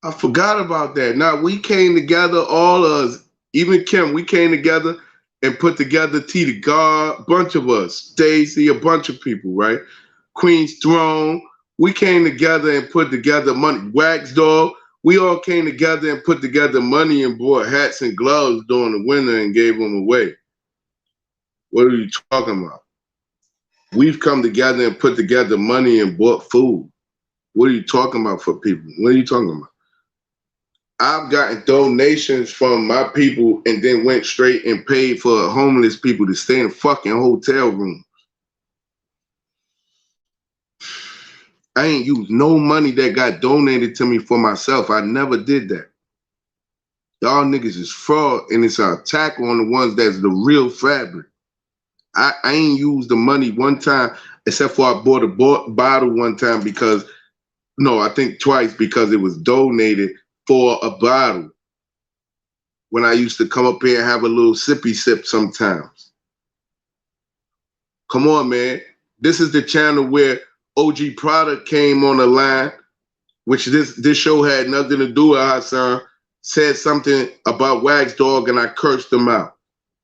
I forgot about that. Now we came together, all of us, even Kim, we came together and put together T the God, bunch of us, Stacy, a bunch of people, right? Queen's Throne. We came together and put together money. Wax Dog. We all came together and put together money and bought hats and gloves during the winter and gave them away. What are you talking about? We've come together and put together money and bought food. What are you talking about for people? What are you talking about? I've gotten donations from my people and then went straight and paid for homeless people to stay in fucking hotel rooms. I ain't used no money that got donated to me for myself. I never did that. Y'all niggas is fraud, and it's an attack on the ones that's the real fabric. I ain't used the money one time, except for I bought a bottle one time because, no, I think twice because it was donated for a bottle when I used to come up here and have a little sippy sip sometimes. Come on, man. This is the channel where OG Product came on the line, which this show had nothing to do with Hassan, said something about Wax Dog and I cursed him out.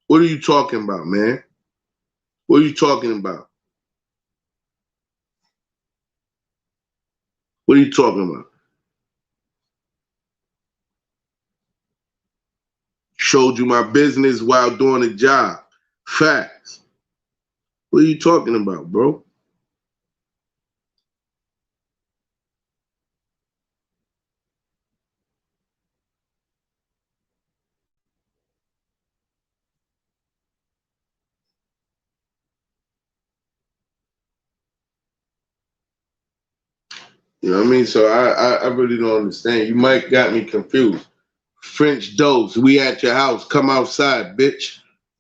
What are you talking about, man? What are you talking about? What are you talking about? Showed you my business while doing the job. Facts. What are you talking about, bro? You know what I mean? So I really don't understand. You might got me confused. French Dose, we at your house. Come outside, bitch.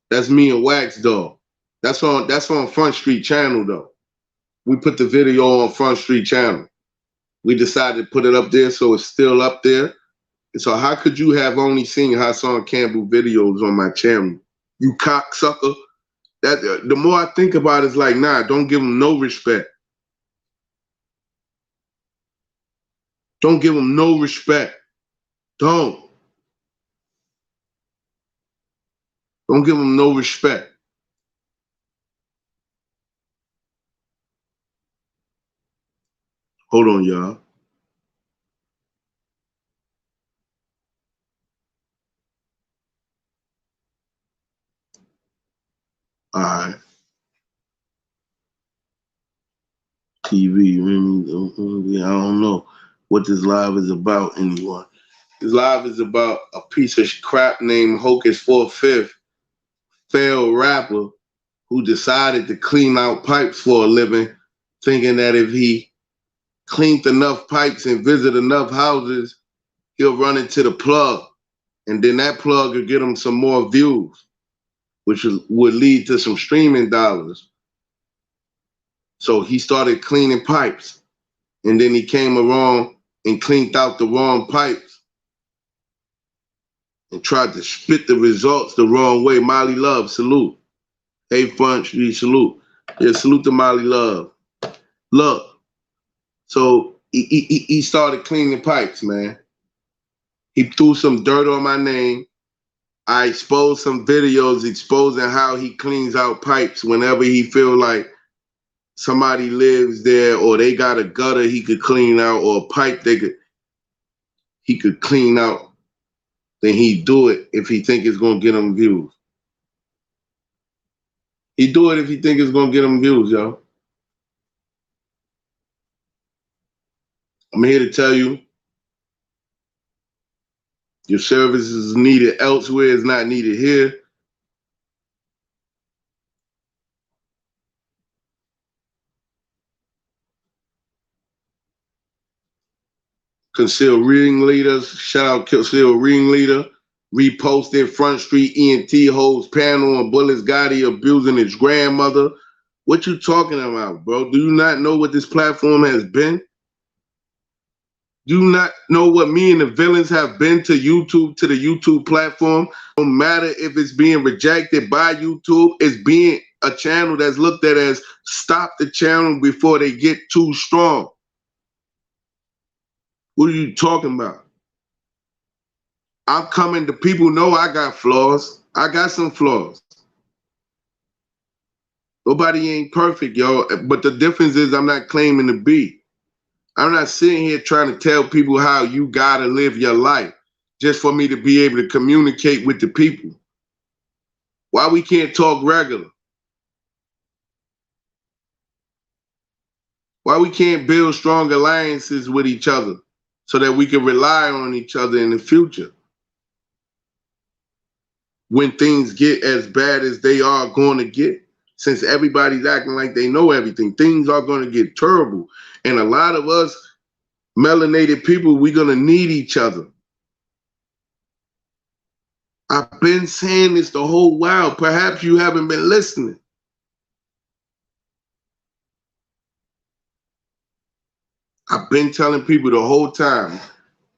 That's me and Wax Dog. That's on Front Street Channel though. We put the video on Front Street Channel. We decided to put it up there, so it's still up there. And so how could you have only seen Hassan Campbell videos on my channel? You cocksucker. That the more I think about it, it's like, nah, don't give him no respect. Don't give him no respect. Don't give him no respect. Hold on, y'all. All right. TV, I don't know what this live is about anymore. This live is about a piece of crap named Hocus 4/5, failed rapper who decided to clean out pipes for a living, thinking that if he cleaned enough pipes and visit enough houses, he'll run into the plug. And then that plug will get him some more views, which would lead to some streaming dollars. So he started cleaning pipes. And then he came along and cleaned out the wrong pipes and tried to spit the results the wrong way. Molly Love, salute. Hey, Front Street, salute. Yeah, salute to Molly Love. Look, so he started cleaning pipes, man. He threw some dirt on my name. I exposed some videos exposing how he cleans out pipes whenever he feel like somebody lives there or they got a gutter he could clean out or a pipe he could clean out. Then he'd do it if he think it's gonna get him views. He'd do it if he think it's gonna get him views, yo. I'm here to tell you, your service is needed elsewhere, it's not needed here. Concealed ringleaders, shout out Concealed Ringleader, reposted Front Street ENT holds panel on Bullets Gotti abusing his grandmother. What you talking about, bro? Do you not know what this platform has been? Do you not know what me and the villains have been to YouTube, to the YouTube platform? No matter if it's being rejected by YouTube, it's being a channel that's looked at as stop the channel before they get too strong. What are you talking about? I'm coming to people know I got flaws. I got some flaws. Nobody ain't perfect, yo. But the difference is I'm not claiming to be. I'm not sitting here trying to tell people how you gotta live your life just for me to be able to communicate with the people. Why we can't talk regular? Why we can't build strong alliances with each other so that we can rely on each other in the future? When things get as bad as they are going to get, since everybody's acting like they know everything, things are going to get terrible. And a lot of us melanated people, we're going to need each other. I've been saying this the whole while. Perhaps you haven't been listening. I've been telling people the whole time,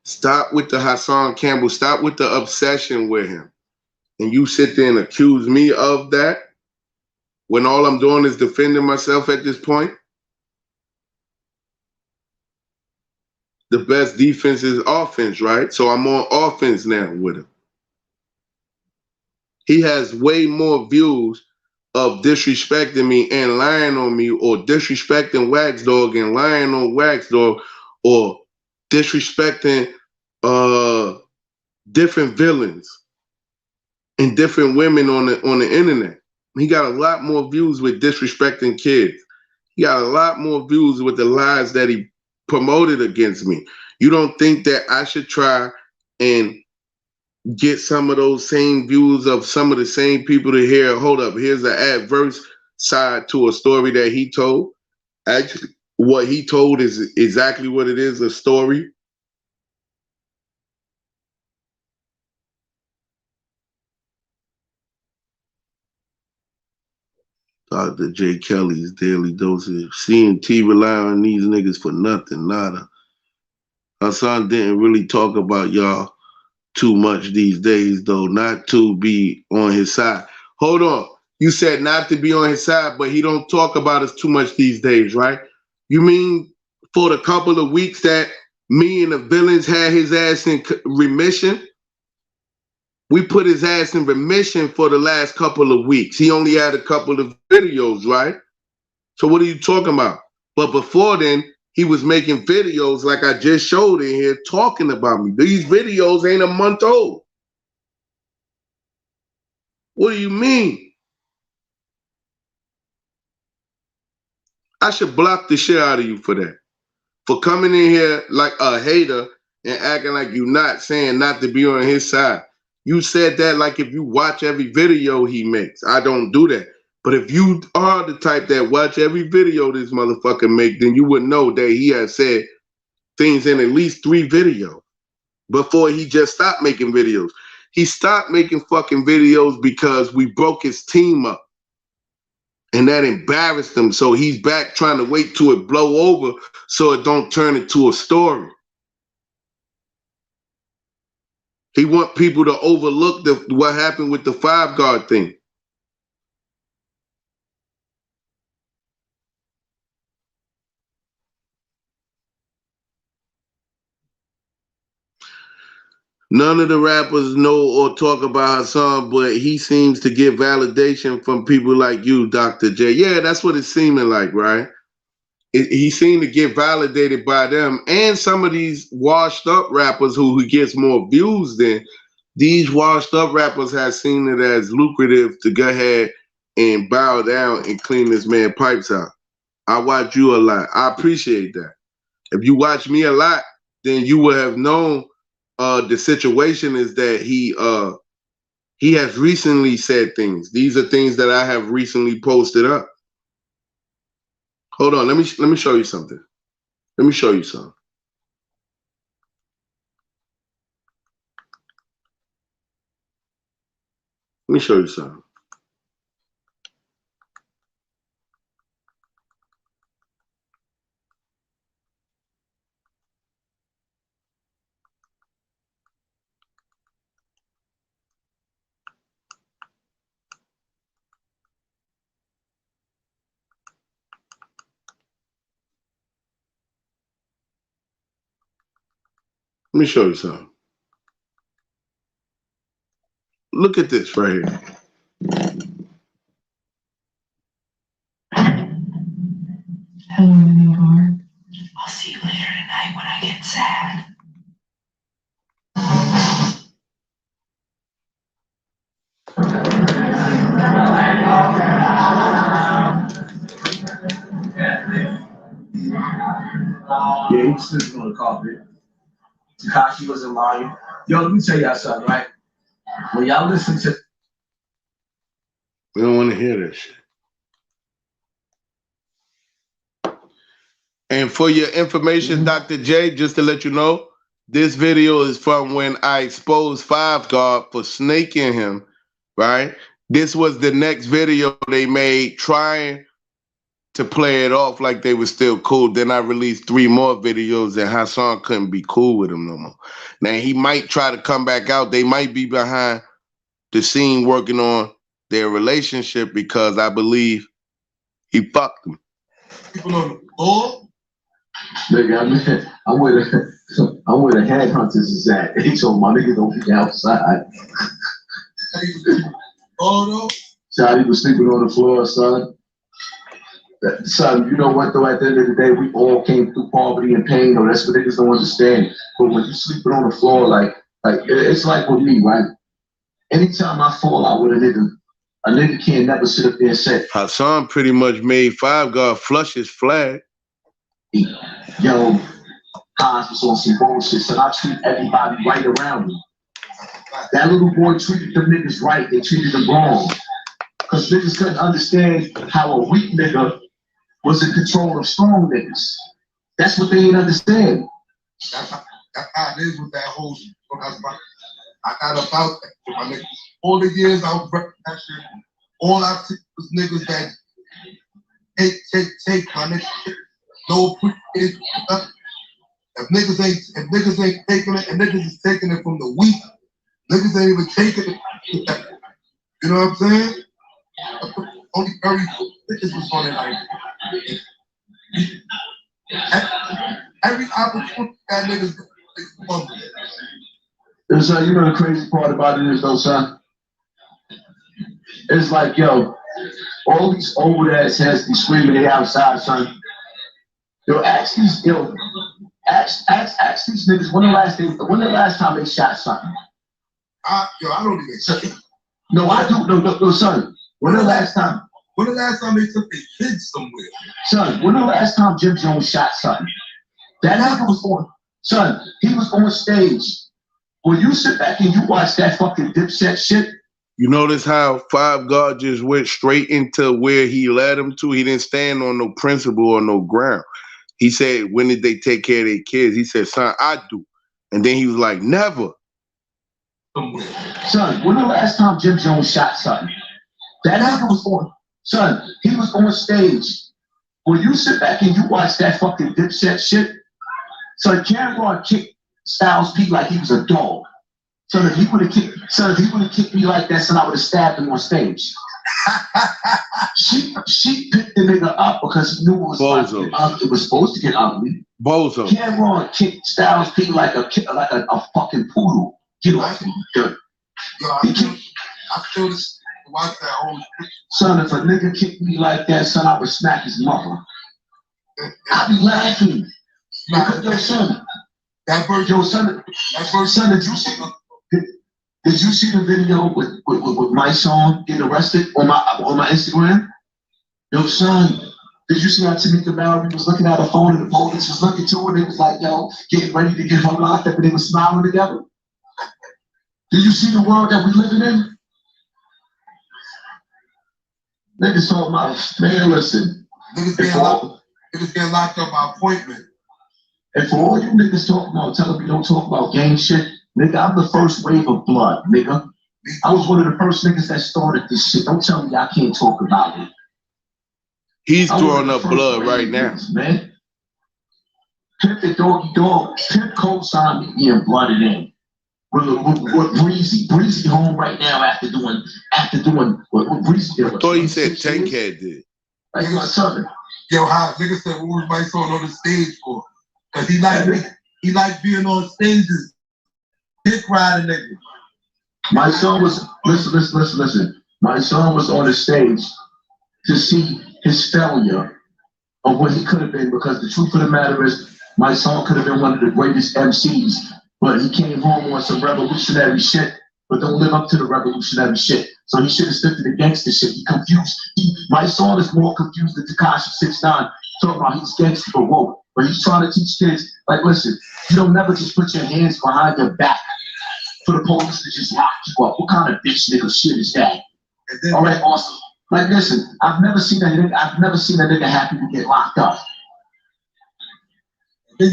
Stop with the Hassan Campbell. Stop with the obsession with him. And you sit there and accuse me of that when all I'm doing is defending myself at this point. The best defense is offense, right? So I'm on offense now with him. He has way more views of disrespecting me and lying on me, or disrespecting Wax Dog and lying on Wax Dog, or disrespecting different villains and different women on the internet. He got a lot more views with disrespecting kids. He got a lot more views with the lies that he promoted against me. You don't think that I should try and get some of those same views of some of the same people to hear, hold up, here's the adverse side to a story that he told? Actually, what he told is exactly what it is, a story. Dr. J. Kelly's Daily Dosage. CNT rely on these niggas for nothing, nada. Hassan didn't really talk about y'all too much these days, though, not to be on his side. Hold on. You said not to be on his side, but he don't talk about us too much these days, right? You mean for the couple of weeks that me and the villains had his ass in remission? We put his ass in remission for the last couple of weeks. He only had a couple of videos, right? So what are you talking about? But before then, he was making videos like I just showed in here talking about me. These videos ain't a month old. What do you mean? I should block the shit out of you for that. For coming in here like a hater and acting like you're not, saying not to be on his side. You said that like if you watch every video he makes. I don't do that. But if you are the type that watch every video this motherfucker make, then you would know that he has said things in at least 3 videos before he just stopped making videos. He stopped making fucking videos because we broke his team up. And that embarrassed him. So he's back trying to wait till it blow over so it don't turn into a story. He want people to overlook what happened with the 5 guard thing. None of the rappers know or talk about Hassan, but he seems to get validation from people like you, Dr. J. Yeah, that's what it's seeming like, right? He seemed to get validated by them and some of these washed up rappers who gets more views than these washed up rappers have seen it as lucrative to go ahead and bow down and clean this man pipes out. I watch you a lot. I appreciate that. If you watch me a lot, then you would have known the situation is that he has recently said things. These are things that I have recently posted up. Hold on, let me show you something. Let me show you something. Let me show you something. Let me show you something. Look at this right here. Hello, Leonard. I'll see you later tonight when I get sad. Yeah, he's sleeping on the carpet. Takashi wasn't lying. Yo, let me tell y'all something, right? When y'all listen to... We don't want to hear this shit. And for your information, Dr. J, just to let you know, this video is from when I exposed 5 Guard for snaking him, right? This was the next video they made trying to play it off like they were still cool. Then I released 3 more videos and Hassan couldn't be cool with him no more. Now he might try to come back out. They might be behind the scene working on their relationship because I believe he fucked him. People on the floor? Nigga, I'm where the headhunters is at. He told my nigga don't be outside. Oh no? Shawty was sleeping on the floor, son. Son, you know what though, at the end of the day, we all came through poverty and pain, though. That's what niggas don't understand. But when you sleeping on the floor, like it's like with me, right? Anytime I fall out with a nigga can't never sit up there and say, Hassan pretty much made Five God flush his flag. Yo, Hans was on some bullshit, so I treat everybody right around me. That little boy treated them niggas right, they treated them wrong. Because niggas couldn't understand how a weak nigga was in control of strong niggas. That's what they didn't understand. That's how it is with that whole shit. I got about that with my niggas. All the years I was repping that shit, all I see was niggas that take my niggas. No appreciation. If niggas ain't taking it, and niggas is taking it from the weak, niggas ain't even taking it. You know what I'm saying? Only very niggas was on it like every opportunity that niggas fumble. So you know the crazy part about it is though, son? It's like, yo, all these old ass heads be screaming they outside, son. Yo, ask these niggas when the last time they shot something? I don't even shut it. No, I do. No, son. When the last time they took their kids somewhere? Son, when the last time Jim Jones shot something? That nigga was on, son, he was on stage. When you sit back and you watch that fucking Dipset shit. You notice how Five God just went straight into where he led him to? He didn't stand on no principle or no ground. He said, when did they take care of their kids? He said, son, I do. And then he was like, never. Son, when the last time Jim Jones shot something? That nigga was on, son, he was on stage. When you sit back and you watch that fucking Dipset shit, son, Cameron kicked Styles P like he was a dog. Son, if he would have kicked me like that, son, I would have stabbed him on stage. She picked the nigga up because he knew it was supposed to get ugly. Bozo. Cameron kicked Styles P like a fucking poodle. Get off him. I feel this. Watch that whole shit. Son, if a nigga kicked me like that, son, I would smack his mother. I'd be laughing. Yo, son. Son, did you see the video with my song getting arrested on my Instagram? Yo, son, did you see how Tamika Mallory was looking at her phone and the police was looking to her? They was like, yo, getting ready to get her locked up and they were smiling together? Did you see the world that we living in? Niggas talking about, man, listen. Niggas getting locked up by appointment. And for all you niggas talking about, telling me don't talk about gang shit, nigga, I'm the first wave of blood, nigga. I was one of the first niggas that started this shit. Don't tell me I can't talk about it. He's throwing up blood right now. Niggas, man. Pimp the doggy dog. Pimp co-signed me and blooded in. With Breezy home right now after doing what Breezy did. I thought he said Tank Head did. Like my son. Yo, how nigga said what was my son on the stage for? Cause he like being on stages. Dick riding nigga. My son was listen. My son was on the stage to see his failure of what he could have been, because the truth of the matter is my son could have been one of the greatest MCs. But he came home on some revolutionary shit, but don't live up to the revolutionary shit. So he should have stood to the gangster shit. He confused. My son is more confused than Tekashi 6ix9ine talking about he's gangster but woke. But he's trying to teach kids, like, listen, you don't never just put your hands behind your back for the police to just lock you up. What kind of bitch nigga shit is that? All right, awesome. Like, listen, I've never seen a nigga happy to get locked up. And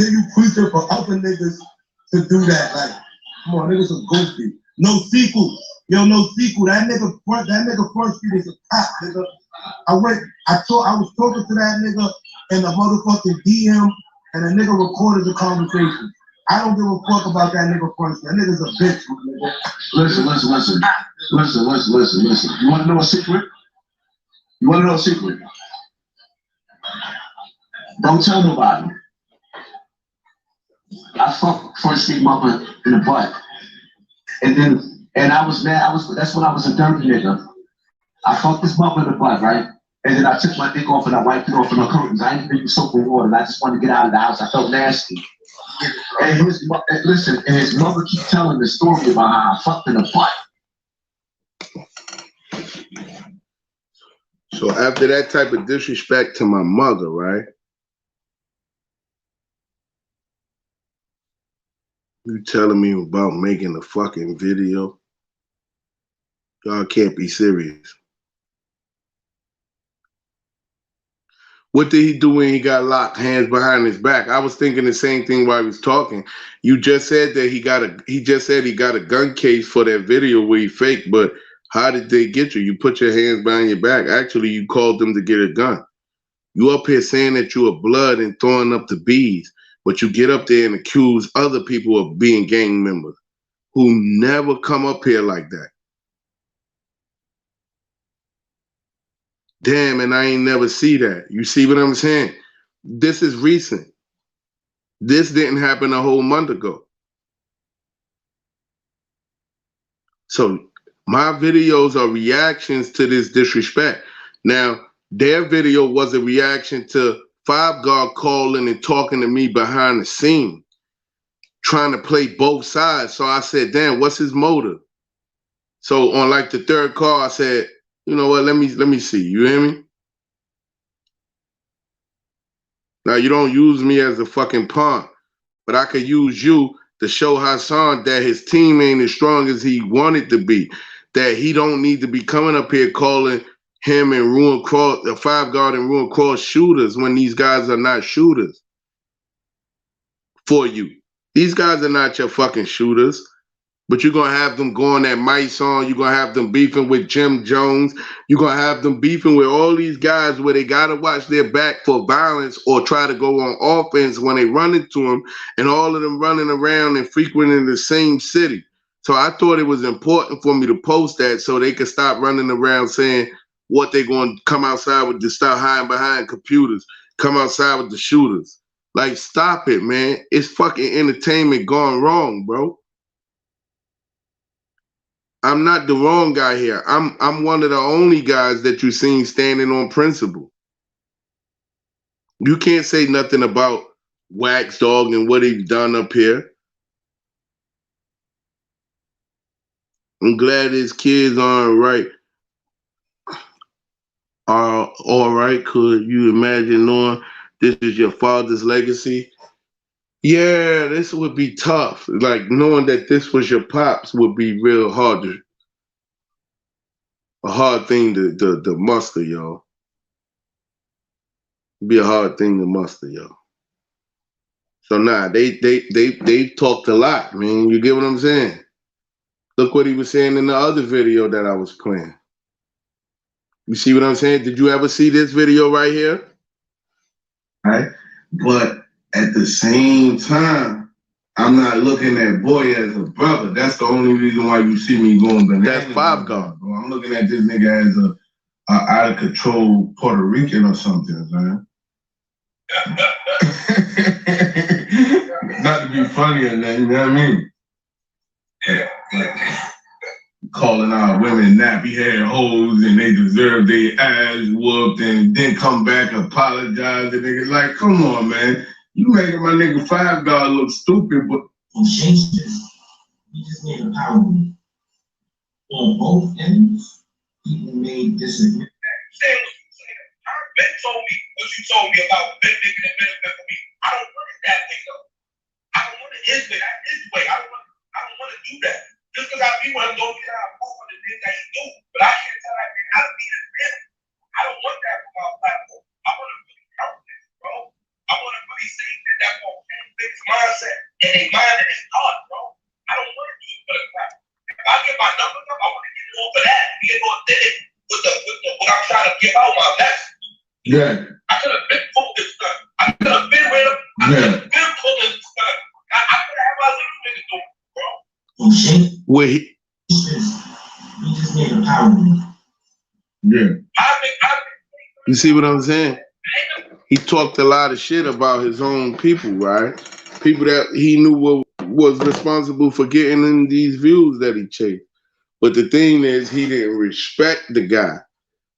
then you preach it for other niggas to do that. Like, come on, niggas are goofy. No sequel. Yo, no sequel. That nigga front street is a cop, nigga. I was talking to that nigga in the motherfucking DM, and the nigga recorded the conversation. I don't give a fuck about that nigga first. That nigga's a bitch, nigga. Listen. You wanna know a secret? Don't tell nobody. I fucked first street mother in the butt. And I was mad, that's when I was a dirty nigga. I fucked this mother in the butt, right? And then I took my dick off and I wiped it off in the curtains. I didn't even use soap and water, and I just wanted to get out of the house. I felt nasty. And his mother keep telling the story about how I fucked in the butt. So after that type of disrespect to my mother, right? You telling me about making a fucking video? Y'all can't be serious. What did he do when he got locked, hands behind his back? I was thinking the same thing while he was talking. You just said that he got a gun case for that video where he faked, but how did they get you? You put your hands behind your back. Actually, you called them to get a gun. You up here saying that you are blood and throwing up the bees, but you get up there and accuse other people of being gang members who never come up here like that. Damn, and I ain't never see that. You see what I'm saying? This is recent. This didn't happen a whole month ago. So my videos are reactions to this disrespect. Now, their video was a reaction to Five God calling and talking to me behind the scene, trying to play both sides. So I said, damn, what's his motive? So on like the third call, I said, you know what, let me see. You hear me? Now, you don't use me as a fucking pawn, but I could use you to show Hassan that his team ain't as strong as he wanted to be, that he don't need to be coming up here calling him and Ruin Cross, the Five God and Ruin Cross shooters when these guys are not shooters for you. These guys are not your fucking shooters. But you're going to have them going at my song. You're going to have them beefing with Jim Jones. You're going to have them beefing with all these guys where they got to watch their back for violence or try to go on offense when they run into them, and all of them running around and frequenting the same city. So I thought it was important for me to post that so they could stop running around saying what they're going to come outside with, to stop hiding behind computers, come outside with the shooters. Like, stop it, man. It's fucking entertainment gone wrong, bro. I'm not the wrong guy here. I'm one of the only guys that you've seen standing on principle. You can't say nothing about Wax Dog and what he's done up here. I'm glad his kids are all right. Could you imagine knowing this is your father's legacy? Yeah, this would be tough. Like, knowing that this was your pops would be real hard a hard thing to muster, y'all. It'd be a hard thing to muster, y'all. So nah, they talked a lot, man. You get what I'm saying? Look what he was saying in the other video that I was playing. You see what I'm saying? Did you ever see this video right here? Right? But at the same time, I'm not looking at Boy as a brother. That's the only reason why you see me going bananas. That's Five God. Bro. I'm looking at this nigga as a out of control Puerto Rican or something, man. Not to be funny or nothing, you know what I mean? Yeah. Calling out women nappy hair hoes and they deserve their ass whooped and then come back apologize and niggas like, come on, man. You making my nigga Five God look stupid, but we changed it. We just made a power move. On both ends, people made disagreement. Saying what you saying. Ben told me what you told me about Ben making a benefit for me. I don't want it that way though. I don't want it his way. That's his way. I don't want to do that. Just because I be one of those guys, I want to do that he do. But I can't tell that man how to be his man. I don't want that for my platform. I want to really help this, bro. I want to really say that won't change niggas' mindset and they mind and his heart, bro. I don't want to do it for the platform. If I get my numbers up, I want to get more for that. Be more authentic with what I'm trying to get out my mess. Yeah. I could have been pulled this stuff. I could have been with him. I could have been pulling this stuff. I could have had my little nigga do it, bro. Oh shit. Wait. We just need a power. Yeah. You see what I'm saying? He talked a lot of shit about his own people, right? People that he knew was responsible for getting in these views that he chased. But the thing is, he didn't respect the guy.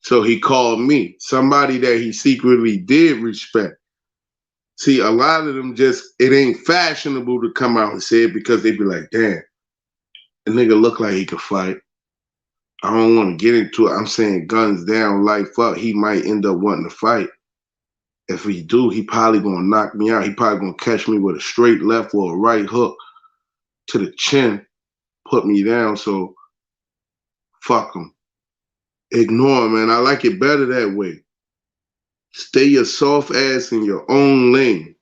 So he called me, somebody that he secretly did respect. See, a lot of them it ain't fashionable to come out and say it because they be like, damn, the nigga look like he could fight. I don't want to get into it. I'm saying guns down, life up. He might end up wanting to fight. If he do, he probably gonna knock me out. He probably gonna catch me with a straight left or a right hook to the chin, put me down. So fuck him. Ignore him, man. I like it better that way. Stay your soft ass in your own lane.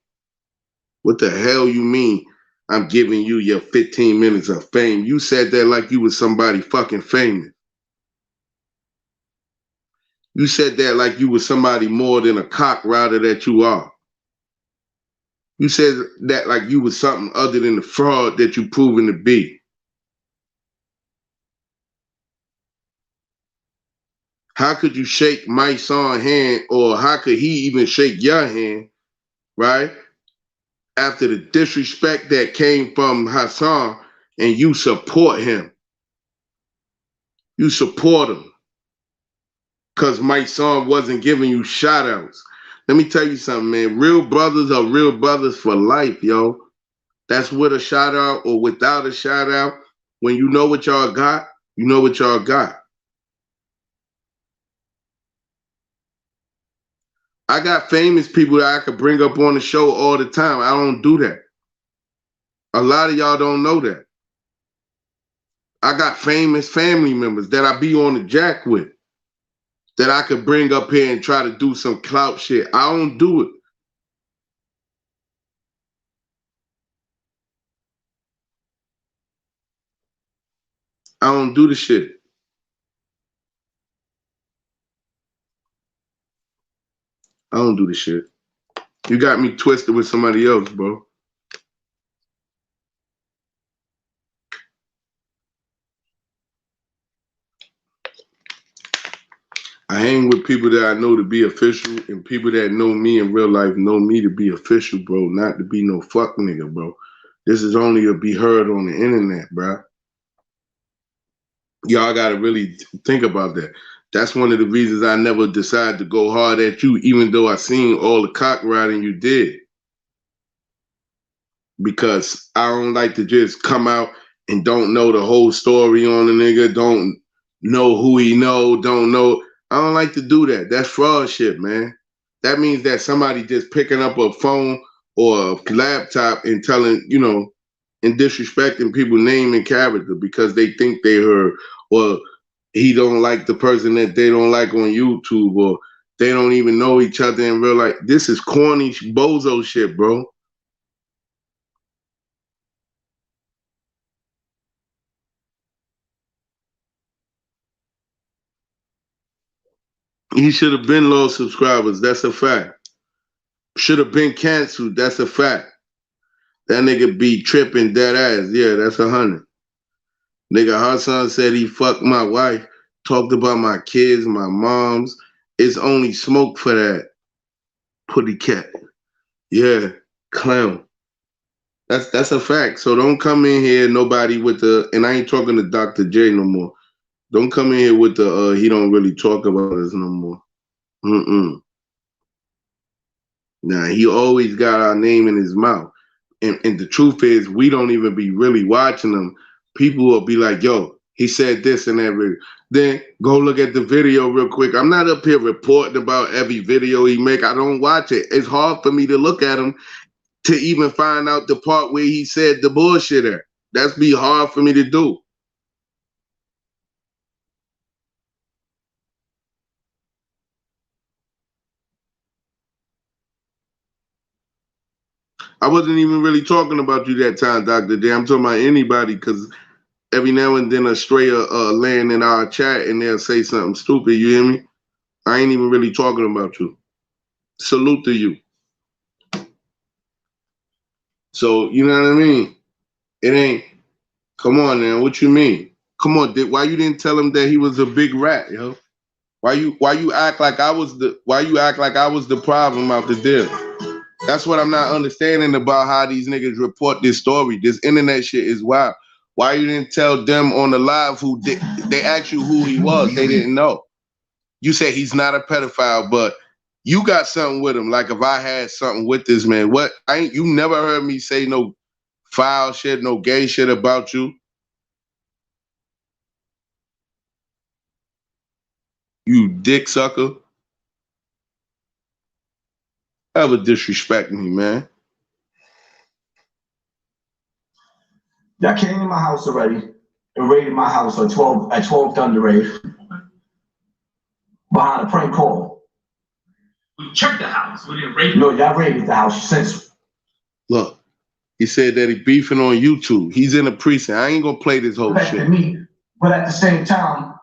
What the hell you mean? I'm giving you your 15 minutes of fame. You said that like you was somebody fucking famous. You said that like you was somebody more than a cock rider that you are. You said that like you was something other than the fraud that you proven to be. How could you shake my son's hand, or how could he even shake your hand, right? After the disrespect that came from Hassan, and you support him. You support him. Because my son wasn't giving you shout outs. Let me tell you something, man. Real brothers are real brothers for life, yo. That's with a shout out or without a shout out. When you know what y'all got, you know what y'all got. I got famous people that I could bring up on the show all the time. I don't do that. A lot of y'all don't know that. I got famous family members that I be on the jack with that I could bring up here and try to do some clout shit. I don't do it. I don't do the shit. I don't do the shit. You got me twisted with somebody else, bro. I hang with people that I know to be official, and people that know me in real life know me to be official, bro, not to be no fuck nigga, bro. This is only to be heard on the internet, bro. Y'all got to really think about that. That's one of the reasons I never decided to go hard at you, even though I seen all the cock riding you did. Because I don't like to just come out and don't know the whole story on the nigga, don't know who he know, don't know. I don't like to do that. That's fraud shit, man. That means that somebody just picking up a phone or a laptop and telling, you know, and disrespecting people's name and character because they think they heard, or he don't like the person that they don't like on YouTube, or they don't even know each other in real life. This is corny bozo shit, bro. He should have been lost subscribers. That's a fact. Should have been canceled. That's a fact. That nigga be tripping dead ass. Yeah, that's 100. Nigga, Hassan said he fucked my wife, talked about my kids, my moms. It's only smoke for that. Putty cat. Yeah, clown. That's a fact. So don't come in here, nobody with the, and I ain't talking to Dr. J no more. Don't come in here with the, he don't really talk about us no more. Now, he always got our name in his mouth. And the truth is, we don't even be really watching them. People will be like, yo, he said this and that video. Then go look at the video real quick. I'm not up here reporting about every video he make. I don't watch it. It's hard for me to look at him to even find out the part where he said the bullshit at. That's be hard for me to do. I wasn't even really talking about you that time, Dr. J. I'm talking about anybody, because every now and then a stray land in our chat and they'll say something stupid, you hear me? I ain't even really talking about you. Salute to you. So, you know what I mean? It ain't, come on now, what you mean? Come on, why you didn't tell him that he was a big rat, yo? Why you act like I was the problem out the deal? That's what I'm not understanding about how these niggas report this story. This internet shit is wild. Why you didn't tell them on the live who did, they asked you who he was, they didn't know. You said he's not a pedophile, but you got something with him. Like if I had something with this man, you never heard me say no foul shit, no gay shit about you. You dick sucker. Ever disrespect me, man. Y'all came in my house already and raided my house at 12 Thunder Raid behind a prank call. We checked the house. We didn't raid it. No, y'all raided the house since. Look, he said that he beefing on YouTube. He's in the precinct. I ain't gonna play this whole shit. Me, but at the same time,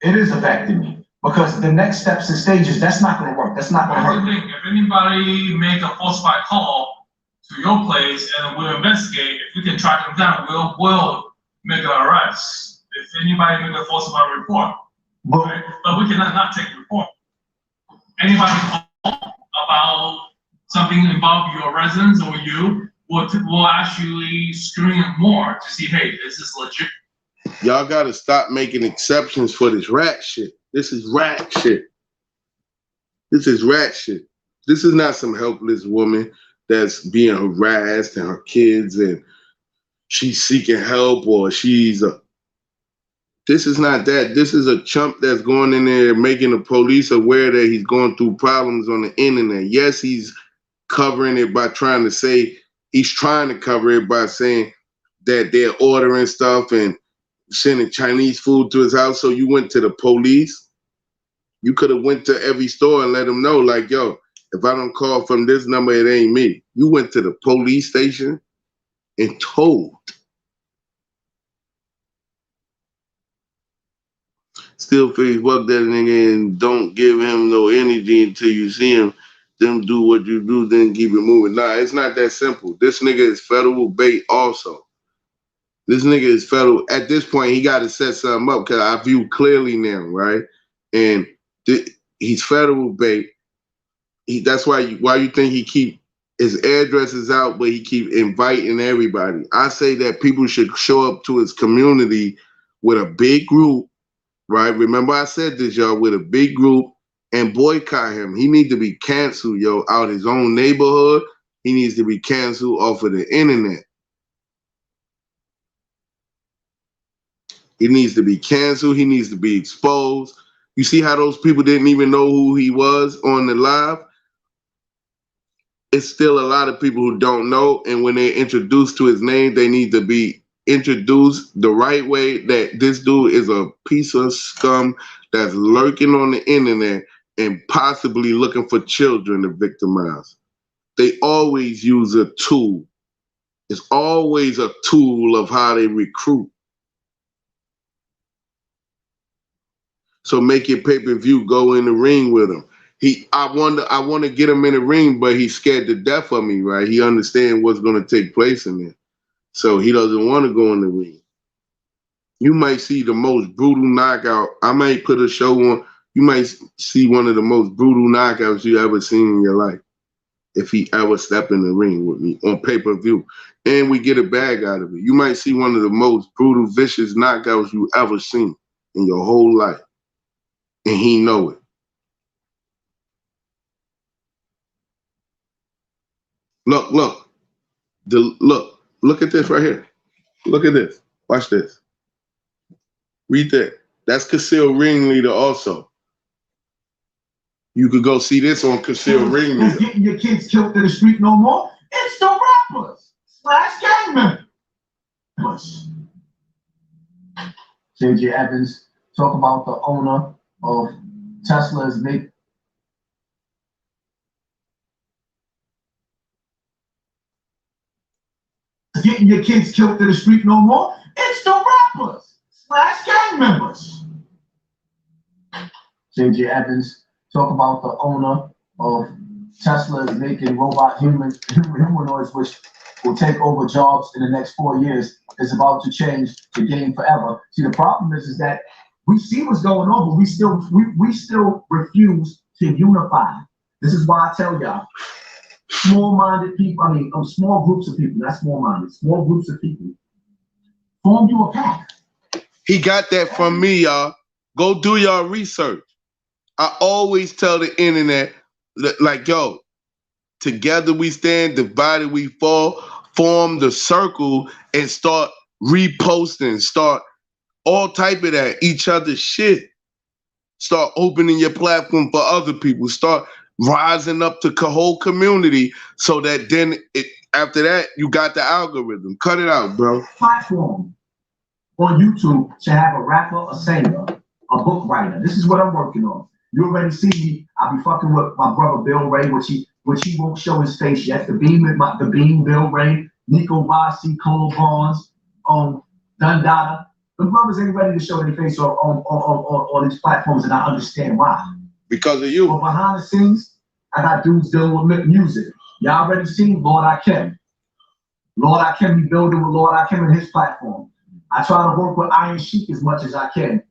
it is affecting me because the next steps and stages, that's not gonna work. That's not gonna hurt. If anybody make a falsified call to your place and we'll investigate, if we can track them down, we'll make an arrest. If anybody make a falsified report, right? But we cannot not take a report. Anybody call about something involving your residence or you, we'll actually screen more to see, hey, is this legit? Y'all gotta stop making exceptions for this rat shit. This is rat shit. This is rat shit. This is not some helpless woman that's being harassed and her kids and she's seeking help or this is not that. This is a chump that's going in there making the police aware that he's going through problems on the internet. Yes, he's covering it by trying to say, he's trying to cover it by saying that they're ordering stuff and sending Chinese food to his house. So you went to the police. You could have went to every store and let them know, like, yo, if I don't call from this number, it ain't me. You went to the police station and told. Still face fuck that nigga and don't give him no energy until you see him. Then do what you do, then keep it moving. Nah, it's not that simple. This nigga is federal bait also. This nigga is federal. At this point, he got to set something up because I view clearly now, right? And he's federal bait. That's why you think he keep his addresses out, but he keep inviting everybody. I say that people should show up to his community with a big group, right? Remember I said this, y'all, with a big group and boycott him. He needs to be canceled, yo, out his own neighborhood. He needs to be canceled off of the internet. He needs to be canceled. He needs to be exposed. You see how those people didn't even know who he was on the live? It's still a lot of people who don't know, and when they're introduced to his name, they need to be introduced the right way, that this dude is a piece of scum that's lurking on the internet and possibly looking for children to victimize. They always use a tool. It's always a tool of how they recruit. So make your pay-per-view, go in the ring with him. I want to get him in the ring, but he's scared to death of me, right? He understands what's going to take place in there. So he doesn't want to go in the ring. You might see the most brutal knockout. I might put a show on. You might see one of the most brutal knockouts you ever seen in your life if he ever step in the ring with me on pay-per-view. And we get a bag out of it. You might see one of the most brutal, vicious knockouts you ever seen in your whole life. And he know it. Look at this right here. Look at this. Watch this. Read that. That's concealed ringleader also. You could go see this on concealed ringleader. Getting your kids killed in the street no more. It's the rappers / gang members. J.J. Evans talk about the owner of Tesla's big. Getting your kids killed in the street no more. It's the rappers / gang members. J.J. Evans talk about the owner of Tesla is making robot humanoids, which will take over jobs in the next 4 years, is about to change the game forever. See, the problem is that we see what's going on, but we still refuse to unify. This is why I tell y'all, small-minded people, small groups of people, not small-minded, small groups of people, form you a pack. He got that from me, y'all. Go do y'all research. I always tell the internet, like, yo, together we stand, divided we fall, form the circle and start reposting, start all type of that, each other's shit. Start opening your platform for other people. Start rising up the whole community so that then after that, you got the algorithm. Cut it out, bro. Platform on YouTube to have a rapper, a singer, a book writer. This is what I'm working on. You already see me. I be fucking with my brother Bill Ray, which he won't show his face yet. The Beam, Bill Ray, Nico Vasi, Cole Barnes, Dundada. The brothers ain't ready to show their face on these platforms, and I understand why. Because of you. But behind the scenes, I got dudes dealing with music. Y'all already seen Lord Akim. Lord Akim be building with Lord Akim and his platform. I try to work with Iron Sheik as much as I can.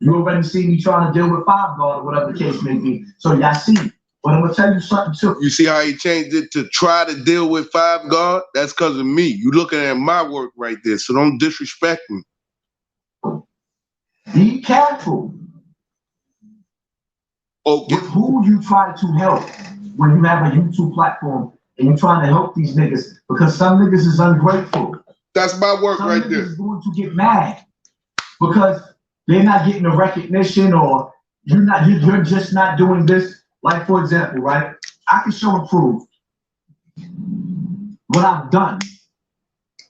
You already see me trying to deal with Five Guard or whatever the case may be. So y'all see. But I'm gonna tell you something too. You see how he changed it to try to deal with Five Guard? That's because of me. You looking at my work right there, so don't disrespect me. Be careful. Okay. With who you try to help when you have a YouTube platform and you're trying to help these niggas, because some niggas is ungrateful. That's my work right there. Some niggas is going to get mad because they're not getting the recognition, or you're just not doing this. Like, for example, right? I can show and prove what I've done.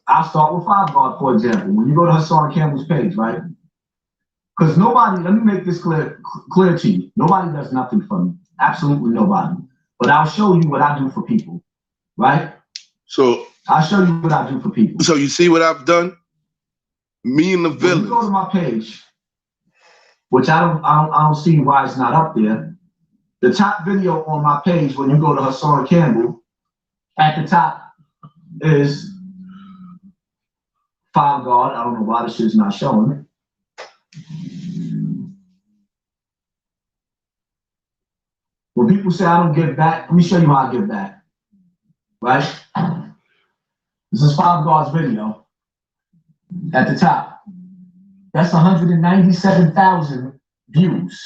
I'll start with Five Guard, for example. When you go to Hassan Campbell's page, right? Because nobody, let me make this clear to you. Nobody does nothing for me. Absolutely nobody. But I'll show you what I do for people, right? So I'll show you what I do for people. So you see what I've done? Me and the villain. When you go to my page, which I don't see why it's not up there. The top video on my page, when you go to Hassan Campbell, at the top is Five Guard. I don't know why this shit's not showing it. When people say I don't give back, let me show you how I give back. Right? This is Five Guard's video. At the top. That's 197,000 views.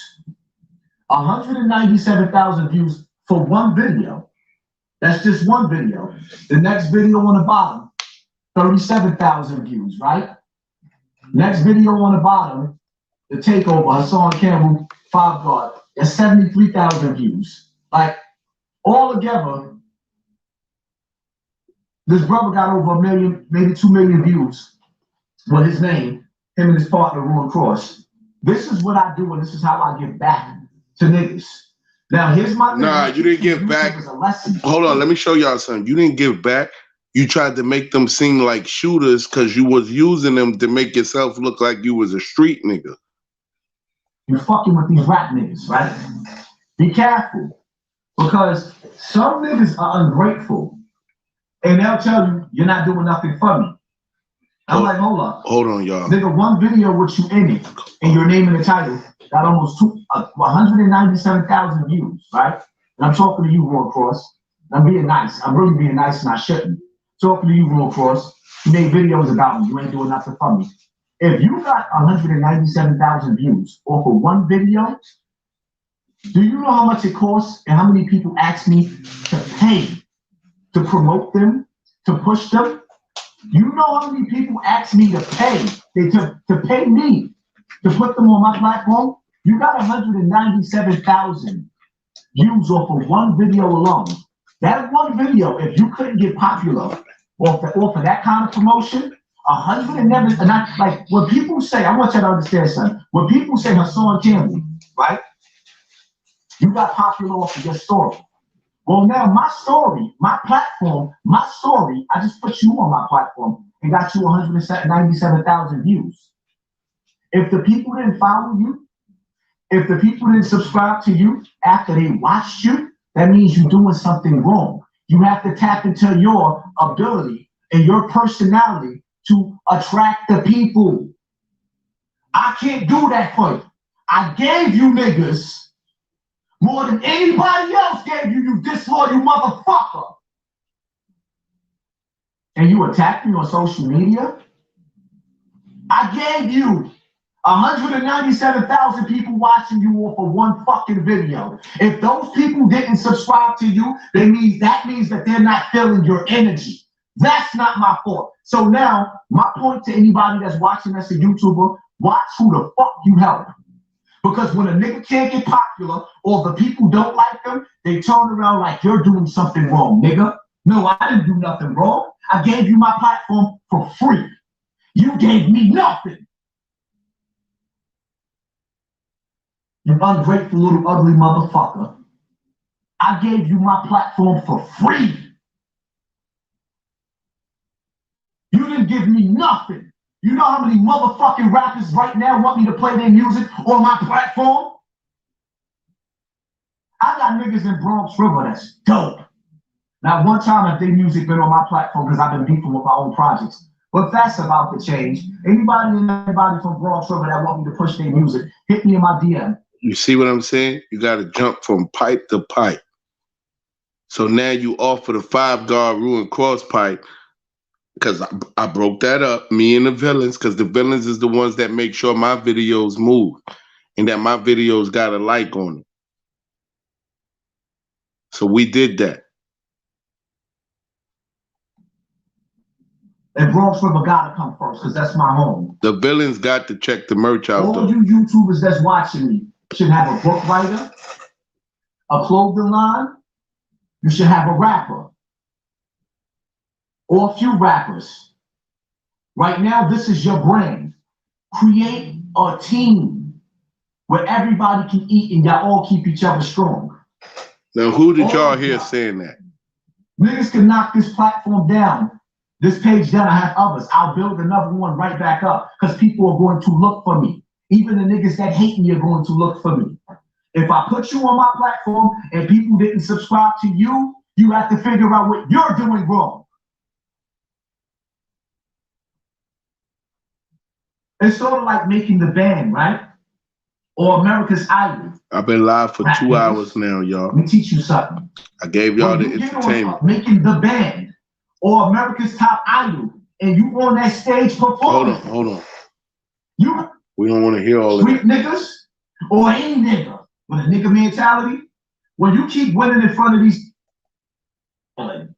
197,000 views for one video. That's just one video. The next video on the bottom, 37,000 views, right? Next video on the bottom, the takeover, Hassan Campbell, Five Guard, that's 73,000 views. Like, all together, this brother got over 1 million, maybe 2 million views with his name, him and his partner, Ruin Cross. This is what I do, and this is how I give back to niggas. Now, here's my thing. Nah, you didn't give back. Hold on, let me show y'all something. You didn't give back. You tried to make them seem like shooters because you was using them to make yourself look like you was a street nigga. You're fucking with these rap niggas, right? Be careful. Because some niggas are ungrateful. And they'll tell you, you're not doing nothing for me. I'm like, hold up. Hold on, y'all. Nigga, one video with you in it, and your name in the title, got almost 197,000 views, right? And I'm talking to you, Raw Cross. I'm being nice. I'm really being nice, and I shouldn't. Talking to you, Raw Cross. You made videos about me. You ain't doing nothing for me. If you got 197,000 views off of one video, do you know how much it costs and how many people ask me to pay to promote them, to push them? You know how many people ask me to pay, to pay me to put them on my platform? You got 197,000 views off of one video alone. That one video, if you couldn't get popular off of that kind of promotion, 100 and I, like when people say, I want you to understand something. When people say Hassan Campbell, right? You got popular off of your story. Well, now my story, my platform, my story, I just put you on my platform and got you 197,000 views. If the people didn't follow you, If the people didn't subscribe to you after they watched you, that means you're doing something wrong. You have to tap into your ability and your personality to attract the people. I can't do that for you. I gave you niggas more than anybody else gave you, you disloyal motherfucker. And you attacked me on social media? I gave you 197,000 people watching you off of one fucking video. If those people didn't subscribe to you, that means that they're not feeling your energy. That's not my fault. So now, my point to anybody that's watching as a YouTuber, watch who the fuck you help. Because when a nigga can't get popular or the people don't like them, they turn around like you're doing something wrong, nigga. No, I didn't do nothing wrong. I gave you my platform for free. You gave me nothing. You ungrateful little ugly motherfucker. I gave you my platform for free. You didn't give me nothing. You know how many motherfucking rappers right now want me to play their music on my platform? I got niggas in Bronx River that's dope. Now, one time have their music been on my platform because I've been beefing with my own projects. But that's about to change. Anybody and everybody from Bronx River that want me to push their music, hit me in my DM. You see what I'm saying? You got to jump from pipe to pipe. So now you offer the 5-guard ruin cross pipe because I broke that up, me and the villains, because the villains is the ones that make sure my videos move and that my videos got a like on it. So we did that. And Bronx River gotta come first because that's my home. The villains got to check the merch out. All you YouTubers that's watching me should have a book writer, a clothing line, you should have a rapper, or a few rappers. Right now, this is your brand. Create a team where everybody can eat and y'all all keep each other strong. Now, who did y'all hear saying that? Niggas can knock this platform down. This page down, I have others. I'll build another one right back up because people are going to look for me. Even the niggas that hate me are going to look for me. If I put you on my platform and people didn't subscribe to you, you have to figure out what you're doing wrong. It's sort of like making the band, right? Or America's Idol. I've been live for 2 hours now, y'all. Let me teach you something. I gave y'all the entertainment. Making the band or America's Top Idol, and you on that stage performing. Hold on. We don't want to hear all street of that. Niggas or any nigga with a nigga mentality. When you keep winning in front of these, hold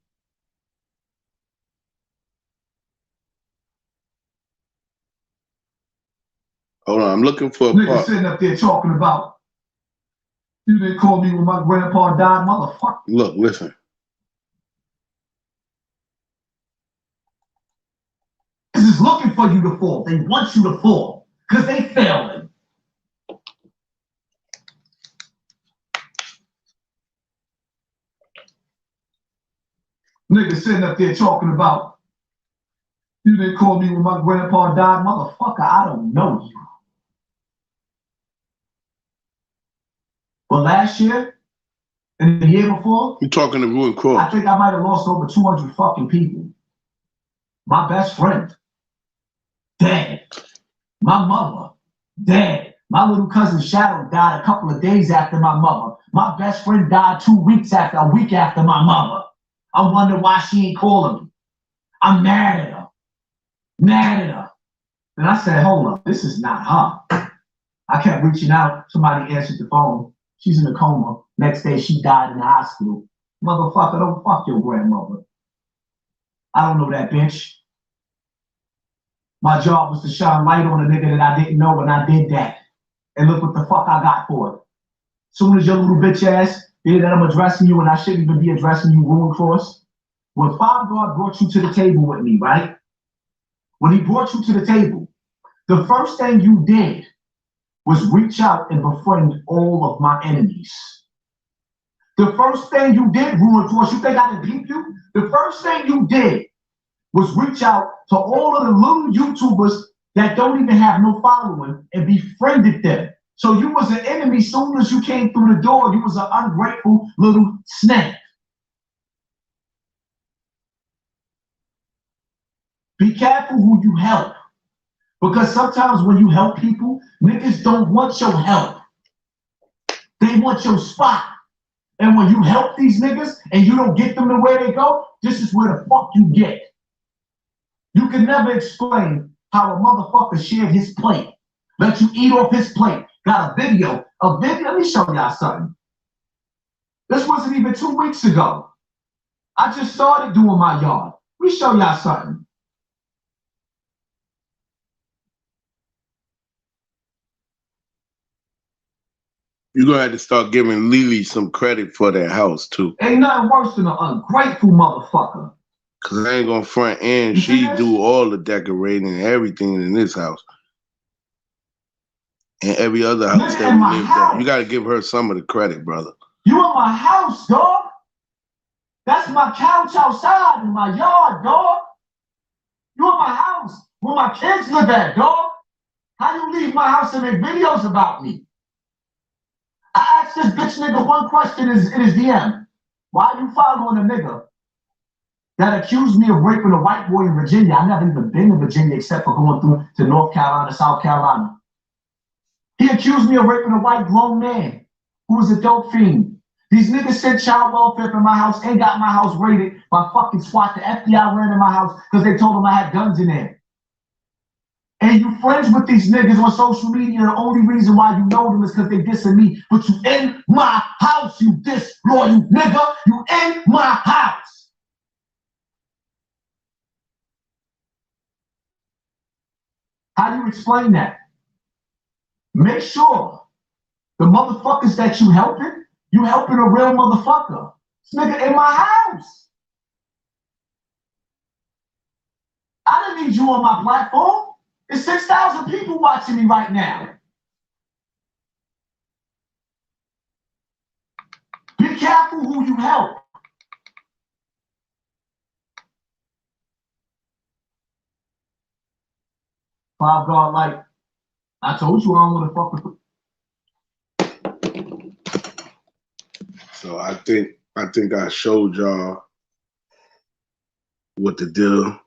on, I'm looking for a nigga sitting up there talking about you didn't call me when my grandpa died, motherfucker. Look, listen. Is looking for you to fall. They want you to fall because they failing. Niggas sitting up there talking about you didn't call me when my grandpa died, motherfucker. I don't know you. But last year and the year before, you talking to Ruin Cross. I think I might have lost over 200 fucking people. My best friend. Dead. My mother, dead. My little cousin Shadow died a couple of days after my mother. My best friend died a week after my mother. I wonder why she ain't calling me. I'm mad at her. And I said, hold up, this is not her. I kept reaching out. Somebody answered the phone. She's in a coma. Next day, she died in the hospital. Motherfucker, don't fuck your grandmother. I don't know that bitch. My job was to shine light on a nigga that I didn't know, and I did that. And look what the fuck I got for it. Soon as your little bitch ass hear that I'm addressing you and I shouldn't even be addressing you, Ruin Cross. When 5-guard brought you to the table with me, right? When he brought you to the table, the first thing you did was reach out and befriend all of my enemies. The first thing you did, Ruin Cross, you think I didn't beat you? The first thing you did was reach out to all of the little YouTubers that don't even have no following and befriended them. So you was an enemy soon as you came through the door. You was an ungrateful little snake. Be careful who you help. Because sometimes when you help people, niggas don't want your help. They want your spot. And when you help these niggas and you don't get them to where they go, this is where the fuck you get. You can never explain how a motherfucker shared his plate, let you eat off his plate, got a video. Let me show y'all something. This wasn't even 2 weeks ago. I just started doing my yard. Let me show y'all something. You're gonna have to start giving Lily some credit for that house too. Ain't nothing worse than an ungrateful motherfucker. Cause I ain't gonna front and she do all the decorating and everything in this house. And every other house that we lived at. You gotta give her some of the credit, brother. You in my house, dog. That's my couch outside in my yard, dog. You in my house where my kids live at, dog. How you leave my house and make videos about me? I asked this bitch nigga one question in his DM. Why are you following a nigga that accused me of raping a white boy in Virginia? I never even been to Virginia except for going through to North Carolina, South Carolina. He accused me of raping a white grown man who was a dope fiend. These niggas sent child welfare from my house and got my house raided by fucking SWAT. The FBI ran in my house because they told them I had guns in there. And you friends with these niggas on social media, the only reason why you know them is because they dissing me. But you in my house, you disloyal nigga. You in my house. How do you explain that? Make sure the motherfuckers that you helping a real motherfucker. This nigga in my house. I didn't need you on my platform. There's 6,000 people watching me right now. Be careful who you help. Five God, like, I told you I don't want to fuck with. So I think I showed y'all what the deal.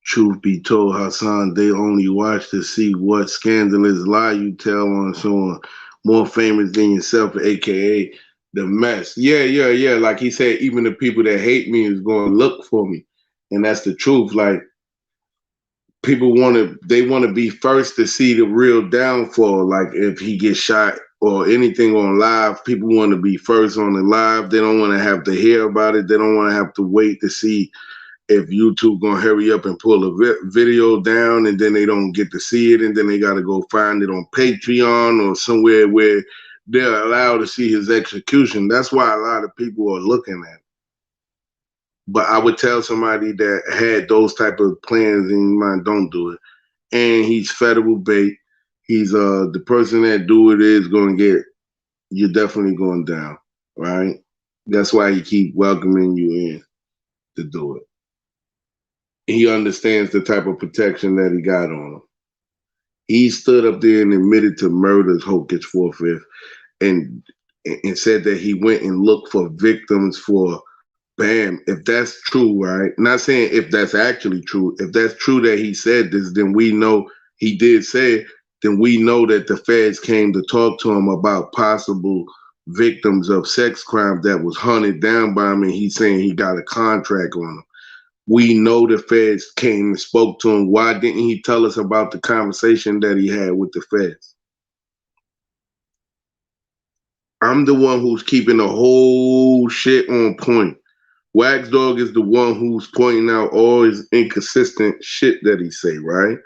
Truth be told, Hassan, they only watch to see what scandalous lie you tell on someone more famous than yourself, aka the mess. Yeah. Like he said, even the people that hate me is going to look for me, and that's the truth. Like people want to be first to see the real downfall. Like if he gets shot or anything on live, people want to be first on the live. They don't want to have to hear about it. They don't want to have to wait to see if YouTube gonna hurry up and pull a video down, and then they don't get to see it, and then they gotta go find it on Patreon or somewhere where they're allowed to see his execution. That's why a lot of people are looking at it. But I would tell somebody that had those type of plans in mind, don't do it. And he's federal bait. He's the person that do it is gonna get, you're definitely going down, right? That's why he keep welcoming you in to do it. He understands the type of protection that he got on him. He stood up there and admitted to murders, Hope gets 4/5, and said that he went and looked for victims for Bam. If that's true, right? Not saying if that's actually true. If that's true that he said this, then we know he did say it. Then we know that the feds came to talk to him about possible victims of sex crime that was hunted down by him, and he's saying he got a contract on them. We know the feds came and spoke to him. Why didn't he tell us about the conversation that he had with the feds? I'm the one who's keeping the whole shit on point. Wax Dog is the one who's pointing out all his inconsistent shit that he say, right?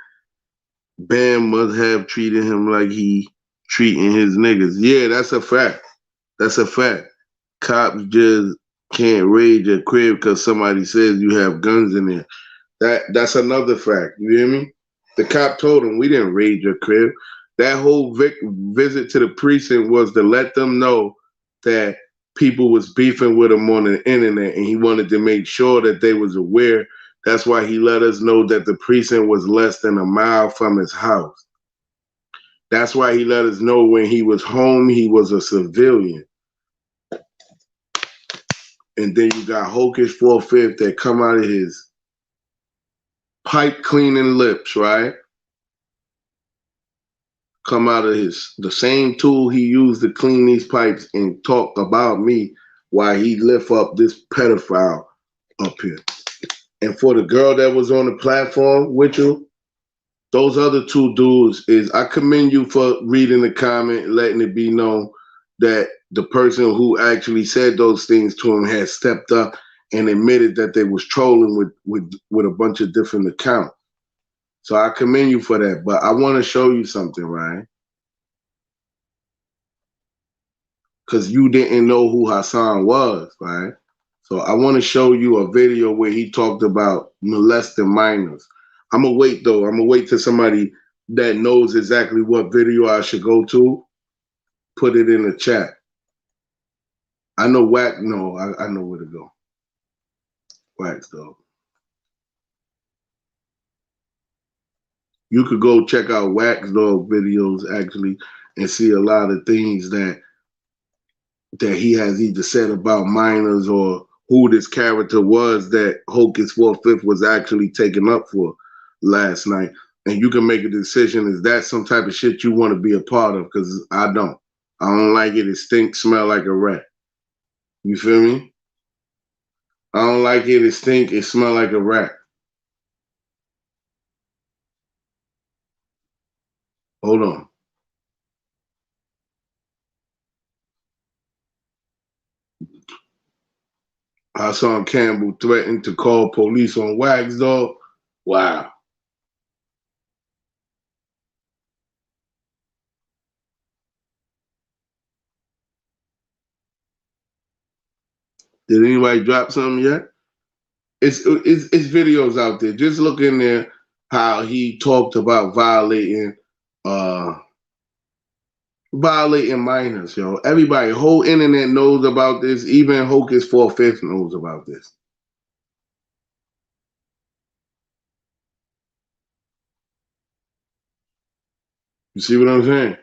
Bam must have treated him like he treating his niggas. Yeah, that's a fact. That's a fact. Cops just can't raid your crib because somebody says you have guns in there. That's another fact. You hear me? The cop told him, we didn't raid your crib. That whole visit to the precinct was to let them know that people was beefing with him on the internet, and he wanted to make sure that they was aware. That's why he let us know that the precinct was less than a mile from his house. That's why he let us know when he was home, he was a civilian. And then you got Hocus 4/5 that come out of his pipe cleaning lips, right? Come out of the same tool he used to clean these pipes and talk about me while he lift up this pedophile up here. And for the girl that was on the platform with you, those other two dudes I commend you for reading the comment and letting it be known that the person who actually said those things to him had stepped up and admitted that they was trolling with a bunch of different accounts. So I commend you for that. But I want to show you something, right? Because you didn't know who Hassan was, right? So I want to show you a video where he talked about molesting minors. I'm going to wait, though. I'm going to wait till somebody that knows exactly what video I should go to, put it in the chat. I know Wax. No, I know where to go. Wax, though. You could go check out Wax Dog videos, actually, and see a lot of things that he has either said about minors or who this character was that Hocus 4/5 was actually taken up for last night. And you can make a decision, is that some type of shit you want to be a part of? Because I don't. I don't like it. It stinks, smell like a rat. You feel me? I don't like it. It stink, it smell like a rat. Hold on. Hassan Campbell threatened to call police on Wax Dog. Wow. Did anybody drop something yet? It's videos out there. Just look in there how he talked about violating minors, yo. Everybody, whole internet knows about this. Even Hocus 4/5 knows about this. You see what I'm saying?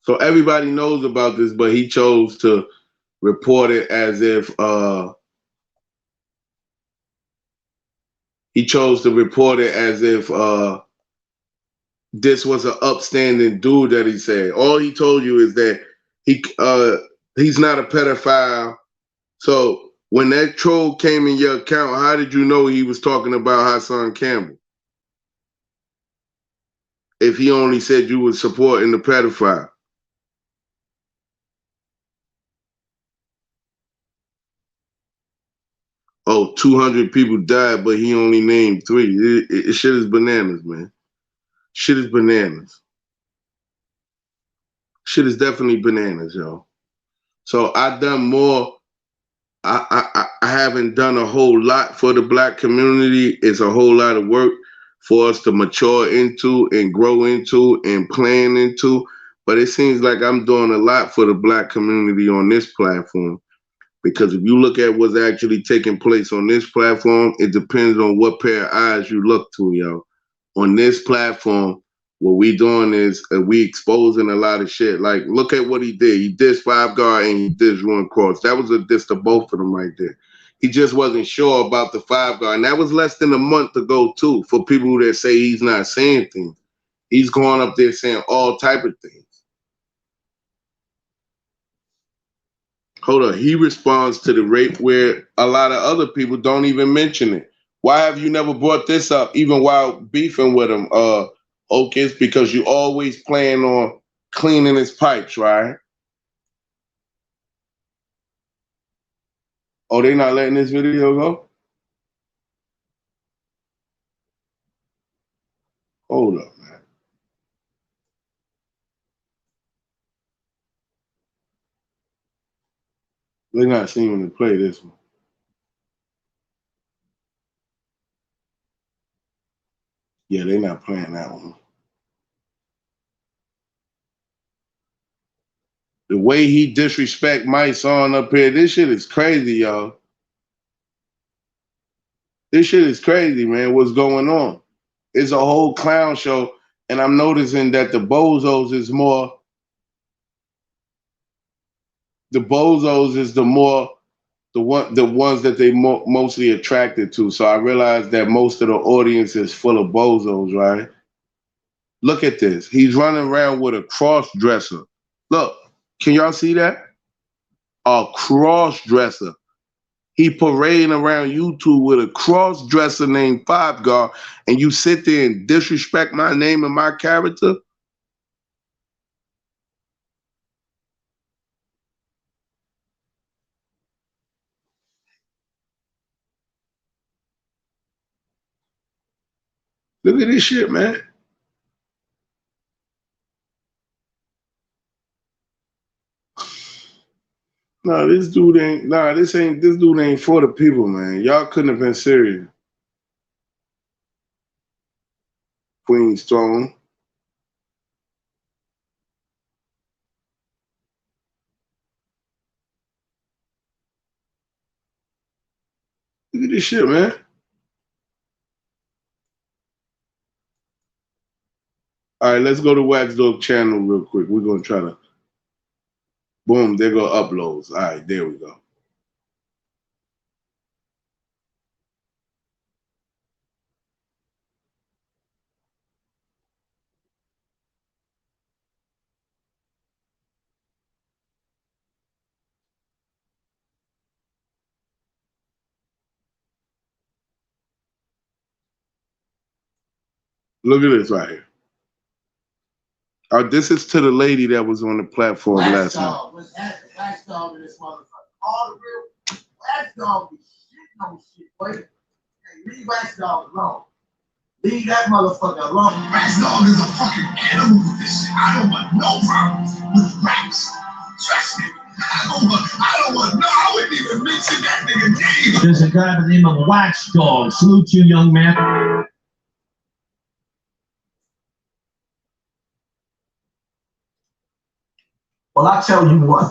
So everybody knows about this, but he chose to report it as if this was an upstanding dude that he said. All he told you is that he's not a pedophile. So when that troll came in your account, how did you know he was talking about Hassan Campbell? If he only said you were supporting the pedophile. Oh, 200 people died, but he only named 3. Shit is bananas, man. Shit is bananas. Shit is definitely bananas, yo. So I done more. I haven't done a whole lot for the black community. It's a whole lot of work for us to mature into and grow into and plan into. But it seems like I'm doing a lot for the black community on this platform. Because if you look at what's actually taking place on this platform, it depends on what pair of eyes you look to, yo. On this platform, what we doing is we exposing a lot of shit. Like, look at what he did. He dissed Five Guard and he dissed Ruin Cross. That was a diss to both of them right there. He just wasn't sure about the Five Guard. And that was less than a month ago, too, for people that say he's not saying things. He's going up there saying all type of things. Hold on. He responds to the rape where a lot of other people don't even mention it. Why have you never brought this up, even while beefing with him, Hocus? Because you always plan on cleaning his pipes, right? Oh, they not letting this video go? Hold up, man. They're not seeming to play this one. Yeah, they're not playing that one. The way he disrespect my son up here, this shit is crazy, y'all. This shit is crazy, man. What's going on? It's a whole clown show, and I'm noticing that the bozos is more. The bozos is the ones that they mostly attracted to. So I realized that most of the audience is full of bozos, right? Look at this. He's running around with a cross dresser. Look, can y'all see that? A cross dresser. He parading around YouTube with a cross dresser named Five Guard, and you sit there and disrespect my name and my character? Look at this shit, man. No, this dude ain't for the people, man. Y'all couldn't have been serious. Queen's Throne. Look at this shit, man. All right, let's go to Wax Dog channel real quick. We're gonna try to boom, there go uploads. All right, there we go. Look at this right here. This is to the lady that was on the platform last night. Wax Dog in this motherfucker. All the real Wax Dog be shitting on shit, boy. Hey, leave Wax Dog alone. Leave that motherfucker alone. Wax Dog is a fucking animal with this shit. I don't want no problems with raps. Trust me. I wouldn't even mention that nigga name. There's a guy by the name of Wax Dog. Salute you, young man. Well, I tell you what.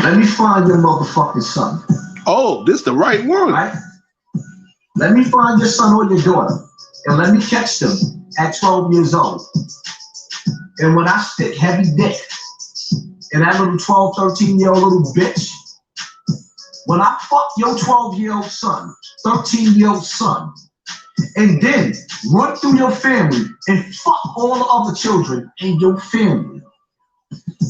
Let me find your motherfucking son. Oh, this the right one. Right? Let me find your son or your daughter. And let me catch them at 12 years old. And when I stick heavy dick in that little 12, 13-year-old little bitch, when I fuck your 12-year-old son, 13-year-old son, and then run through your family and fuck all the other children in your family,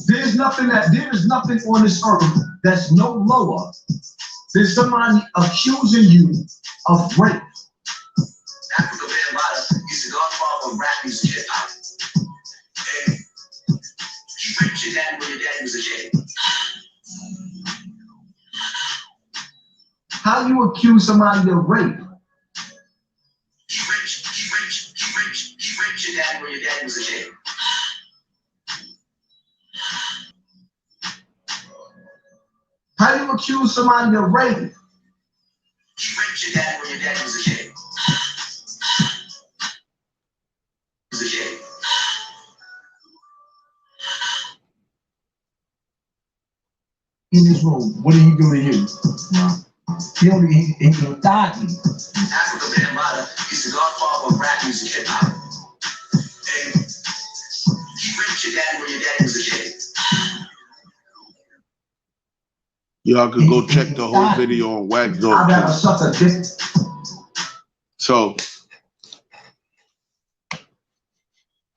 there is nothing on this earth that's no lower than somebody accusing you of rape. Africa Bambaataa is the godfather of rap music hip hop. And you raped your dad when your daddy was a kid. How you accuse somebody of rape? You raped your dad when your daddy was a kid. How you accuse somebody of rape? You raped your dad when your daddy was a kid. In his room, what did he do to you? He gonna die to you. Africa Bambaataa is the godfather of rap music hip hop. And you raped your dad when your daddy was a kid. Y'all could go check the whole video on Wax Dog. I'd rather suck a dick. So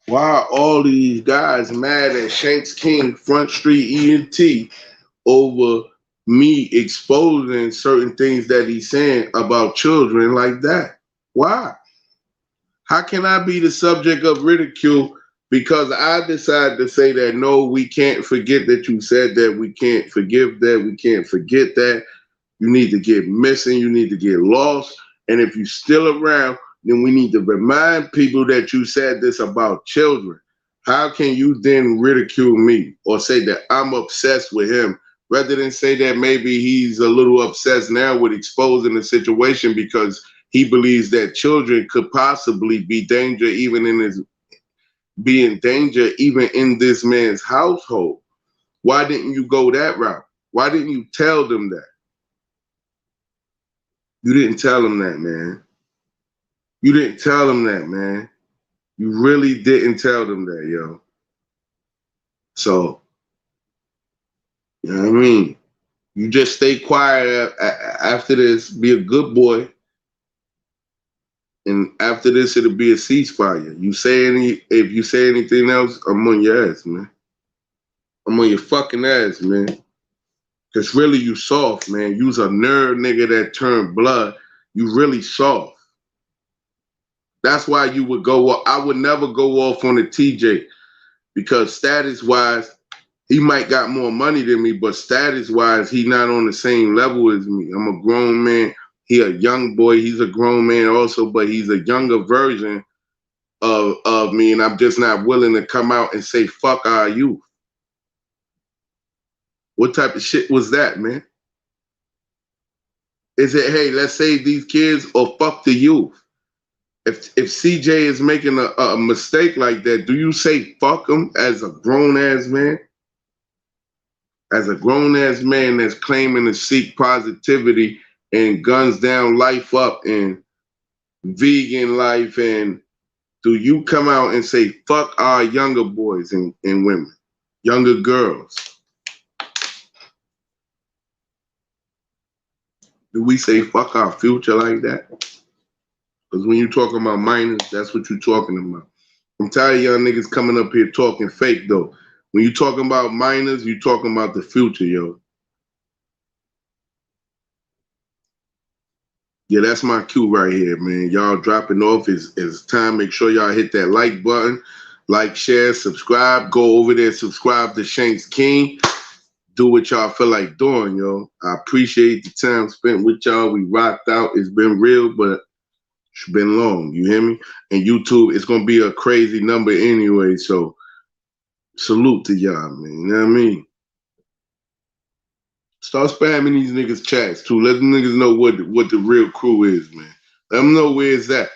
why are all these guys mad at Shanks King, Front Street ENT over me exposing certain things that he's saying about children like that? Why? How can I be the subject of ridicule because I decided to say that, no, we can't forget that you said that, we can't forgive that, we can't forget that, you need to get missing, you need to get lost, and if you're still around, then we need to remind people that you said this about children. How can you then ridicule me or say that I'm obsessed with him rather than say that maybe he's a little obsessed now with exposing the situation because he believes that children could possibly be danger even in his be in danger even in this man's household? Why didn't you go that route? Why didn't you tell them that? You didn't tell them that, man. You didn't tell them that, man. You really didn't tell them that, yo. So, you know what I mean? You just stay quiet after this. Be a good boy. And after this, it'll be a ceasefire. If you say anything else, I'm on your ass, man. I'm on your fucking ass, man. Cause really, you soft, man. You's a nerd nigga that turned blood. You really soft. That's why you would go off. I would never go off on a TJ because status-wise, he might got more money than me, but status-wise, he not on the same level as me. I'm a grown man. He a young boy. He's a grown man also, but he's a younger version of me, and I'm just not willing to come out and say, fuck our youth. What type of shit was that, man? Is it, hey, let's save these kids or fuck the youth? If CJ is making a mistake like that, do you say fuck him as a grown-ass man? As a grown-ass man that's claiming to seek positivity and guns down, life up, and vegan life, and do you come out and say fuck our younger boys and women, younger girls? Do we say fuck our future like that? Because when you talking about minors, that's what you're talking about. I'm tired of y'all niggas coming up here talking fake, though. When you talking about minors, you talking about the future, yo. Yeah, that's my cue right here, man. Y'all dropping off. It's time. Make sure y'all hit that like button. Like, share, subscribe. Go over there, subscribe to Shanks King. Do what y'all feel like doing, yo. I appreciate the time spent with y'all. We rocked out. It's been real, but it's been long. You hear me? And YouTube, it's going to be a crazy number anyway, so salute to y'all, man. You know what I mean? Start spamming these niggas' chats, too. Let them niggas know what the real crew is, man. Let them know where it's at.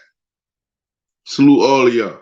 Salute all of y'all.